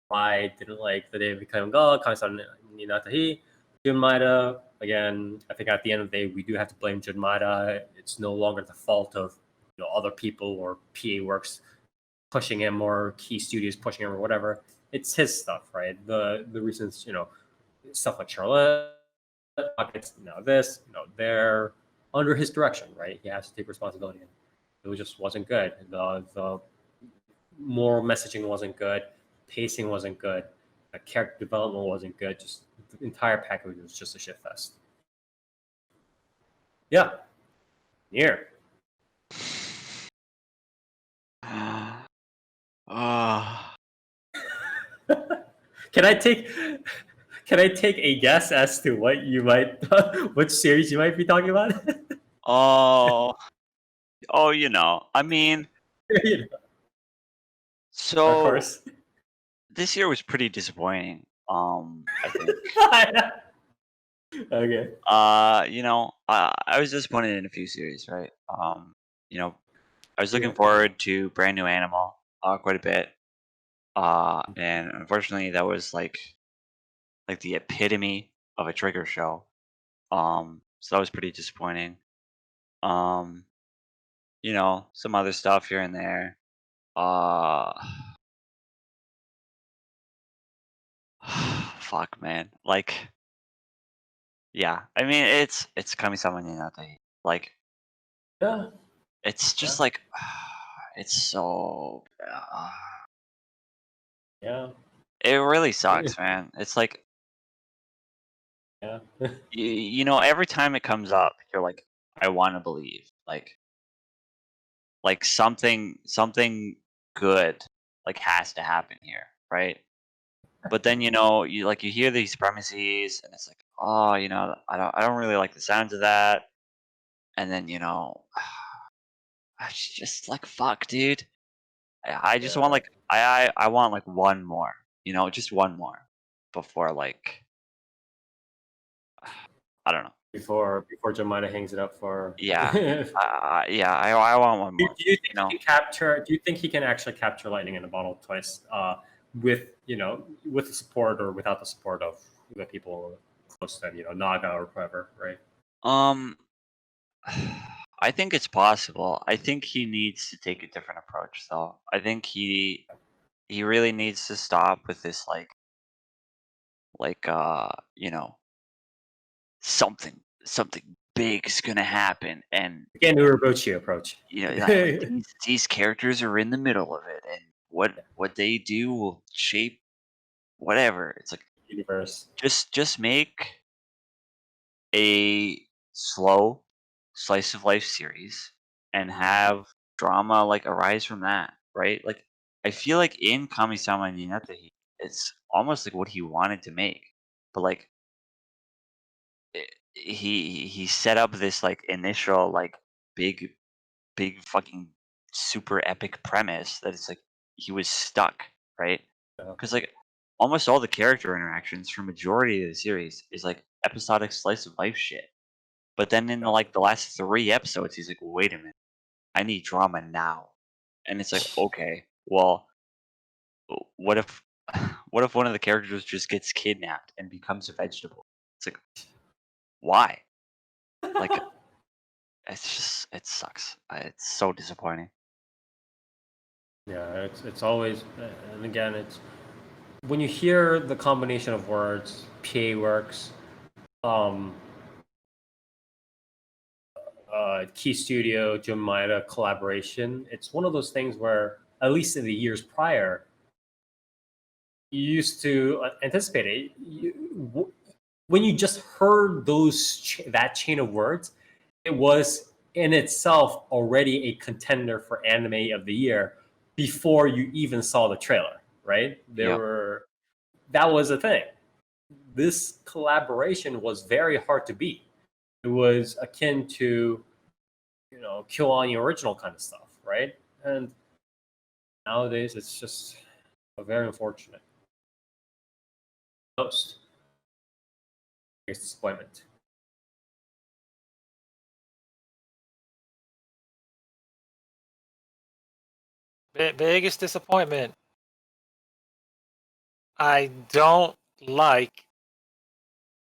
S1: why I didn't like The Day I Became God, Kami-sama ni Natahi, Jun Maida. Again, I think at the end of the day, we do have to blame Jun Maida. It's no longer the fault of other people or PA Works pushing him or key studios pushing him or whatever. It's his stuff, right? The reasons, stuff like Charlotte, this, they're under his direction, right? He has to take responsibility. It just wasn't good. The moral messaging wasn't good. Pacing wasn't good. Character development wasn't good. Just the entire package was just a shit fest. Yeah. Here. Can I take a guess as to what you might which series you might be talking about?
S3: I mean,
S1: Of
S3: so
S1: course.
S3: this year was pretty disappointing. I think.
S1: Okay.
S3: I was disappointed in a few series, right? I was looking
S1: Yeah.
S3: forward to brand new Animal quite a bit. And unfortunately, that was like the epitome of a trigger show. So that was pretty disappointing. Um, some other stuff here and there. Uh, fuck, man. Like, yeah. I mean, it's Kami-sama ni Natai. Like,
S1: Yeah.
S3: it's just
S1: Yeah.
S3: like, it's so.
S1: Yeah.
S3: It really sucks, man. It's like,
S1: Yeah.
S3: every time it comes up, you're like, I want to believe, like something good, like has to happen here, right? But then you hear these premises, and it's like, oh, I don't really like the sounds of that, and then it's just like, fuck, dude. I just want
S1: Yeah.
S3: like I want like one more, just one more before like I don't know.
S1: Before Jemima hangs it up for.
S3: Yeah,
S1: do,
S3: yeah. I want one
S1: do
S3: more.
S1: you think he can capture? Do you think he can actually capture lightning in a bottle twice? With with the support or without the support of the people close to him, Naga or whoever, right?
S3: Um, I think it's possible. I think he needs to take a different approach, though. I think he really needs to stop with this like something big is gonna happen, and
S1: Again, Urobuchi approach.
S3: these characters are in the middle of it, and what they do will shape whatever. It's like,
S1: Universe.
S3: just make a slow slice of life series and have drama like arise from that, right? Like, I feel like in Kami-sama Ninata, it's almost like what he wanted to make, but like he set up this like initial like big fucking super epic premise that it's like he was stuck, right?
S1: Yeah.
S3: Because like almost all the character interactions for majority of the series is like episodic slice of life shit. But then in the last 3 episodes, he's like, "Wait a minute, I need drama now," and it's like, okay, well, what if what if one of the characters just gets kidnapped and becomes a vegetable? It's like, why? Like, it sucks. It's so disappointing.
S1: Yeah, it's always, and again, it's when you hear the combination of words, PA works, um, Key Studio, Jemima collaboration. It's one of those things where, at least in the years prior, you used to anticipate it. When you just heard that chain of words, it was in itself already a contender for anime of the year before you even saw the trailer, right?
S3: Yep.
S1: That was a thing. This collaboration was very hard to beat. It was akin to, Kill on the original kind of stuff, right? And nowadays, it's just a very unfortunate most biggest disappointment.
S4: Biggest disappointment. I don't like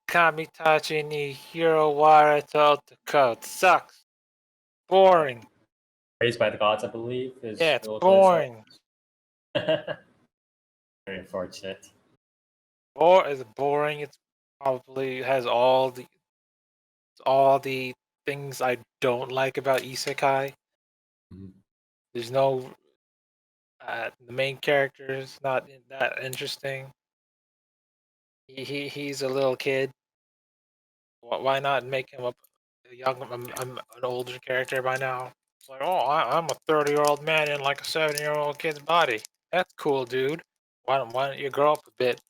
S4: Kamitachi ni Hirawara Totoko. It sucks. Boring.
S1: Raised by the Gods, I believe, is
S4: Yeah, it's
S1: the ultimate
S4: boring.
S1: Very unfortunate.
S4: It's boring. It's probably has all the things I don't like about isekai.
S1: Mhm.
S4: There's no the main character is not that interesting. He's a little kid. Why not make him a young, an older character by now? It's like, oh, I'm a 30-year-old man in like a 7-year-old kid's body. That's cool, dude. Why don't you grow up a bit?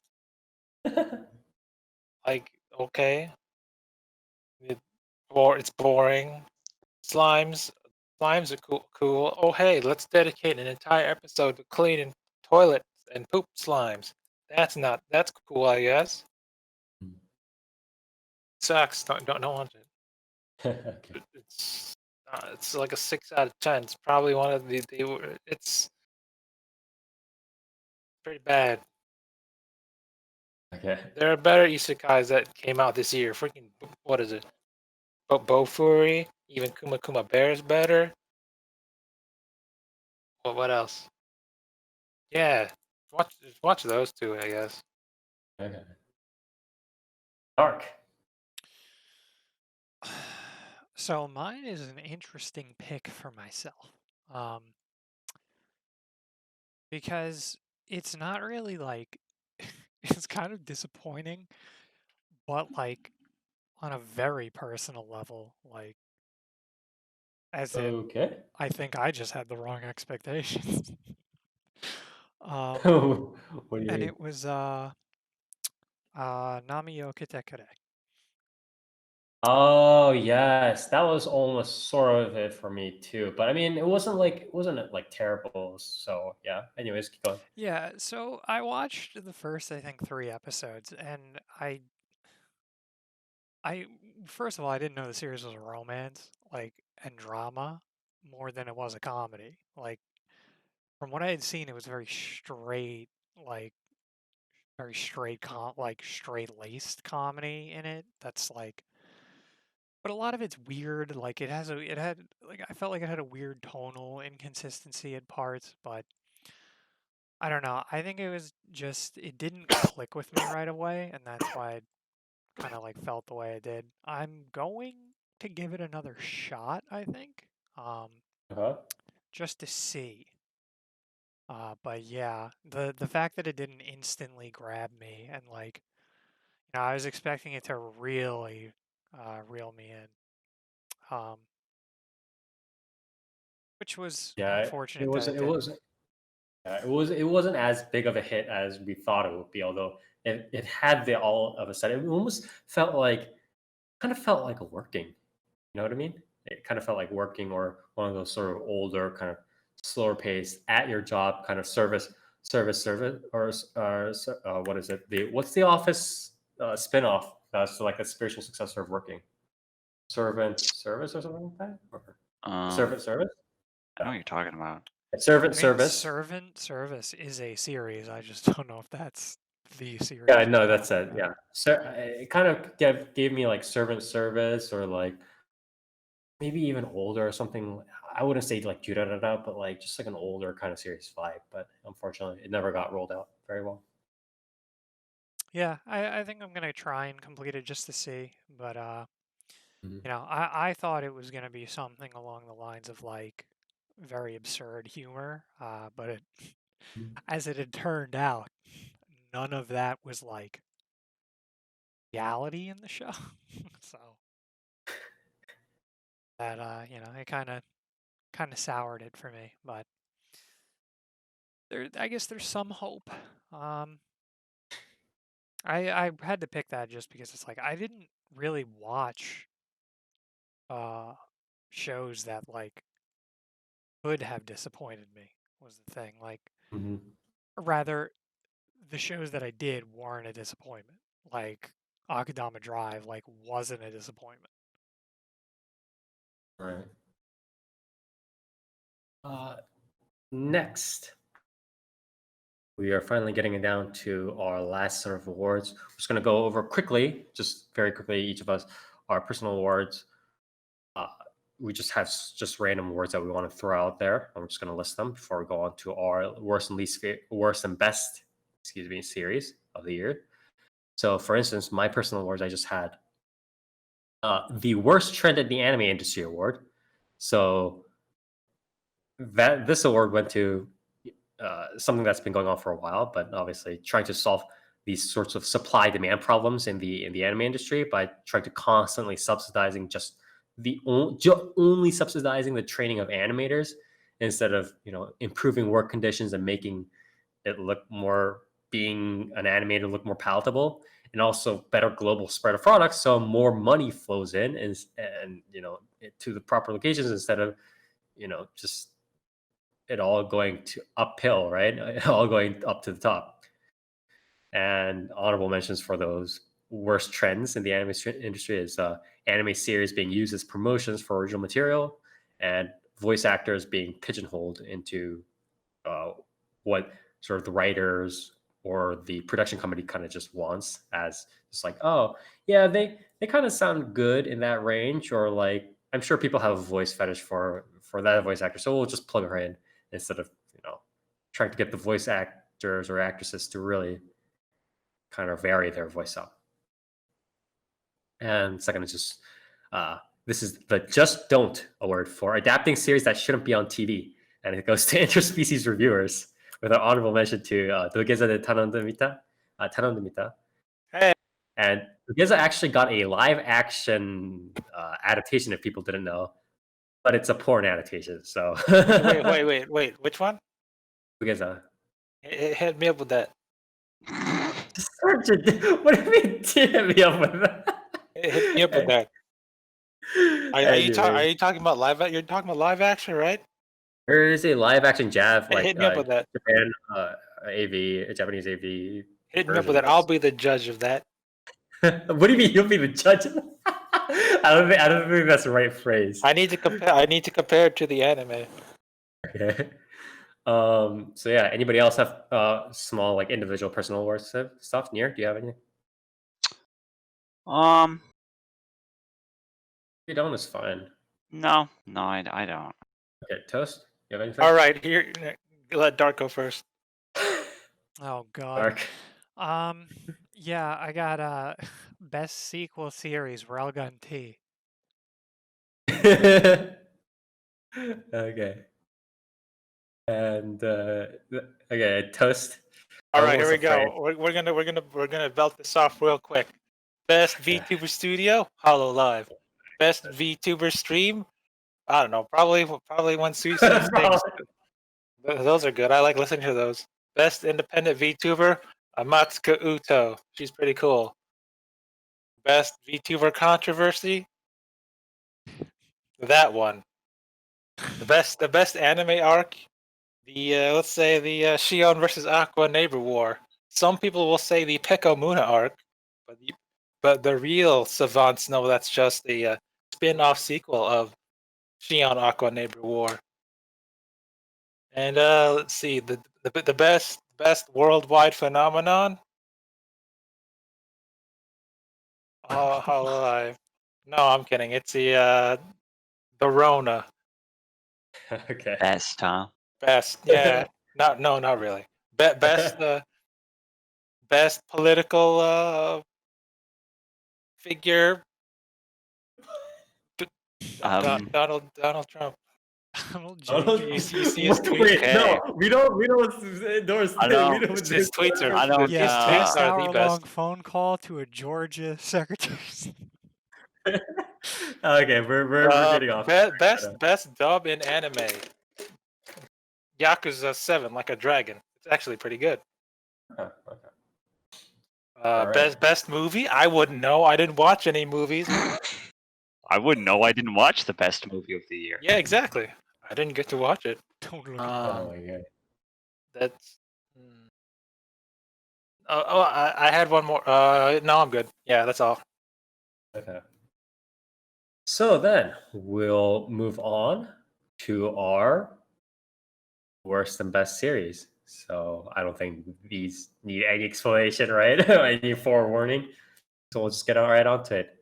S4: Like, okay, it's boring. Slimes, slimes are cool. Oh, hey, let's dedicate an entire episode to cleaning toilets and poop slimes. That's cool, I guess.
S1: Mm.
S4: Sucks. Don't want it.
S1: Okay.
S4: It's like a 6 out of 10. It's probably one of it's pretty bad.
S1: Okay.
S4: There are better isekais that came out this year. Freaking what is it? Bofuri, even Kuma Kuma Bear is better. What else? Yeah, watch those two, I guess.
S1: Okay. Dark.
S2: So mine is an interesting pick for myself, because it's not really like it's kind of disappointing, but like on a very personal level, like as in
S1: Okay.
S2: I think I just had the wrong expectations. um,
S1: What do you
S2: and
S1: mean?
S2: it was Nami yo Kitekure.
S1: Oh yes, that was almost sort of it for me too. But I mean, it wasn't like terrible. So yeah. Anyways, keep going.
S2: Yeah, so I watched the first I think 3 episodes, and I first of all I didn't know the series was a romance, like, and drama more than it was a comedy. Like from what I had seen, it was very straight, like very straight like straight laced comedy in it. That's like, but a lot of it's weird. Like it had like I felt like it had a weird tonal inconsistency at parts, but I don't know. I think it was just it didn't click with me right away, and that's why I kind of like felt the way I did. I'm going to give it another shot, I think,
S1: Uh-huh.
S2: just to see. But yeah, the fact that it didn't instantly grab me and like, I was expecting it to really reel me in, um, which was
S1: Yeah, it
S2: unfortunate that it
S1: wasn't. It
S2: didn't.
S1: wasn't. Yeah, it was. It wasn't as big of a hit as we thought it would be. Although it had the all of a sudden. It almost felt like, kind of felt like working. You know what I mean? It kind of felt like working, or one of those sort of older, kind of slower paced at your job kind of service, or what is it? What's the Office spinoff? That's like a spiritual successor of working. Servant service or something like that, or
S3: Um,
S1: servant service.
S3: I know what you're talking about.
S1: Servant
S2: I mean,
S1: service.
S2: Servant Service is a series. I just don't know if that's the
S1: Yeah,
S2: series you're
S1: no, that's
S2: talking
S1: it.
S2: about.
S1: Yeah, so it kind of gave me like servant service, or like maybe even older or something. I wouldn't say like Durarara, but like just like an older kind of series vibe. But unfortunately, it never got rolled out very well.
S2: Yeah, I think I'm gonna try and complete it just to see, but
S1: Mhm.
S2: I thought it was gonna be something along the lines of like very absurd humor, but
S1: Mhm.
S2: as it had turned out, none of that was like reality in the show. So that it kind of soured it for me, but I guess there's some hope. Um, I had to pick that just because it's like I didn't really watch uh shows that like could have disappointed me was the thing. Like,
S1: Mhm.
S2: or rather, the shows that I did weren't a disappointment. Like Akadama Drive, like wasn't a disappointment.
S1: Right. Next, we are finally getting it down to our last set of awards. We're just going to go over quickly, just very quickly, each of us, our personal awards. Uh, we just have just random awards that we want to throw out there. I'm just going to list them before we go on to our worst and best, excuse me, series of the year. So, for instance, my personal awards, I just had the worst trend in the anime industry award. So that this award went to something that's been going on for a while, but obviously trying to solve these sorts of supply demand problems in the anime industry by trying to constantly subsidizing just only subsidizing the training of animators instead of improving work conditions and making it look more, being an animator look more palatable, and also better global spread of products so more money flows in, and to the proper locations instead of just it all going to uphill, right? All going up to the top. And honorable mentions for those worst trends in the anime industry is anime series being used as promotions for original material, and voice actors being pigeonholed into what sort of the writers or the production company kind of just wants, as just like, oh yeah, they kind of sound good in that range, or like I'm sure people have a voice fetish for that voice actor, so we'll just plug her in instead of trying to get the voice actors or actresses to really kind of vary their voice up. And second is just this is the Just Don't award for adapting series that shouldn't be on TV, and it goes to interspecies reviewers with an honorable mention to Dogeza de Tanondemita.
S4: Hey,
S1: And Dogeza actually got a live action adaptation, if people didn't know, but it's a porn adaptation. So
S4: wait. Which one?
S1: Dogeza.
S4: Hit me up with that.
S1: What do you mean? Hit me up with that?
S4: Hit me up with that. Are you talking about live? You're talking about live action, right?
S1: There is a live action Jav, like
S4: Hit me up with that.
S1: Japan AV, Japanese AV.
S4: Hit me up with that. I'll be the judge of that.
S1: What do you mean you'll be the judge? I don't think that's the right phrase.
S4: I need to compare it to the anime.
S1: Okay. So yeah, anybody else have small like individual personal awards stuff? Near, do you have anything? If you don't, it's fine.
S3: No, I don't.
S1: Okay, Toast, you have anything?
S4: All right, here, let Dark go first.
S2: Oh God.
S1: Dark.
S2: Yeah, I got best sequel series, Railgun T.
S1: Okay. And okay, Toast.
S4: All right, here we go. We're gonna belt this off real quick. Best VTuber studio, Hollow Live. Best VTuber stream, I don't know. Probably when Suicide sings. Those are good. I like listening to those. Best independent VTuber, Amatsuka Uto. She's pretty cool. Best VTuber controversy, that one. The best anime arc, the let's say the Shion versus Aqua neighbor war. Some people will say the Peko Muna arc, but the real savants know that's just the spin-off sequel of Shion Aqua neighbor war. And let's see, the best worldwide phenomenon. Oh, Hollow Live. No, I'm kidding. It's the Rona.
S1: Okay.
S3: Best, huh?
S4: Best, yeah. Not really. Best best political figure. Donald Trump.
S2: Donald
S4: You see his tweets?
S1: Wait,
S3: Okay.
S1: no, we don't endorse.
S3: I know.
S4: His tweets are.
S3: I don't.
S4: His tweets are the
S2: hour-long
S4: best.
S2: phone call to a Georgia secretary.
S1: Okay, we're getting off.
S4: Best dub in anime. Yakuza 7, like a dragon. It's actually pretty good.
S1: Okay. Alright.
S4: Best movie? I wouldn't know. I didn't watch any movies.
S3: I wouldn't know. I didn't watch the best movie of the year.
S4: Yeah, exactly. I didn't get to watch it.
S2: Don't look
S1: Oh my god.
S4: That's. I had one more. No, I'm good. Yeah, that's all.
S1: Okay. So then we'll move on to our worst and best series. So I don't think these need any explanation, right? Any forewarning. So we'll just get right onto it.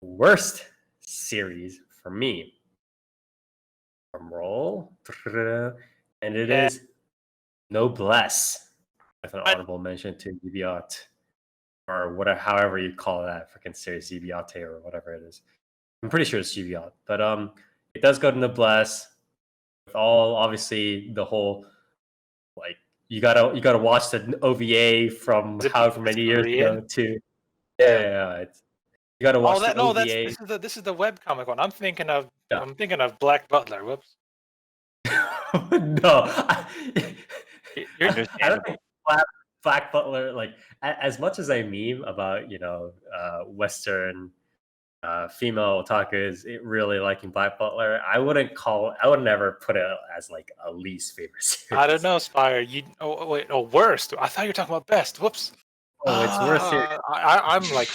S1: Worst series for me. Drum roll. And it is Noblesse, with an honorable mention to Zibiot, or whatever, however you call that freaking series, Zibiote or whatever it is. I'm pretty sure it's Zibiot, but it does go to Noblesse. With all, obviously, the whole, like, you gotta watch the OVA from however many years ago to it's, you gotta watch the OVA.
S4: This is the webcomic one. I'm thinking of Black Butler. Whoops.
S1: No,
S3: You're
S1: I don't think Black Butler, like, as much as I meme about Western female otakus really liking Black Butler, I would never put it as like a least favorite series.
S4: I don't know, Spire. Worst. I thought you were talking about best. Whoops.
S1: Oh, it's worst series.
S4: I'm like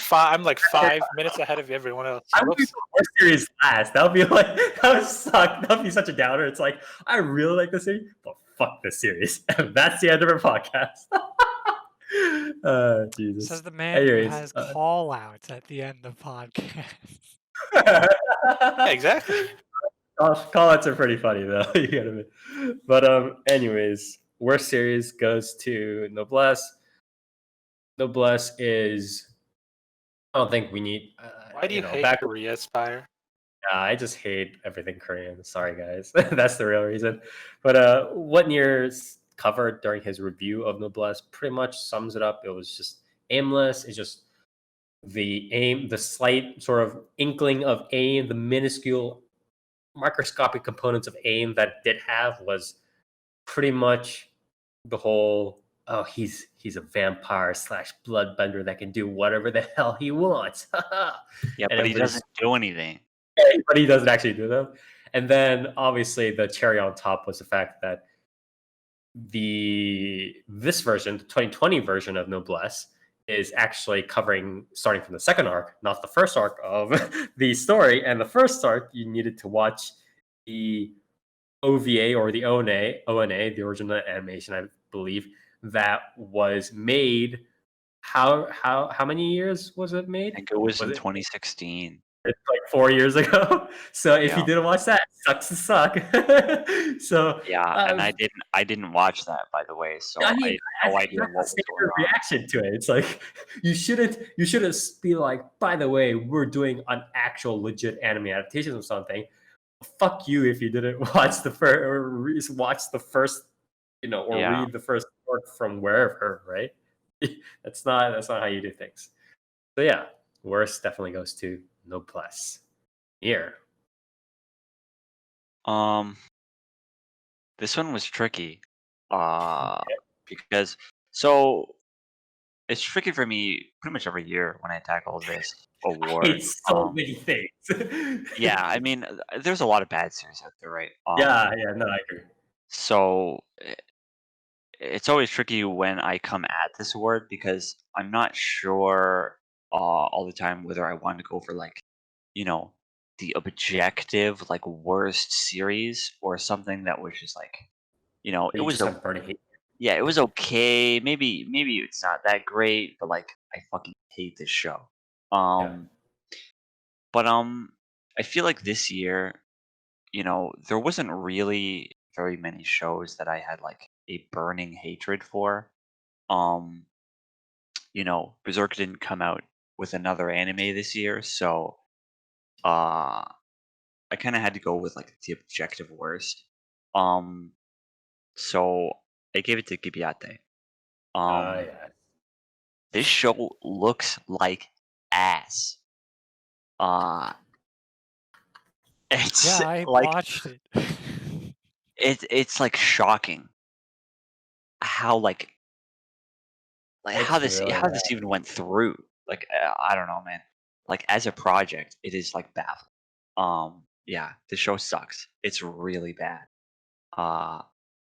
S4: 5 minutes ahead of everyone else.
S1: I would
S4: Whoops.
S1: put worst series last. That would be like that would suck. That would be such a downer. It's like I really like this series, but fuck this series. And that's the end of our podcast. Jesus.
S2: Says the man
S1: Anyways,
S2: who has call outs at the end of podcasts.
S4: Yeah, exactly.
S1: Call outs are pretty funny though. You gotta admit. But anyways, worst series goes to Noblesse. Noblesse is. I don't think we need.
S4: Why do you hate Korea, Spire?
S1: I just hate everything Korean. Sorry, guys. That's the real reason. But what Nier's covered during his review of Noblesse pretty much sums it up. It was just aimless. It's just the slight sort of inkling of aim, the minuscule microscopic components of aim that it did have was pretty much the whole, oh, he's a vampire / bloodbender that can do whatever the hell he wants.
S3: Yeah,
S1: And
S3: but he doesn't do anything.
S1: but he doesn't actually do them. And then obviously the cherry on top was the fact that this version, the 2020 version of Noblesse, is actually covering starting from the second arc, not the first arc of the story. And the first arc, you needed to watch the OVA or the ONA, the original animation, I believe, that was made. How many years was it made?
S3: I think it was in 2016.
S1: It's like 4 years ago. So if you
S3: Yeah.
S1: didn't watch that, it sucks to suck. So
S3: Yeah, and I didn't watch that, by the way, so I
S1: mean,
S3: had no
S1: I think
S3: idea
S1: that's
S3: what
S1: the
S3: was going
S1: standard
S3: on.
S1: reaction to it. It's like you shouldn't be like, by the way, we're doing an actual legit anime adaptation of something. Fuck you if you didn't watch the first or watch the first, or
S3: Yeah.
S1: read the first work from wherever, right? That's not how you do things. So yeah, worst definitely goes to Noblesse. Here.
S3: This one was tricky. Because it's tricky for me pretty much every year when I tackle this award.
S1: It's so many things.
S3: Yeah, I mean, there's a lot of bad series out there, right?
S1: Yeah, no, I agree.
S3: So it's always tricky when I come at this award because I'm not sure all the time whether I want to go for like, the objective like worst series or something that was just like, it
S1: You
S3: was
S1: just have burning hate.
S3: yeah, it was okay. Maybe it's not that great, but like I fucking hate this show. But I feel like this year, there wasn't really very many shows that I had like a burning hatred for. Berserk didn't come out with another anime this year, so I kind of had to go with like the objective worst. So I gave it to Gibiate.
S1: Yeah.
S3: This show looks like ass. It's
S2: Yeah, I
S3: like
S2: watched it.
S3: it's like shocking how like how
S1: It's
S3: this
S1: really
S3: how this even went through. Like I don't know, man. Like as a project, it is like baffling. Yeah, the show sucks. It's really bad.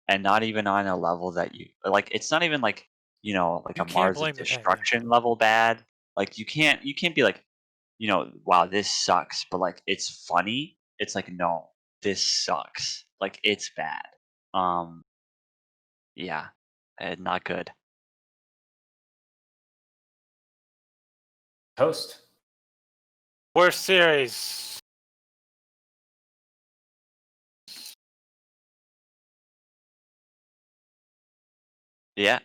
S3: And not even on a level that you like. It's not even like like
S2: You
S3: a
S2: can't
S3: Mars of
S2: blame the thing, yeah.
S3: Destruction level bad. Like you can't be like, wow, this sucks, but like it's funny. It's like no, this sucks. Like it's bad. Yeah, not good.
S1: Toast.
S4: Worst series.
S3: Yeah.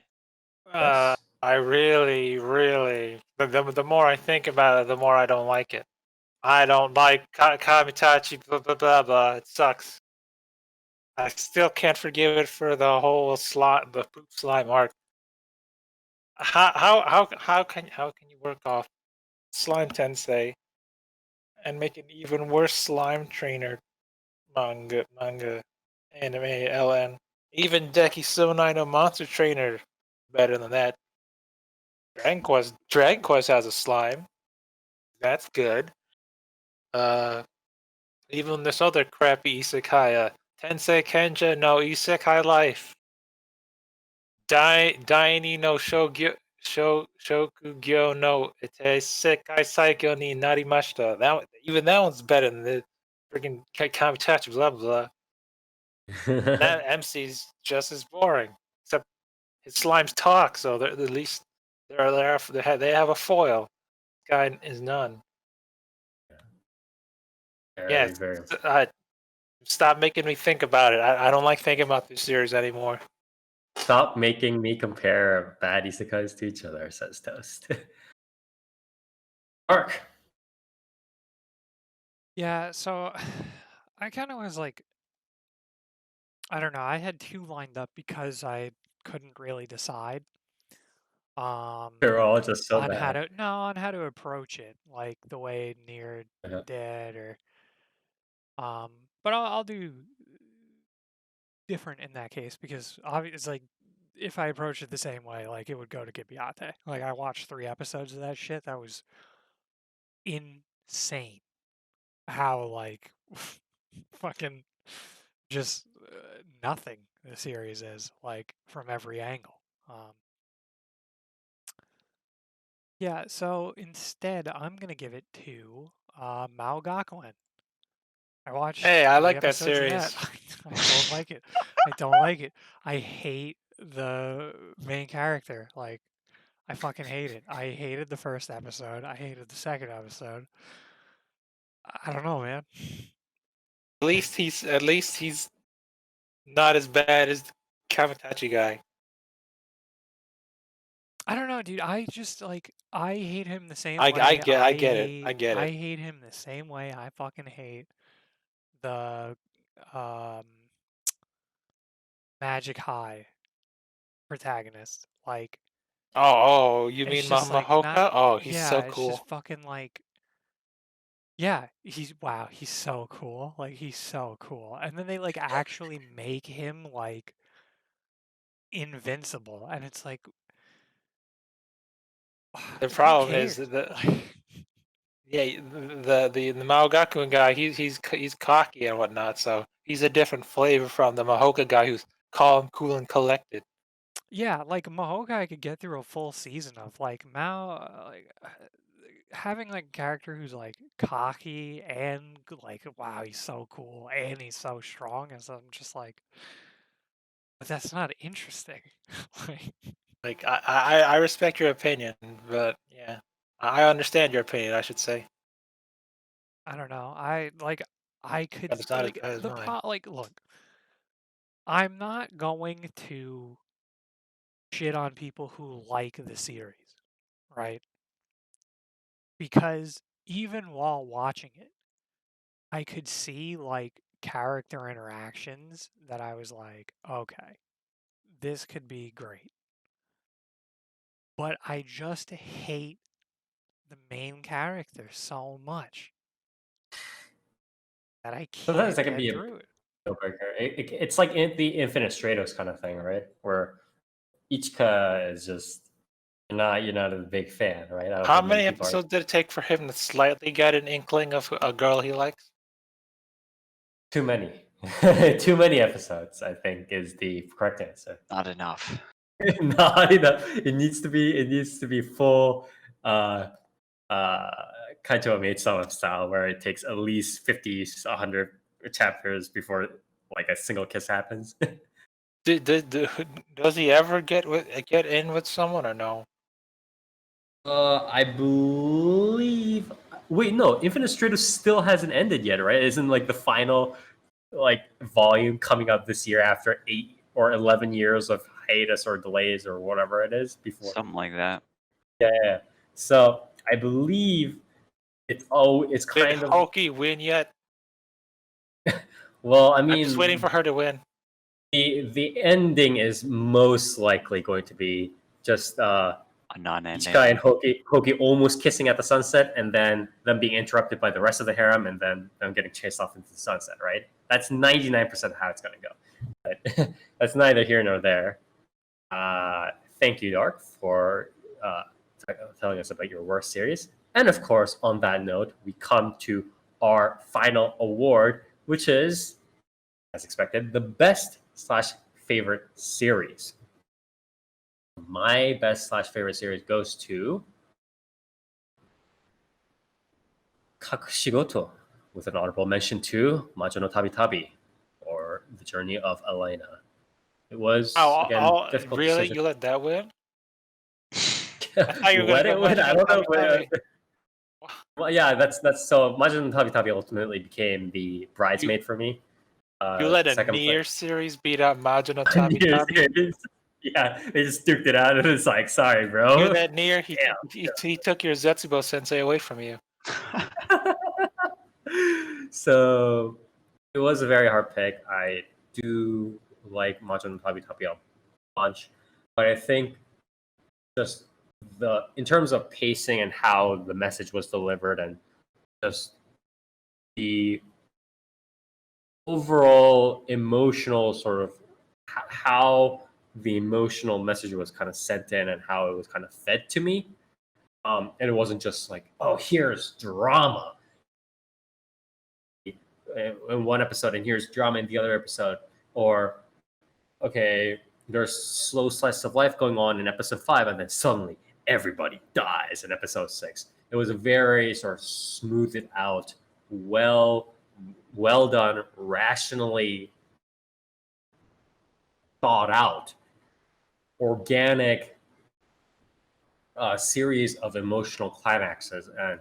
S1: Yes.
S4: I really, the more I think about it, the more I don't like it. I don't like Kamitachi, blah, blah, blah, blah. It sucks. I still can't forgive it for the whole the poop slime arc. How can you work off Slime Tensei and make an even worse slime trainer manga anime LN? Even Deki Sonai no Monster Trainer better than that. Dragon Quest has a slime. That's good. Even this other crappy isekai, Tensei Kenja no Isekai Life. Daini no Shokugyo no Ite Sekai Saikyo ni Narimashita. That one's better than the freaking Kamitachi blah blah. That MC's just as boring, except his slimes talk, so at least they have a foil. This guy is none. Yeah,
S1: very.
S4: stop making me think about it. I don't like thinking about this series anymore.
S1: Stop making me compare bad isekais to each other, says Toast. Mark.
S2: Yeah, so I kind of was like, I don't know. I had two lined up because I couldn't really decide.
S1: They're all just so
S2: on
S1: bad.
S2: how to approach it, like the way Near
S1: Uh-huh.
S2: did, or but I'll do different in that case because obviously it's like if I approach it the same way, like it would go to Gibiate. Like I watched 3 episodes of that shit. That was insane. How like fucking just nothing the series is like from every angle. Yeah, so instead I'm gonna give it to Mao Gakuen. I watched
S4: Hey, I
S2: 3
S4: like that
S2: episodes of that.
S4: series.
S2: I don't like it. I don't like it. I hate the main character. Like, I fucking hate it. I hated the first episode. I hated the second episode. I don't know, man.
S4: At least he's not as bad as the Kamitachi guy.
S2: I don't know, dude. I just like I hate him the same
S4: I
S2: way.
S4: get it. I get
S2: I
S4: it.
S2: hate him the same way I fucking hate the um Magic High protagonist. Like
S4: Oh, you
S2: it's
S4: mean
S2: just like not
S4: Mahoka? Oh, he's
S2: yeah,
S4: so
S2: it's just
S4: cool.
S2: fucking like yeah, he's so cool. Like he's so cool. And then they like actually make him like invincible and it's like
S4: The
S2: who
S4: problem is
S2: cares?
S4: that
S2: Like,
S4: the Maogakun guy, he's cocky and whatnot, so he's a different flavor from the Mahoka guy who's calm, cool, and collected.
S2: yeah, like Mahokai could get through a full season of like Mao having like a character who's like cocky and like wow, he's so cool and he's so strong and so I'm just like but that's not interesting. Like
S4: Like I respect your opinion, but yeah, I understand your opinion. I should say,
S2: I don't know. I could
S4: but it's not as
S2: like
S4: bad as mine.
S2: like look, I'm not going to shit on people who like the series, right? Because even while watching it, I could see like character interactions that I was like, okay, this could be great. But I just hate the main character so much that I
S1: Sometimes
S2: can't
S1: that can
S2: get
S1: be a
S2: through it.
S1: deal breaker. It's like in the Infinite Stratos kind of thing, right? Where Ichika is just you're not a big fan, right? I don't
S4: How
S1: think many
S4: many
S1: people are.
S4: episodes did it take for him to slightly get an inkling of a girl he likes?
S1: Too many. Too many episodes, I think, is the correct answer.
S3: Not enough.
S1: Not enough. It needs to be full Kaijo made Summer style where it takes at least 50, 100 chapters before like a single kiss happens.
S4: Does he ever get in with someone or no?
S1: I believe. Wait, no. Infinite Stratos still hasn't ended yet, right? Isn't like the final like volume coming up this year after 8 or 11 years of hiatus or delays or whatever it is before.
S3: Something like that.
S1: Yeah. So I believe it's
S4: Did
S1: kind of
S4: Hoki win yet?
S1: well. I
S4: I'm just waiting
S1: mean,
S4: for her to win.
S1: the ending is most likely going to be just
S3: A non-ending.
S1: Ichika and Hoki almost kissing at the sunset, and then them being interrupted by the rest of the harem, and then them getting chased off into the sunset. Right? That's 99% how it's going to go. But that's neither here nor there. Thank you, Dark, for telling us about your worst series. And of course, on that note, we come to our final award, which is, as expected, the best/favorite series. My best/favorite series goes to Kakushigoto, with an honorable mention to Majo no Tabi Tabi, or The Journey of Elena. It was, again, difficult
S4: really?
S1: decision.
S4: You let that win? I thought you were
S1: Let
S4: gonna
S1: it
S4: go
S1: win. I don't know.
S4: Tabi.
S1: Well, yeah, that's so. Majo no Tabi Tabi ultimately became the bridesmaid for me.
S4: You let a
S1: second
S4: Nier series beat out Majo no Tabi
S1: Nier
S4: Tabi?
S1: series. Yeah, they just duked it out, and it's like, sorry, bro.
S4: You let Nier, he
S1: Damn.
S4: took your Zetsubo sensei away from you.
S1: So it was a very hard pick. I do like Majo no Tabi Tabi a bunch, but I think just in terms of pacing and how the message was delivered, and just the overall emotional sort of how the emotional message was kind of sent in and how it was kind of fed to me. And it wasn't just like, oh, here's drama in one episode and here's drama in the other episode, or okay, there's slow slice of life going on in episode 5 and then suddenly everybody dies in episode 6. It was a very sort of smoothed out, well done, rationally thought out, organic series of emotional climaxes, and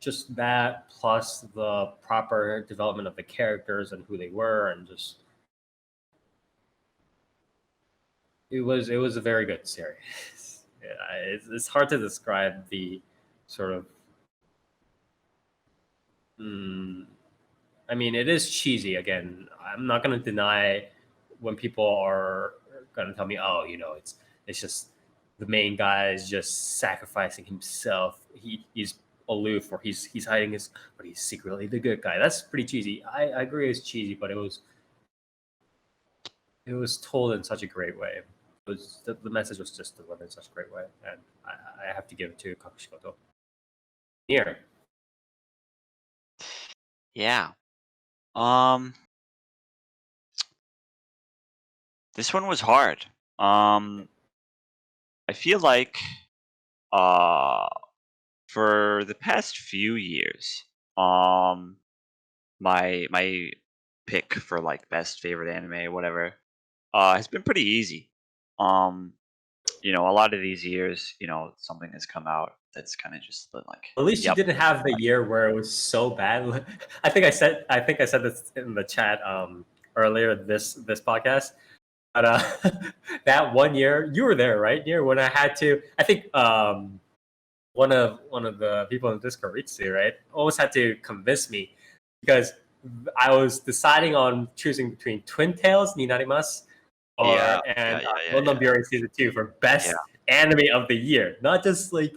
S1: just that plus the proper development of the characters and who they were, and just it was a very good series. Yeah, it's hard to describe the sort of I mean, it is cheesy. Again, I'm not going to deny when people are going to tell me, oh, it's just the main guy is just sacrificing himself. He's aloof, or he's hiding but he's secretly the good guy. That's pretty cheesy. I agree it's cheesy, but it was told in such a great way. It was the message was just delivered in such a great way, and I have to give it to Kakushikoto. Here.
S3: Yeah. This one was hard. I feel like for the past few years, my pick for like best favorite anime or whatever has been pretty easy. A lot of these years, something has come out that's kind of just like,
S1: At least you didn't have the year where it was so bad. I think I said this in the chat earlier this podcast. But that one year, you were there, right? Near when I had to. I think one of the people in Discord, Ritsu, right, almost had to convince me, because I was deciding on choosing between Twin Tails, Ninarimasu, and London Season 2 for best anime of the year, not just like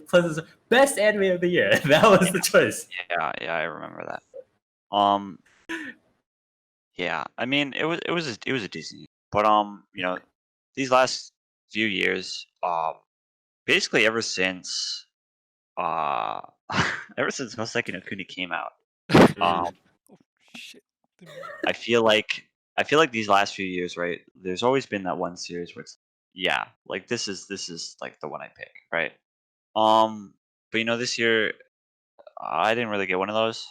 S1: best anime of the year. That was the choice.
S3: Yeah, I remember that. Yeah, I mean, it was a decent year, but these last few years, basically ever since Hoseki no Kuni came out,
S2: Oh shit.
S3: I feel like these last few years, right? There's always been that one series where it's like this is like the one I pick, right? But this year I didn't really get one of those.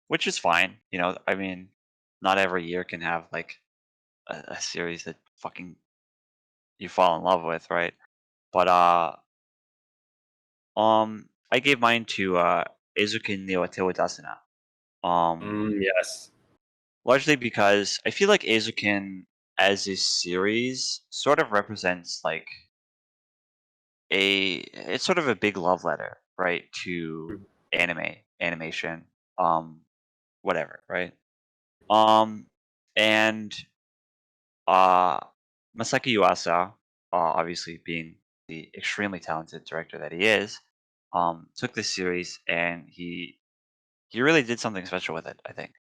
S3: Which is fine. I mean, not every year can have like a series that fucking you fall in love with, right? But I gave mine to Eizouken ni wa Te wo Dasuna.
S1: Yes.
S3: Largely because I feel like Eizouken as a series sort of represents like it's sort of a big love letter, right, to animation, whatever, right? And Masaki Yuasa, obviously being the extremely talented director that he is, took this series and he really did something special with it, I think.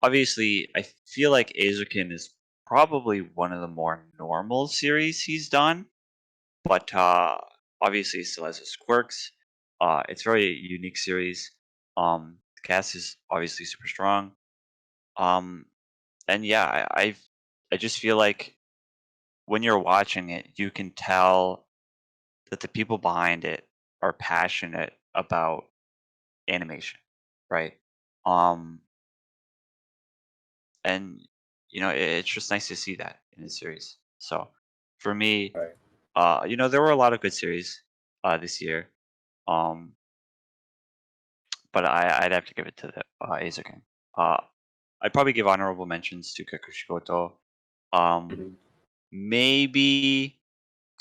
S3: Obviously, I feel like Eizouken is probably one of the more normal series he's done, but obviously he still has his quirks. It's a very unique series. The cast is obviously super strong. Um, and yeah, I just feel like when you're watching it, you can tell that the people behind it are passionate about animation, right? Um, and it's just nice to see that in the series. So for me,
S1: Right.
S3: there were a lot of good series this year. Um, but I'd have to give it to the Eizouken. Uh, I'd probably give honorable mentions to Kakushikoto. Um,
S1: Mhm.
S3: maybe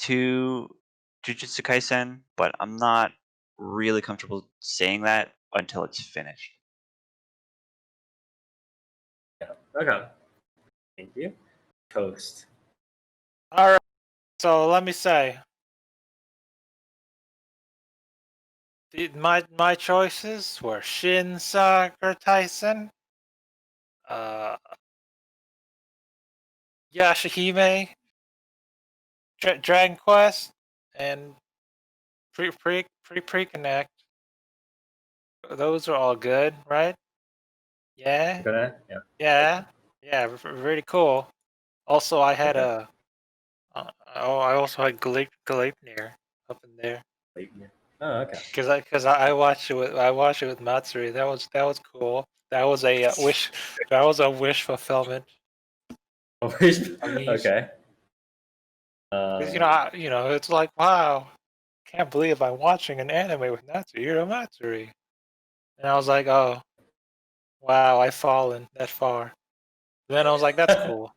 S3: to Jujutsu Kaisen, but I'm not really comfortable saying that until it's finished.
S1: Yeah. Okay. Thank you. Toast.
S4: All right. So let me say, my choices were Shin Sakur Tyson, uh, Yashahime, Dragon Quest, and Pre-Connect. Those are all good, right? Yeah,
S1: Gonna, yeah.
S4: yeah, really cool. Also, I had
S1: Okay.
S4: I also had Gleipnir up in there
S1: Late, yeah. Oh, okay.
S4: because I watched it with Matsuri. That was cool. That was a wish. That was a wish fulfillment. I mean,
S1: Okay.
S4: because
S1: Um,
S4: it's like, wow, can't believe I'm watching an anime with Natsuhiro Matsuri. And I was like, oh, wow, I've fallen that far. Then I was like, that's cool.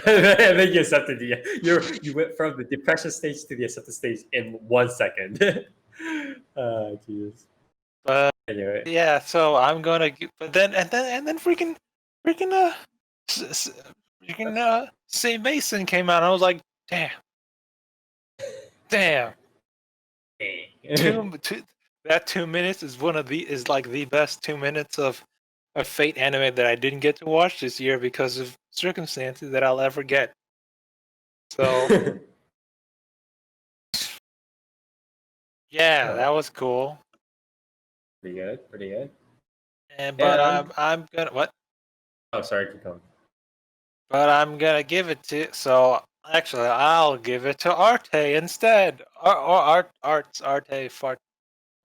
S1: and then you accepted you went from the depression stage to the acceptance stage in 1 second. Jesus.
S4: But
S1: Anyway.
S4: yeah, so I'm gonna. But then freaking s- s- Saint Mason came out. And I was like, damn. Two, that 2 minutes is like the best 2 minutes of Fate anime that I didn't get to watch this year because of circumstances that I'll ever get. So yeah, that was cool.
S1: Pretty good. Pretty good.
S4: But
S1: And
S4: I'm gonna what?
S1: oh, sorry, keep going.
S4: But I'm gonna give it to actually I'll give it to Arte instead. Or Arte Fart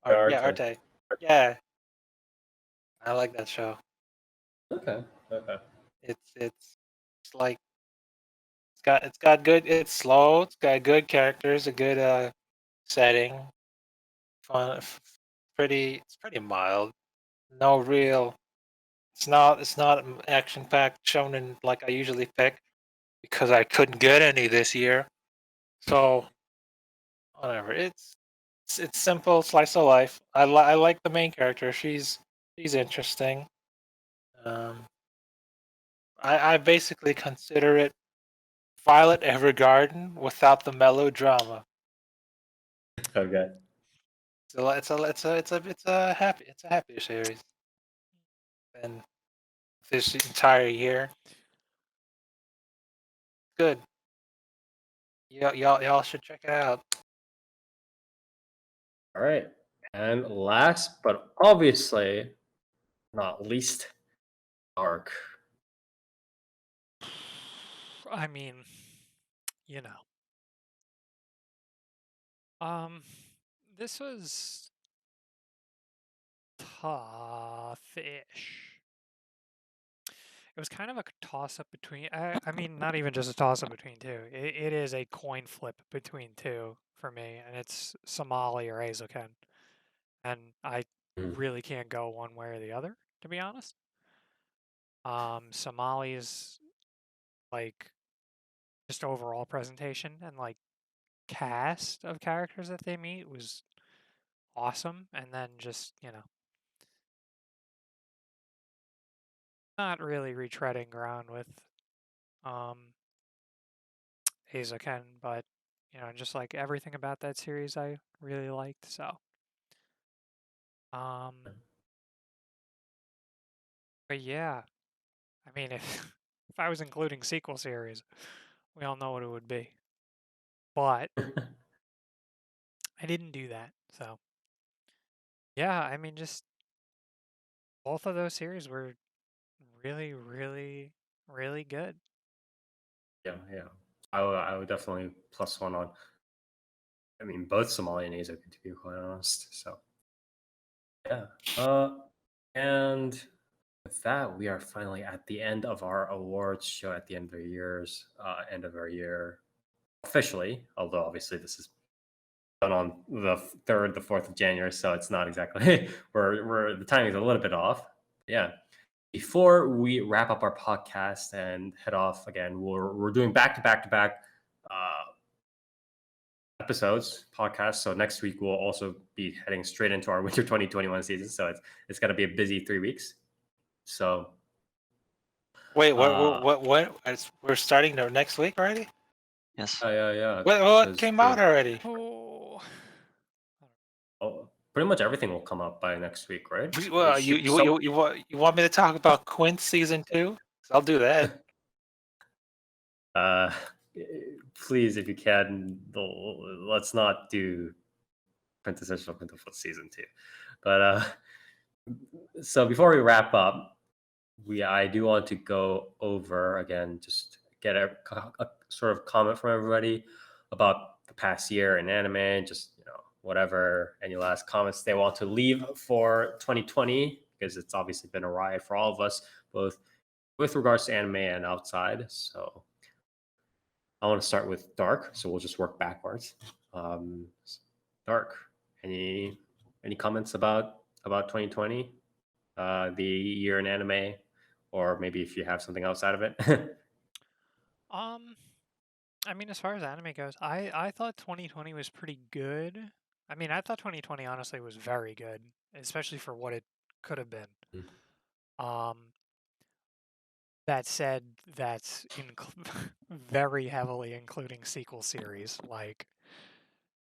S4: Art yeah
S1: Arte.
S4: Arte. Yeah. I like that show.
S1: Okay. Okay.
S4: It's like it's got good, it's slow, it's got good characters, a good setting. Fun it's pretty mild. No real it's not action packed shonen like I usually pick because I couldn't get any this year. So whatever. It's simple slice of life. I like the main character. She's interesting. Um, I basically consider it Violet Evergarden without the melodrama.
S1: Okay.
S4: So it's a happy series. And this entire year, good. Y'all should check it out.
S1: All right. And last but obviously not least, Arc.
S2: I mean, you know. This was tough-ish. It was kind of a toss-up between. I mean, not even just a toss-up between two. It is a coin flip between two for me, and it's Somali or Azoken, and I
S1: Mhm.
S2: really can't go one way or the other, to be honest. Somali's like just overall presentation and like cast of characters that they meet was awesome, and then just not really retreading ground with um Azoken, but just like everything about that series I really liked. So um but yeah, I mean if if I was including sequel series, we all know what it would be. But I didn't do that. So Yeah, I mean, just both of those series were really, really, really good.
S1: Yeah, I would definitely plus one on. I mean, both Somali names are good, to be quite honest. So yeah. And with that, we are finally at the end of our awards show at the end of the end of our year officially. Although obviously this is done on the 3rd, the 4th of January, so it's not exactly we're the timing is a little bit off. Yeah. Before we wrap up our podcast and head off again, we're doing back to back to back episodes podcast. So next week we'll also be heading straight into our winter 2021 season. So it's going to be a busy 3 weeks. So
S4: Wait, we're starting the next week already?
S3: Yes.
S1: yeah.
S4: What came out already?
S2: Oh,
S1: Pretty much everything will come up by next week, right?
S4: Well, you want me to talk about Quint season 2? I'll do that.
S1: Please, if you can, let's not do quintessential Quintuple season 2. But so before we wrap up, I do want to go over again, just get a sort of comment from everybody about the past year in anime, just whatever, any last comments they want to leave for 2020, because it's obviously been a ride for all of us, both with regards to anime and outside. So I want to start with Dark, so we'll just work backwards. Dark, any comments about 2020, the year in anime, or maybe if you have something outside of it?
S2: I mean, as far as anime goes, I thought 2020 was pretty good. I mean, I thought 2020 honestly was very good, especially for what it could have been. That said, that's very heavily including sequel series like,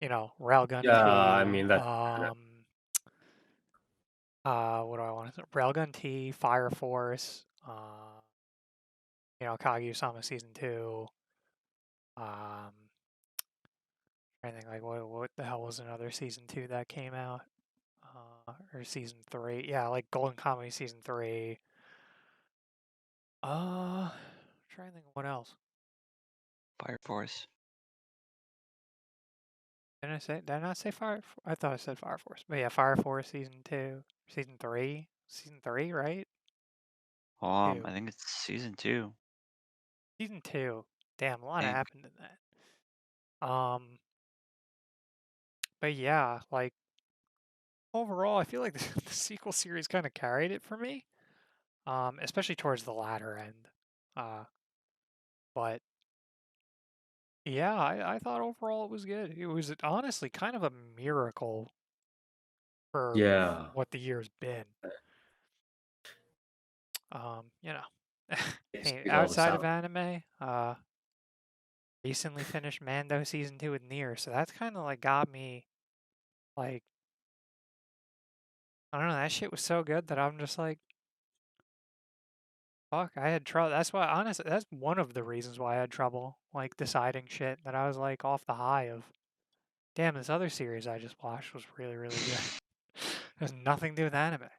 S2: Railgun
S1: Yeah,
S2: T.
S1: I mean that.
S2: What do I want to say? Railgun T, Fire Force, Kaguya-sama season 2. I think like what the hell was another season 2 that came out? Or season 3? Yeah, like Golden Comedy season 3. Trying to think of what else.
S3: Fire Force.
S2: Did I not say Fire? I thought I said Fire Force. But yeah, Fire Force season 2, season 3, right?
S3: I think it's season 2.
S2: Season 2. Damn, a lot happened in that. But yeah, like overall, I feel like the sequel series kind of carried it for me, especially towards the latter end. But yeah, I thought overall it was good. It was honestly kind of a miracle for
S1: Yeah.
S2: what the year's been. Hey, outside of anime, recently finished Mando season 2 with Nier, so that's kind of like got me, like, I don't know, that shit was so good that I'm just like, fuck, I had trouble. That's why, honestly, that's one of the reasons why I had trouble, like, deciding shit, that I was like off the high of, damn, this other series I just watched was really, really good. It has nothing to do with anime.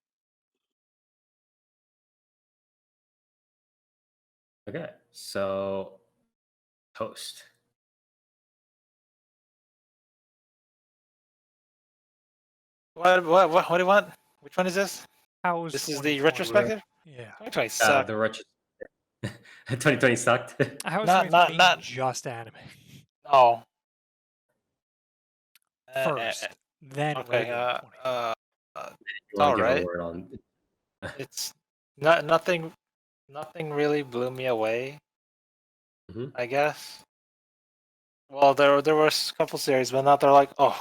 S1: Okay, so host.
S4: What do you want? Which one is this? This is the
S2: 2020?
S4: retrospective?
S2: Yeah.
S4: 2020 sucked.
S1: The retro. 2020 sucked.
S2: How was
S4: Not
S2: just anime?
S4: Oh.
S2: First, then
S4: okay.
S2: regular 2020.
S1: You want to give
S4: alright.
S1: a word on?
S4: It's nothing really blew me away. I guess. Well, there were a couple series, but not they're like, oh,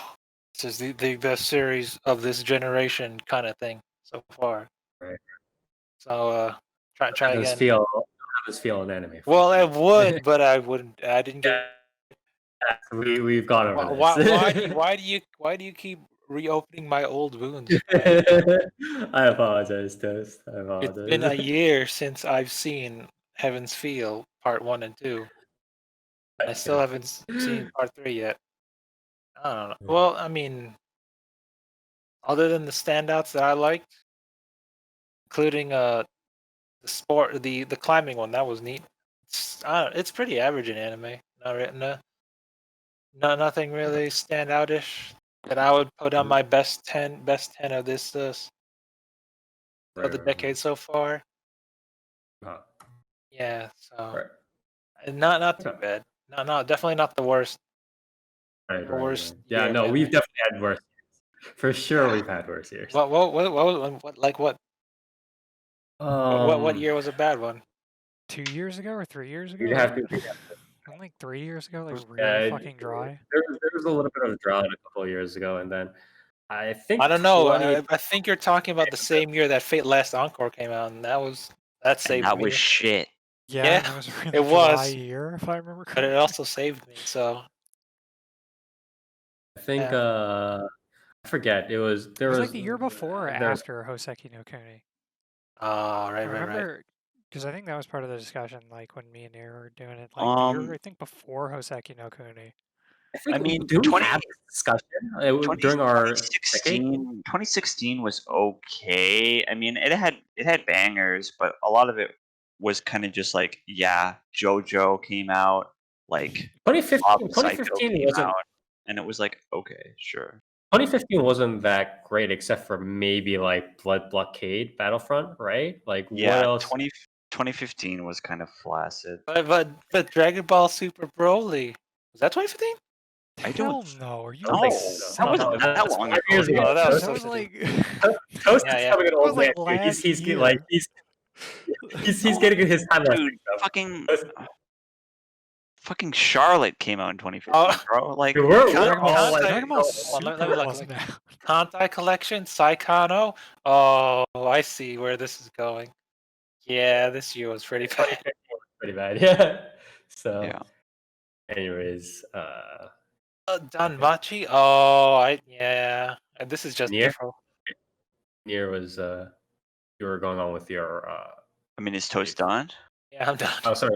S4: this is the best series of this generation kind of thing so far.
S1: Right.
S4: So try again.
S1: How does feel in anime?
S4: Well, I would, but I wouldn't. I didn't get.
S1: We've gone over
S4: this. Why do you keep reopening my old wounds?
S1: I apologize, Toast. I apologize.
S4: It's been a year since I've seen Heaven's Feel Part 1 and 2. I still haven't seen Part 3 yet. I don't know. Well, I mean, other than the standouts that I liked, including the the climbing one, that was neat. It's pretty average in anime. Nothing really standoutish that I would put on my best 10 of this of the decade so far. Yeah, so not too bad. No, definitely not the worst.
S1: Right.
S4: Worst
S1: Yeah,
S4: year
S1: no,
S4: in
S1: we've
S4: anime.
S1: definitely had worse years. For sure,
S4: Yeah.
S1: we've had worse years.
S4: What like what? What year was a bad one?
S2: 2 years ago or 3 years ago?
S1: You'd have
S2: or-
S1: to.
S2: I think 3 years ago, like
S1: Yeah,
S2: really fucking dry.
S1: there was a little bit of a drought a couple of years ago, and then I think
S4: I don't know.
S1: 20.
S4: I think you're talking about the same year that Fate Last Encore came out, and that
S3: And
S4: saved
S3: that
S4: me.
S3: was shit.
S2: Yeah,
S4: Yeah,
S2: and it was a
S4: it
S2: really dry
S4: was.
S2: year, if I remember
S4: But
S2: correctly.
S4: it also saved me. So
S1: I think
S4: yeah.
S1: I forget. There was
S2: like the year before or after Hoseki no Kuni.
S4: Oh,
S2: I
S4: right.
S2: remember because I think that was part of the discussion, like when me and Nir were doing it, like the year I think before Hoseki no Kuni.
S1: I mean, do we have this discussion during our
S3: 2016 was okay. I mean, it had bangers, but a lot of it was kind of just like, yeah, JoJo came out, like
S1: 2015
S3: Psycho came
S1: wasn't
S3: out, and it was like, okay, sure.
S1: 2015 wasn't that great, except for maybe like Blood Blockade Battlefront, right? Like
S3: Yeah,
S1: what else?
S3: 2015 was kind of flaccid.
S4: But Dragon Ball Super Broly, was that 2015?
S3: I
S2: Hell
S3: don't.
S2: no, are you
S3: No, that wasn't that
S1: That's
S3: long
S1: 5
S3: ago.
S1: years ago.
S4: Oh, that was
S2: That was like
S1: Toast
S4: Yeah,
S1: is
S4: yeah.
S1: becoming an
S2: That was
S1: old
S2: like
S1: man. Dude.
S2: last
S1: He's
S2: year.
S1: like he's getting his time left.
S3: Dude, fucking Charlotte came out in 2015,
S4: Oh.
S3: bro. Like,
S1: Dude, we're
S2: Dragon Ball,
S1: all like,
S2: Dragon Ball
S4: Hold on, let me
S2: Super
S4: look.
S2: wasn't out.
S4: Kantai Collection, Saikano. Oh, I see where this is going. Yeah, this year was pretty bad.
S1: 2015 was pretty bad. Yeah. So,
S3: yeah.
S1: anyways,
S4: Danmachi. Oh, yeah. This is just
S1: Nier?
S4: April.
S1: Nier was you were going on with your
S3: I mean, is Toast done?
S4: Yeah, I'm done.
S1: oh sorry.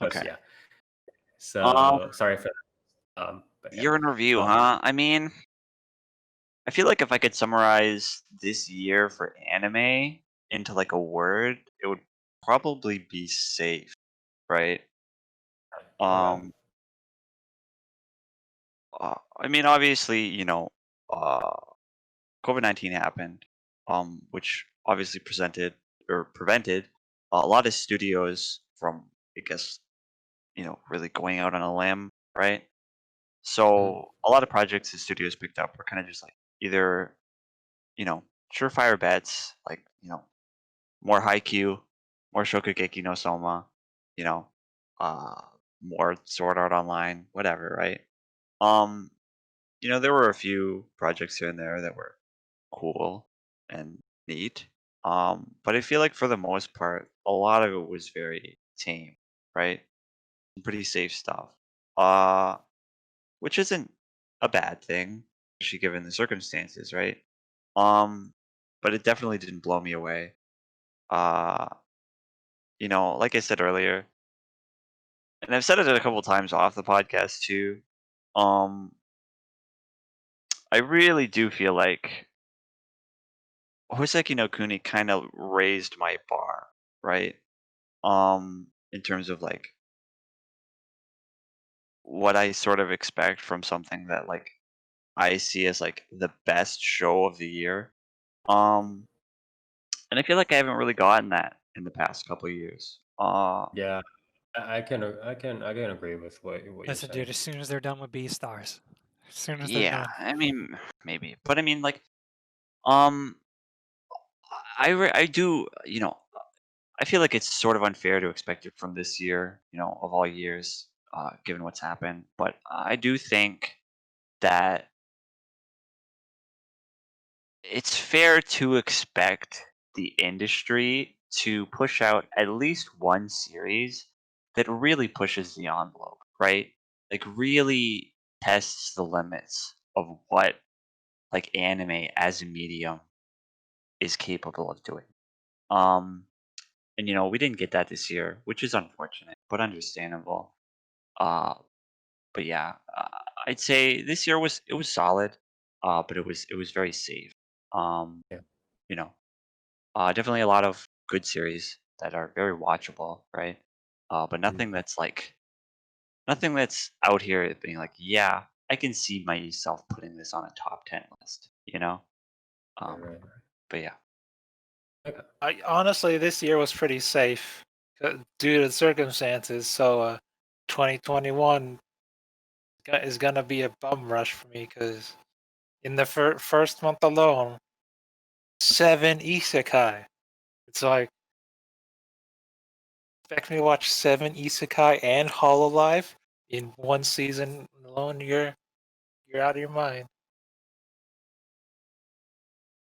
S3: Okay.
S1: Yeah. So sorry for that. But yeah.
S3: Year in review, huh? I mean, I feel like if I could summarize this year for anime into like a word, it would probably be safe, right? I mean, obviously, COVID-19 happened, which obviously prevented a lot of studios from, I guess, really going out on a limb, right? So a lot of projects the studios picked up were kind of just like either, surefire bets, like, more Haikyuu, more Shokugeki no Soma, you know, more Sword Art Online, whatever, right? There were a few projects here and there that were cool and neat. But I feel like for the most part, a lot of it was very tame, right? Pretty safe stuff. Which isn't a bad thing, especially given the circumstances, right? But it definitely didn't blow me away. Uh, like I said earlier, and I've said it a couple times off the podcast too. I really do feel like Hoseki no Kuni kind of raised my bar, right? In terms of like what I sort of expect from something that like I see as like the best show of the year. And I feel like I haven't really gotten that in the past couple of years.
S1: Yeah. I can agree with what you're
S2: Listen,
S1: saying.
S2: dude, as soon as they're done with Beastars. As soon as they're
S3: Yeah,
S2: done.
S3: I mean, maybe, but I mean, like, I do, I feel like it's sort of unfair to expect it from this year, of all years, given what's happened. But I do think that it's fair to expect the industry to push out at least one series that really pushes the envelope, right? Like really tests the limits of what like anime as a medium is capable of doing. And we didn't get that this year, which is unfortunate, but understandable. Uh, but yeah, I'd say this year was solid, but it was very safe.
S1: Yeah.
S3: You know, definitely a lot of good series that are very watchable, right? But nothing that's out here being like, yeah, I can see myself putting this on a top 10 list, you know?
S1: Right.
S3: But yeah.
S1: Okay.
S4: I honestly, this year was pretty safe due to the circumstances. So 2021 is gonna be a bum rush for me because in the first month alone, 7 isekai. It's like expect me to watch 7 isekai and Hololive in one season alone. You're out of your mind.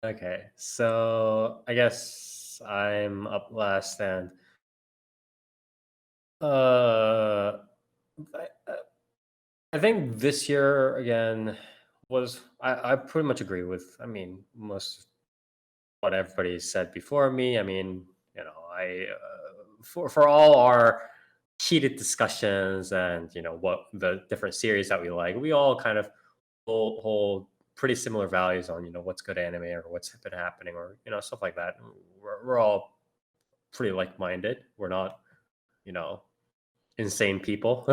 S1: Okay, so I guess I'm up last, and uh, I, I think this year again was I pretty much agree with. I mean, most of what everybody said before me. I mean, I for all our heated discussions and what the different series that we like, we all kind of hold pretty similar values on what's good anime or what's been happening or stuff like that. We're all pretty like-minded. We're not you know insane people.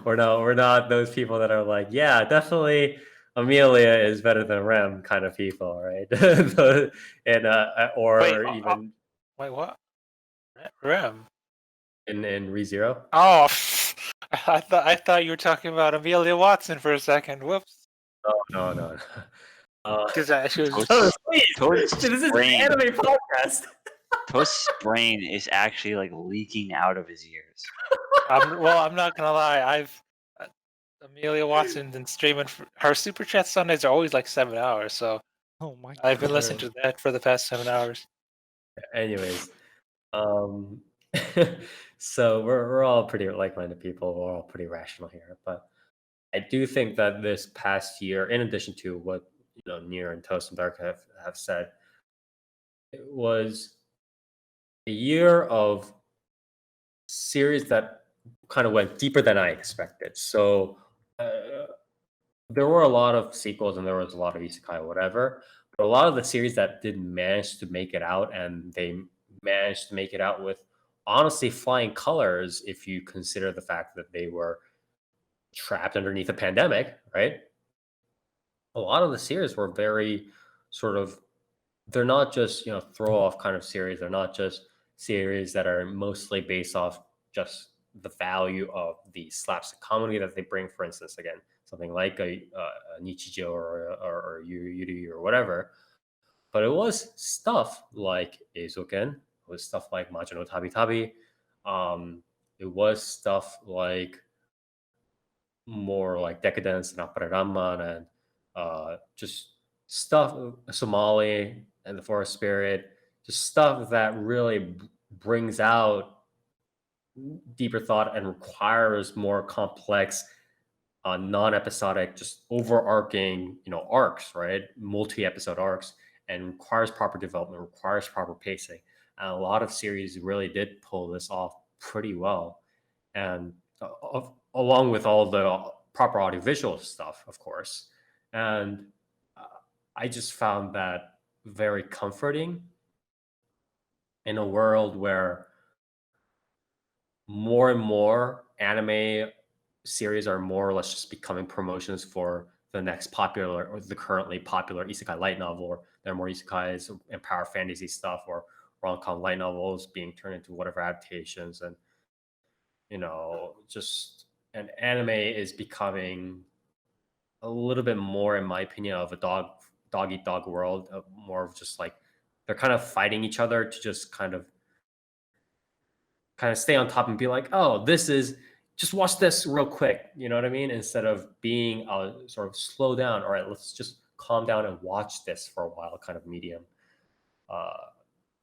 S1: We're not those people that are like, yeah, definitely Amelia is better than Rem kind of people, right? And
S4: Wait,
S1: or even
S4: wait, what? Rem?
S1: in ReZero.
S4: Oh, I thought you were talking about Amelia Watson for a second. Whoops.
S1: No, no.
S4: Because she was.
S3: Toast,
S1: Please,
S3: Toast's
S1: this is an
S3: brain.
S1: anime podcast.
S3: Toast's brain is actually like leaking out of his ears.
S4: I'm not gonna lie. Uh, Amelia Watson been streaming her super chat Sundays are always like 7 hours. So
S2: Oh my
S4: I've been
S2: god.
S4: listening to that for the past 7 hours.
S1: Anyways, um, so we're all pretty like-minded people. We're all pretty rational here, but I do think that this past year, in addition to what Near and Toast and Dark have said, it was a year of series that kind of went deeper than I expected. So there were a lot of sequels and there was a lot of isekai or whatever, but a lot of the series that did manage to make it out, and they managed to make it out with honestly flying colors if you consider the fact that they were trapped underneath a pandemic, right? A lot of the series were very sort of, they're not just throw off kind of series. They're not just series that are mostly based off just the value of the slapstick comedy that they bring. For instance, again, something like a Nichijou or Yuri or whatever. But it was stuff like Eizouken. It was stuff like Majo no Tabi Tabi. It was stuff like more like Decadence and Apararaman, and just stuff, Somali and the Forest Spirit, just stuff that really brings out deeper thought and requires more complex, non-episodic, just overarching, arcs, right? Multi-episode arcs, and requires proper development, requires proper pacing. And a lot of series really did pull this off pretty well. And along with all the proper audiovisual stuff, of course. And uh, I just found that very comforting in a world where more and more anime series are more or less just becoming promotions for the next popular or the currently popular isekai light novel, or there are more isekais and power fantasy stuff or rom-com light novels being turned into whatever adaptations. And just an anime is becoming a little bit more, in my opinion, of a dog eat dog world, more of just like they're kind of fighting each other to just kind of stay on top and be like, oh, this is, just watch this real quick, you know what I mean? Instead of being a sort of slow down, all right, let's just calm down and watch this for a while kind of medium. Uh,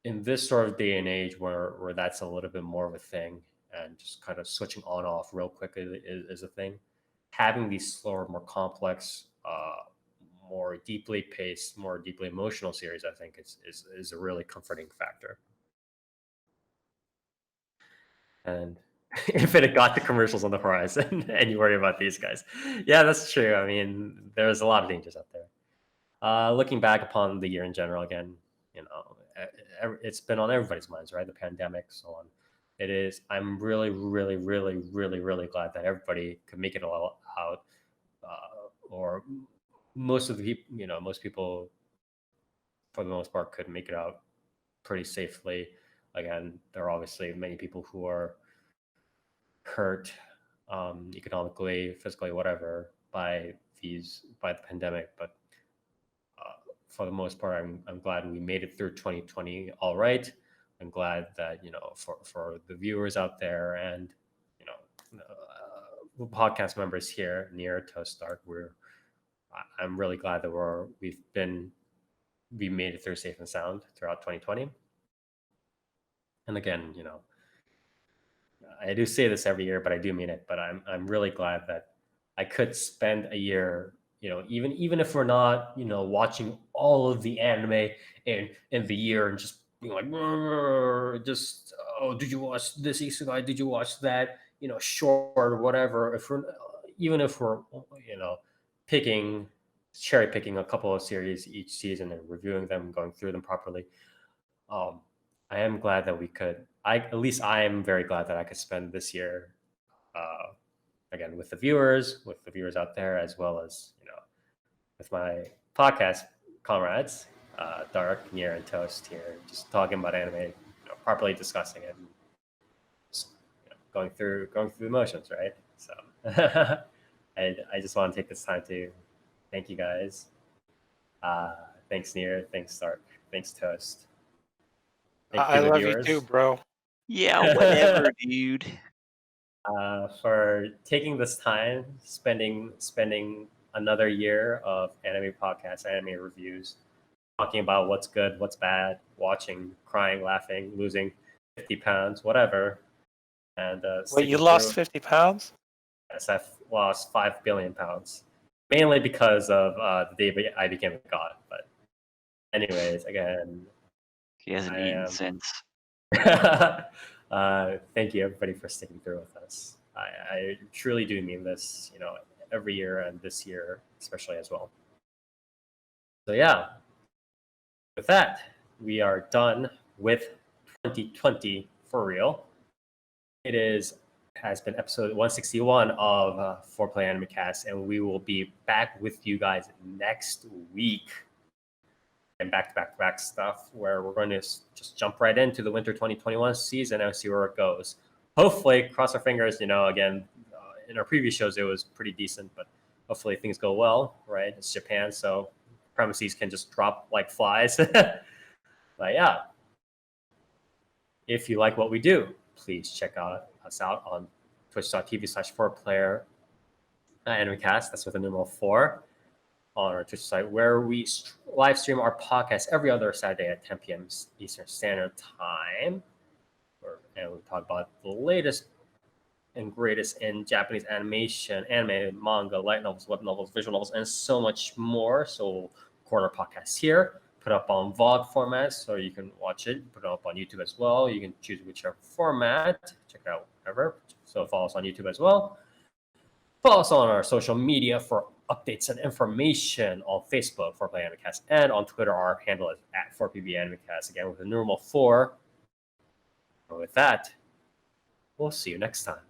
S1: in this sort of day and age where that's a little bit more of a thing, and just kind of switching on off real quick is a thing, having these slower, more complex, more deeply paced, more deeply emotional series, I think is a really comforting factor. And if it got the commercials on the horizon and you worry about these guys, yeah, that's true. I mean, there's a lot of dangers out there. Looking back upon the year in general, again, it's been on everybody's minds, right? The pandemic, so on. It is. I'm really, really, really, really, really glad that everybody could make it all out, or most of the people, most people, for the most part, could make it out pretty safely. Again, there are obviously many people who are hurt economically, physically, whatever, by the pandemic, but for the most part, I'm glad we made it through 2020 all right. I'm glad that for the viewers out there and podcast members here near Toast Start, I'm really glad that we made it through safe and sound throughout 2020. And again, I do say this every year, but I do mean it. But I'm really glad that I could spend a year, even if we're not, watching all of the anime in the year and just being like, just did you watch this isekai? Did you watch that? Short or whatever. Even if we're, cherry picking a couple of series each season and reviewing them, going through them properly. I am glad that we could. At least I am very glad that I could spend this year, again, with the viewers out there, as well as with my podcast comrades, Dark, Nier, and Toast here, just talking about anime, properly discussing it, and just, going through the motions, right? So, I just want to take this time to thank you guys. Thanks, Nier. Thanks, Dark. Thanks, Toast.
S4: I love you too, bro.
S3: Yeah, whatever, dude.
S1: For taking this time, spending another year of anime podcasts, anime reviews, talking about what's good, what's bad, watching, crying, laughing, losing 50 pounds, whatever. And
S4: wait, you lost 50 pounds?
S1: Yes, I've lost 5 billion pounds, mainly because of the day I became a god. But anyways, again,
S3: He hasn't eaten since.
S1: Thank you, everybody, for sticking through with us. I truly do mean this, every year, and this year especially as well. So yeah, with that, we are done with 2020 for real. It has been episode 161 of 4PlayerAnimecast, and we will be back with you guys next week. And back stuff where we're going to just jump right into the winter 2021 season and see where it goes. Hopefully, cross our fingers. Again, in our previous shows it was pretty decent, but hopefully things go well. Right? It's Japan, so premises can just drop like flies. But yeah, if you like what we do, please check us out on twitch.tv/4PlayerAnimecast. That's with a numeral 4. On our Twitch site, where we live stream our podcast every other Saturday at 10 p.m. Eastern Standard Time. And we talk about the latest and greatest in Japanese animation, anime, manga, light novels, web novels, visual novels, and so much more. So we'll record our podcast here, put up on VOD format so you can watch it, put it up on YouTube as well. You can choose whichever format, check it out, whatever. So follow us on YouTube as well. Follow us on our social media for updates and information on Facebook, 4PlayerAnimecast, and on Twitter, our handle is @4PBAnimecast, again with the numeral 4. And with that, we'll see you next time.